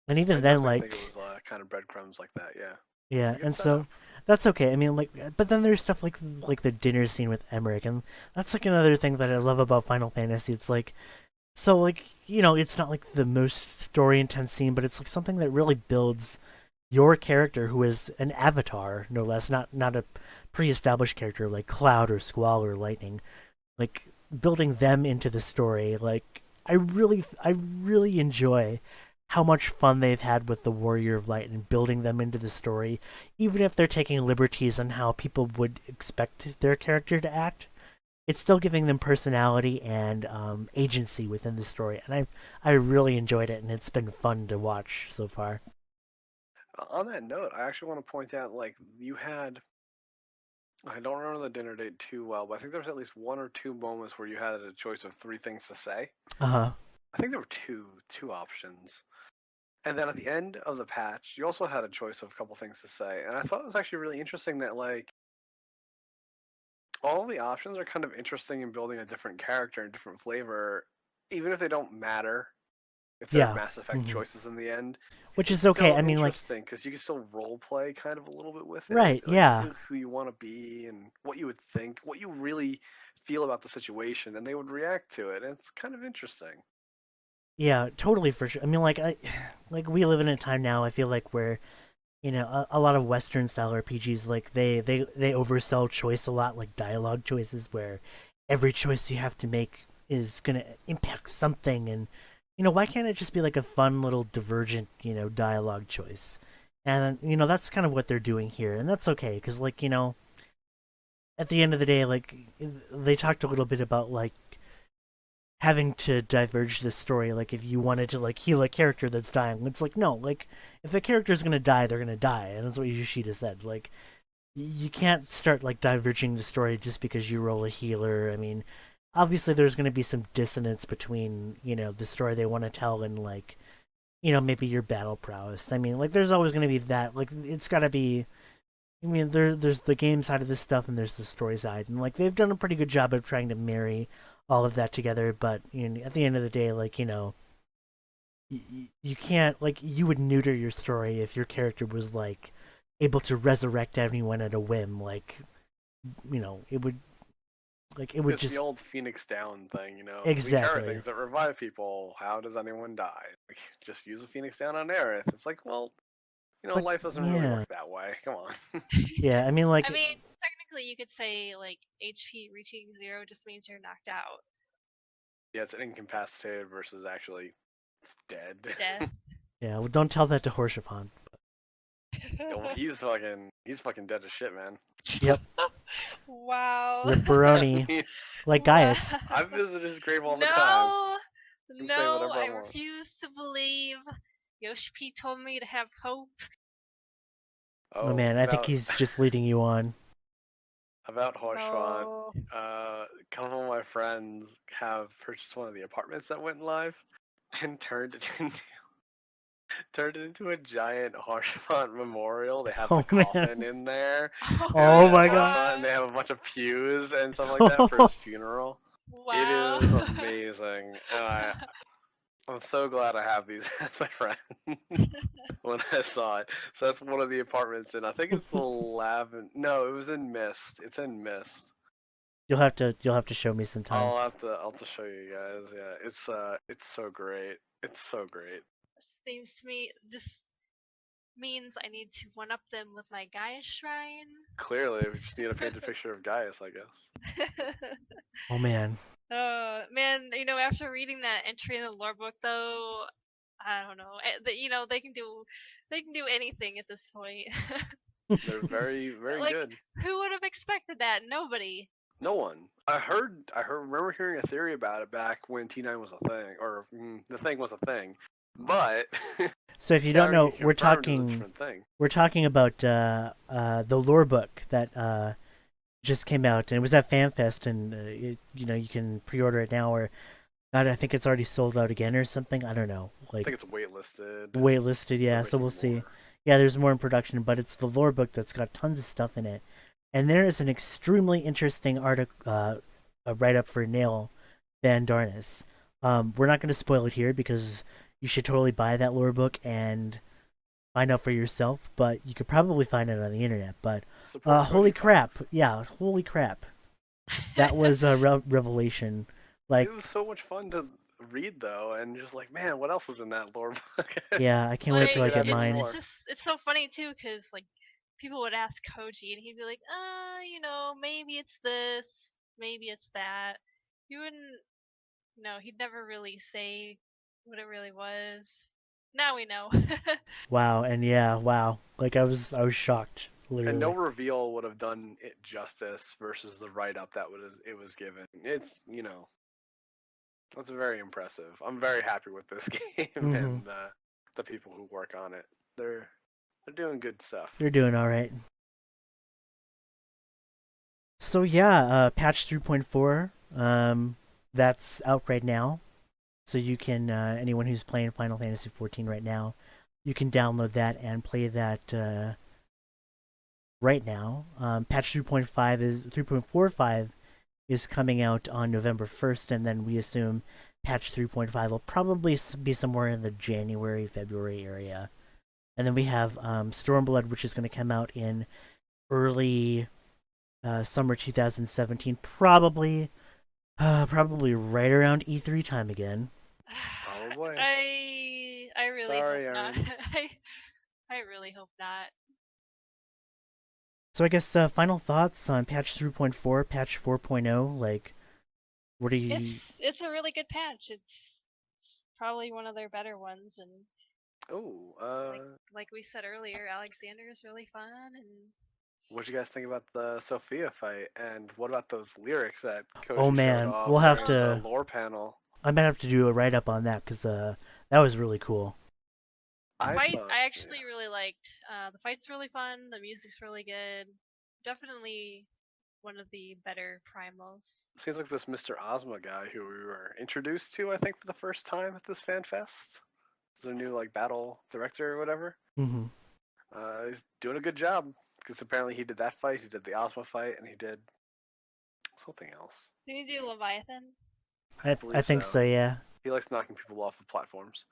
and I even then, definitely think like it was kind of breadcrumbs like that. Yeah, yeah, pretty good and so setup. that's okay. I mean, like, but then there's stuff like the dinner scene with Emmerich, and that's like another thing that I love about Final Fantasy. It's like so like it's not like the most story intense scene, but it's like something that really builds your character who is an avatar, no less, not a pre-established character like Cloud or Squall or Lightning. Like building them into the story. Like I really enjoy how much fun they've had with the Warrior of Light and building them into the story, even if they're taking liberties on how people would expect their character to act. It's still giving them personality and agency within the story, and I really enjoyed it, and it's been fun to watch so far. On that note, I actually want to point out like you had. I don't remember the dinner date too well, but I think there was at least one or two moments where you had a choice of three things to say. Uh huh. I think there were two options. And then at the end of the patch, you also had a choice of a couple things to say. And I thought it was actually really interesting that like all the options are kind of interesting in building a different character and different flavor, even if they don't matter if they're Yeah. Mass Effect Hmm. choices in the end. Which It's is okay. still I mean, like, interesting because you can still role play kind of a little bit with it, right? like Yeah. who you want to be and what you would think, what you really feel about the situation, and they would react to it. And it's kind of interesting. Yeah, totally for sure. I mean, like we live in a time now. I feel like where a lot of Western style RPGs like they oversell choice a lot, like dialogue choices, where every choice you have to make is gonna impact something, and why can't it just be like a fun little divergent dialogue choice? And that's kind of what they're doing here, and that's okay because like at the end of the day, like they talked a little bit about like having to diverge this story. Like if you wanted to like heal a character that's dying, it's like no, like if a character's gonna die, they're gonna die, and that's what Yoshida said. Like you can't start like diverging the story just because you roll a healer. I mean, obviously there's gonna be some dissonance between the story they want to tell and like maybe your battle prowess. I mean, like there's always gonna be that. Like it's gotta be. I mean, there's the game side of this stuff and there's the story side, and like they've done a pretty good job of trying to marry all of that together. But at the end of the day, like you can't like you would neuter your story if your character was like able to resurrect anyone at a whim. Like it would Like it would It's just the old Phoenix Down thing, you know. We exactly. carry things that revive people. How does anyone die? Like, just use a Phoenix Down on Aerith. It's like, well, you know, But life doesn't really work that way. Come on. yeah, I mean, like I mean, technically, you could say like HP reaching 0 just means you're knocked out. Yeah, it's incapacitated versus actually it's dead. Death. yeah. Well, don't tell that to Horshapan. Well, he's fucking dead as shit, man. Yep, Wow. Ripperoni, like Gaius. I visit his grave all the time. No, And say no, whatever I I want. refuse to believe. Yoshi P told me to have hope. Oh man, I think about- he's just leading you on. About Horshapan. No. A couple of my friends have purchased one of the apartments that went live and turned it into a giant Harshfont memorial. They have Oh, the man. coffin in there. Oh and my Harshfont, God. And they have a bunch of pews and stuff like that for his funeral. Wow. It is amazing. And I'm so glad I have these as my friend when I saw it. So that's one of the apartments, and I think it's the Lavin. No, it was in Mist. It's in Mist. You'll have to show me sometime. I'll have to show you guys. Yeah, it's so great. It's so great. Seems to me just means I need to one up them with my Gaia shrine. Clearly, we just need a painted picture of Gaius, I guess. Oh man. Man, you know, after reading that entry in the lore book, though, I don't know. You know, they can do anything at this point. They're very, very Like, good. who would have expected that? Nobody. No one. Remember hearing a theory about it back when T9 was a thing, or the thing was a thing. But So if you don't know, Confirmed we're is a talking different thing. about the lore book that just came out, and it was at FanFest, and you can pre-order it now, or God, I think it's already sold out again or something. I don't know. I Like think it's waitlisted. waitlisted, yeah. They're So we'll making see. more. Yeah, there's more in production, but it's the lore book that's got tons of stuff in it, and there is an extremely interesting article, a write-up for Nail Van Darnus. We're not going to spoil it here because you should totally buy that lore book and find out for yourself, but you could probably find it on the internet. But Support holy Cody crap! Fox. Yeah, holy crap! That was a revelation. Like, It was so much fun to read though, and just like, man, what else is in that lore book? yeah, I can't wait till I get Like, mine. It's so funny too, because like people would ask Koji, and he'd be like, you know, maybe it's this, maybe it's that. You wouldn't, he'd never really say what it really was. Now we know. Wow, and yeah, wow. Like I was shocked, literally. And no reveal would have done it justice versus the write-up that it was given. It's that's very impressive. I'm very happy with this game and the people who work on it. They're doing good stuff. They're doing all right. So yeah, patch 3.4, that's out right now. So you can anyone who's playing Final Fantasy 14 right now, you can download that and play that right now. Patch 3.45 is coming out on November 1st, and then we assume patch 3.5 will probably be somewhere in the January, February area. And then we have Stormblood, which is going to come out in early summer 2017, probably right around E3 time again. Probably. I really Sorry, hope not. Aaron. I really hope not. So I guess final thoughts on patch 3.4, patch 4.0. Like, what are you? It's a really good patch. It's probably one of their better ones, and like we said earlier, Alexander is really fun. And what'd you guys think about the Sophia fight? And what about those lyrics that Koji Oh man, showed off we'll have during to the lore panel? I might have to do a write up on that because that was really cool. I actually really liked. The fight's really fun. The music's really good. Definitely one of the better primals. Seems like this Mr. Ozma guy who we were introduced to, I think, for the first time at this fan fest. He's their new battle director or whatever. Mm-hmm. He's doing a good job because apparently he did that fight, he did the Ozma fight, and he did something else. Did he do Leviathan? I think so. Yeah. He likes knocking people off of platforms.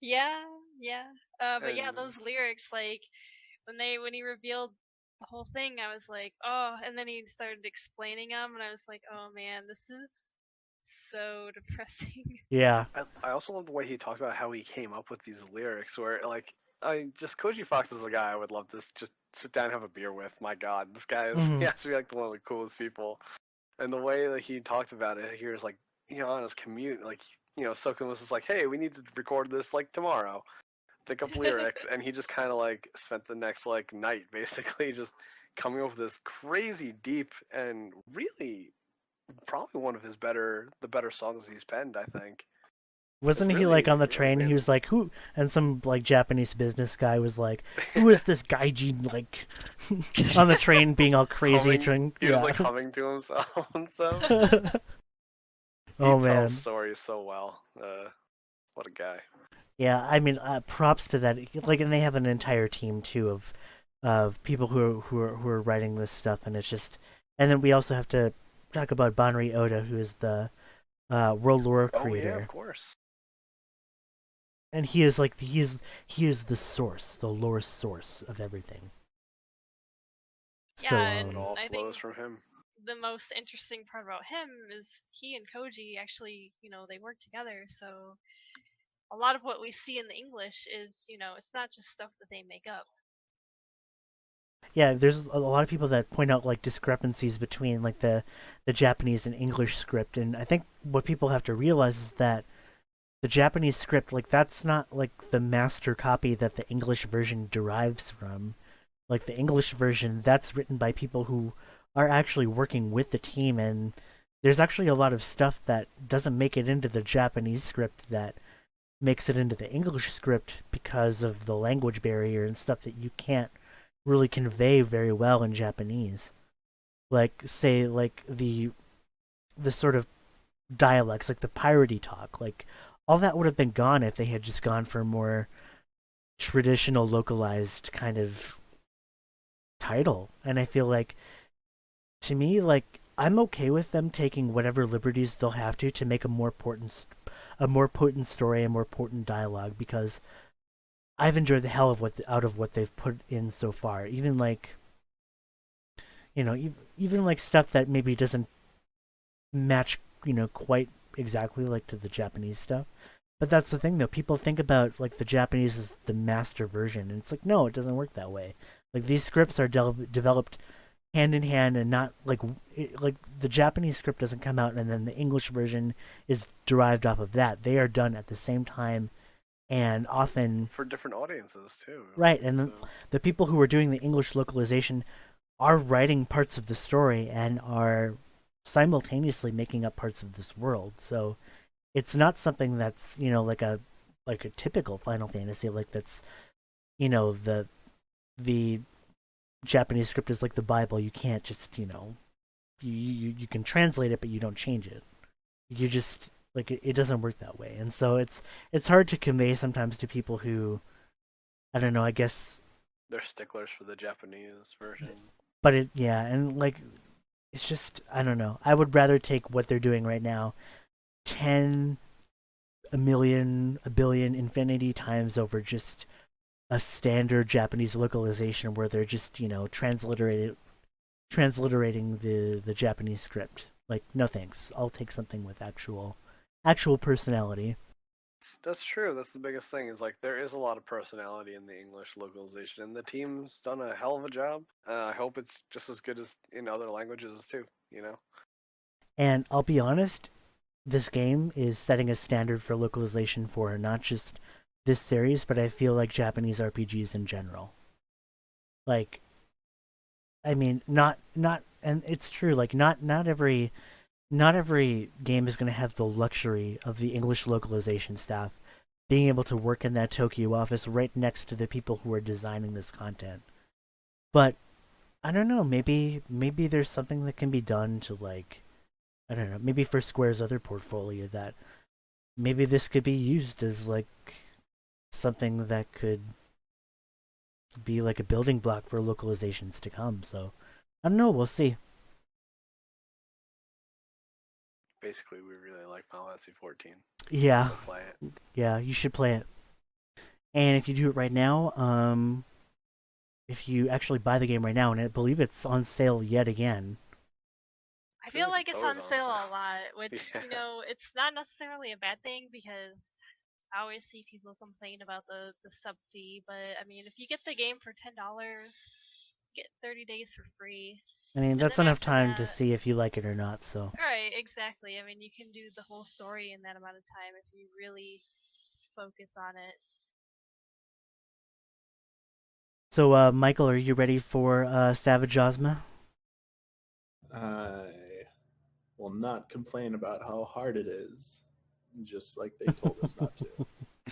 yeah. But yeah, those lyrics, like when he revealed the whole thing, I was like, oh, and then he started explaining them, and I was like, oh man, this is so depressing. Yeah. I also love the way he talked about how he came up with these lyrics. Where like, Koji Fox is a guy I would love to just sit down and have a beer with. My God, this guy is Mhm. he has to be like one of the coolest people. And the way that he talked about it here is like, on his commute, like, Soken was just like, hey, we need to record this like tomorrow. Think up lyrics, and he just kind of like spent the next like night basically just coming up with this crazy deep and really probably one of the better songs he's penned. I think it's Wasn't he like really on the really train? He was amazing. like, "Who?" And some like Japanese business guy was like, "Who is this gaijin?" Like on the train, being all crazy. Humming, Trying, he was yeah. like humming to himself and stuff. He Oh tells man. stories so well. What a guy. Yeah, I mean, props to that. Like, and they have an entire team too of people who are writing this stuff, and it's just. And then we also have to talk about Banri Oda, who is the world lore Oh yeah, of creator, course. and he is like he is the source, the lore source of everything. So Yeah, It and all I flows think from him. the most interesting part about him is he and Koji actually, they work together. So a lot of what we see in the English is, it's not just stuff that they make up. yeah, there's a lot of people that point out like discrepancies between like the Japanese and English script, and I think what people have to realize is that the Japanese script, like that's not like the master copy that the English version derives from. Like the English version, that's written by people who are actually working with the team, and there's actually a lot of stuff that doesn't make it into the Japanese script that makes it into the English script because of the language barrier and stuff that you can't really convey very well in Japanese. Like say like the sort of dialects, like the piratey talk, like all that would have been gone if they had just gone for more traditional localized kind of title. And I feel like to me, like I'm okay with them taking whatever liberties they'll have to make a more potent story, a more potent dialogue, because I've enjoyed the hell of out of what they've put in so far. Even like even like stuff that maybe doesn't match quite exactly like to the Japanese stuff. But that's the thing though. People think about like the Japanese as the master version, and it's like no, it doesn't work that way. Like these scripts are developed hand in hand, and not like like the Japanese script doesn't come out and then the English version is derived off of that. They are done at the same time, and often For different audiences too. right. And So the people who are doing the English localization are writing parts of the story and are simultaneously making up parts of this world. So it's not something that's like a typical Final Fantasy, like that's the Japanese script is like the Bible. You can't just you can translate it, but you don't change it. You just like it doesn't work that way, and so it's hard to convey sometimes to people who I don't know. I guess, they're sticklers for the Japanese version. but it yeah, and like it's just I don't know. I would rather take what they're doing right now, 10, a million, a billion, infinity times over just a standard Japanese localization where they're just transliterating the Japanese script. Like, no thanks. I'll take something with actual personality. That's true. That's the biggest thing. Is like there is a lot of personality in the English localization, and the team's done a hell of a job. I hope it's just as good as in other languages too. You know. And I'll be honest, this game is setting a standard for localization for not just this series, but I feel like Japanese RPGs in general. Like, I mean, not, and it's true. Like, not every game is going to have the luxury of the English localization staff being able to work in that Tokyo office right next to the people who are designing this content. But I don't know, maybe there's something that can be done to like I don't know, maybe for Square's other portfolio that maybe this could be used as like something that could be like a building block for localizations to come. So I don't know, we'll see. Basically, we really like Final Fantasy 14. Yeah, Go play it. yeah, you should play it. And if you do it right now, if you actually buy the game right now, and I believe it's on sale yet again. I feel like it's always on sale a sale. lot, which Yeah. it's not necessarily a bad thing because I always see people complain about the sub fee, but I mean, if you get the game for $10, get 30 days for free, I mean, and that's then enough after time to that, see if you like it or not. So, right, exactly. I mean, you can do the whole story in that amount of time if you really focus on it. Michael, are you ready for Savage Ozma? I will not complain about how hard it is, just like they told us not to.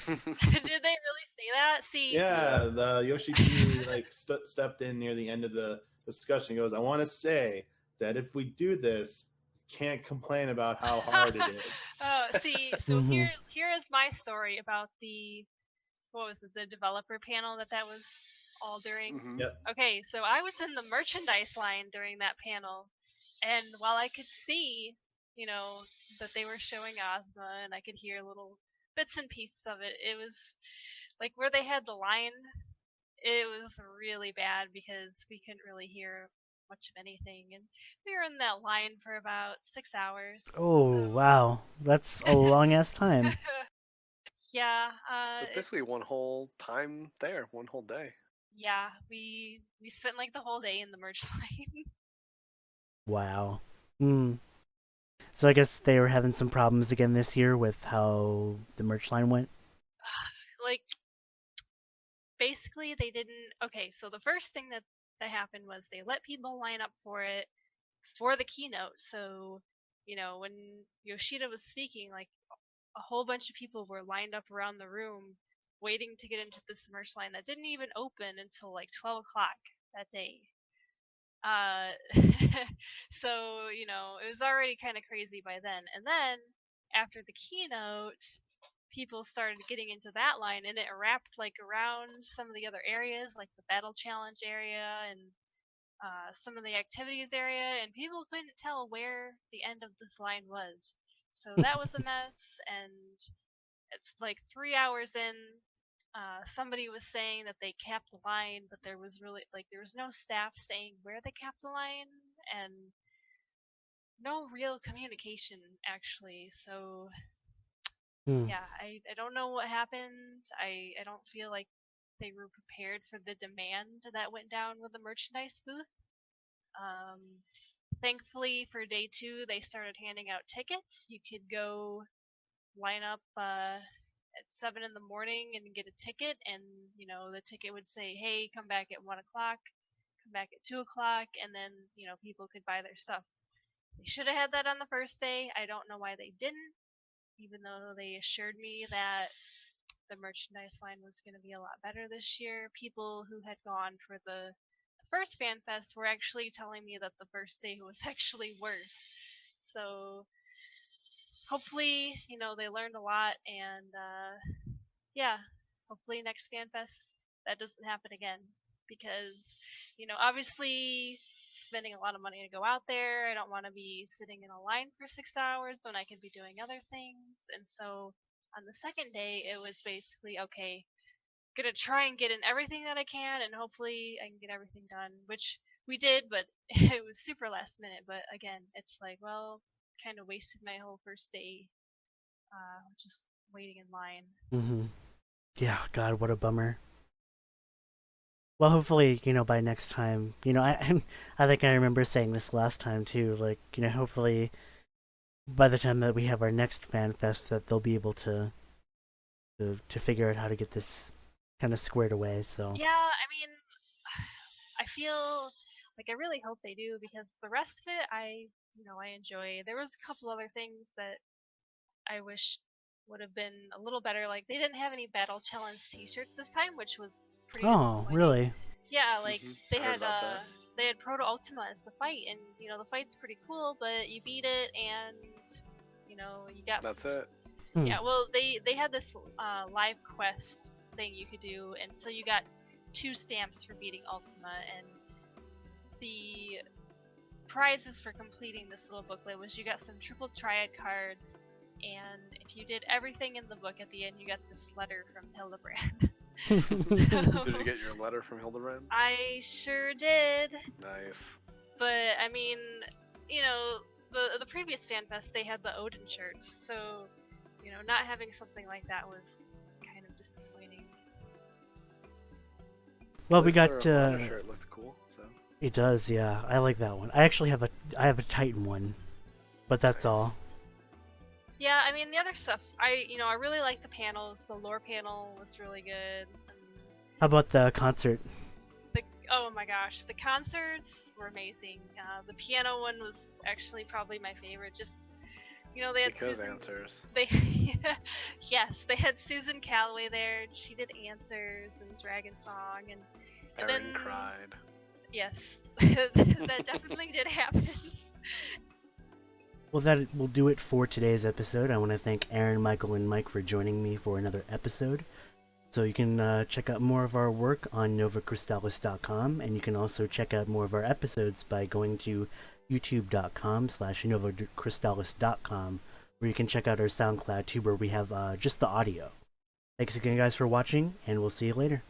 Did they really say that? See, Yeah, the Yoshi P like stepped in near the end of the discussion. He goes, "I want to say that if we do this, we can't complain about how hard it is." oh, see, so Mm-hmm. here is my story about the what was it, the developer panel that was all during. Mhm. Yep. Okay, so I was in the merchandise line during that panel, and while I could see, that they were showing Ozma, and I could hear little bits and pieces of it, it was like where they had the line. It was really bad because we couldn't really hear much of anything, and we were in that line for about 6 hours. Oh, So wow. That's a long ass time. yeah, It's basically one whole time there, one whole day. yeah, we spent like the whole day in the merch line. Wow. Hmm. So I guess they were having some problems again this year with how the merch line went. Like basically they didn't. Okay, so the first thing that happened was they let people line up for it for the keynote. So when Yoshida was speaking, like a whole bunch of people were lined up around the room waiting to get into this merch line that didn't even open until like 12 o'clock that day. Uh, so it was already kind of crazy by then. And then after the keynote, people started getting into that line, and it wrapped like around some of the other areas, like the battle challenge area and some of the activities area, and people couldn't tell where the end of this line was. So that was a mess, and it's like 3 hours in. Somebody was saying that they capped the line, but there was really like there was no staff saying where they capped the line, and no real communication actually. So Hmm. yeah, I don't know what happened. I don't feel like they were prepared for the demand that went down with the merchandise booth. Um, Thankfully for day 2, they started handing out tickets. You could go line up at 7 in the morning and get a ticket, and the ticket would say, "Hey, come back at 1 o'clock, come back at 2 o'clock," and then people could buy their stuff. They should have had that on the first day. I don't know why they didn't, even though they assured me that the merchandise line was going to be a lot better this year. People who had gone for the first fan fest were actually telling me that the first day was actually worse. So hopefully, they learned a lot, and yeah, hopefully next fan fest that doesn't happen again, because obviously spending a lot of money to go out there. I don't want to be sitting in a line for 6 hours when I could be doing other things. And so on the second day, it was basically okay. Gonna try and get in everything that I can, and hopefully I can get everything done, which we did, but it was super last minute. But again, it's like, well, kind of wasted my whole first day just waiting in line. Mm-hmm. Yeah, God, what a bummer. Well, hopefully, by next time, I think I remember saying this last time too. Like, hopefully, by the time that we have our next fan fest, that they'll be able to figure out how to get this kind of squared away. So, Yeah, I mean, I feel like I really hope they do, because the rest of it I enjoy. There was a couple other things that I wish would have been a little better. Like they didn't have any battle challenge T-shirts this time, which was pretty oh, disappointing. really? Yeah, like Mhm. they I heard had about that. they had Proto Ultima as the fight, and the fight's pretty cool, but you beat it, and you got That's it. Hmm. yeah. Well, they had this live quest thing you could do, and so you got 2 stamps for beating Ultima, and the prizes for completing this little booklet was you got some triple triad cards, and if you did everything in the book at the end, you got this letter from Hildebrand. Did you get your letter from Hildebrand? I sure did. Nice. But I mean, you know, the previous fan fest they had the Odin shirts, so you know, not having something like that was kind of disappointing. Well, we This got. letter shirt looks cool. So It does, yeah. I like that one. I actually have a Titan one, but that's Nice. all. Yeah, I mean the other stuff, I really like the panels. The lore panel was really good. And How about the concert? oh my gosh, the concerts were amazing. The piano one was actually probably my favorite. Just they had because Susan. answers. They yes, they had Susan Calloway there. And she did Answers and Dragon Song, and Erin then cried. yes, that definitely did happen. Well, that will do it for today's episode. I want to thank Aaron, Michael, and Mike for joining me for another episode. So you can check out more of our work on novacrystallis.com, and you can also check out more of our episodes by going to youtube.com/novacrystallis.com, where you can check out our SoundCloud too, where we have just the audio. Thanks again, guys, for watching, and we'll see you later.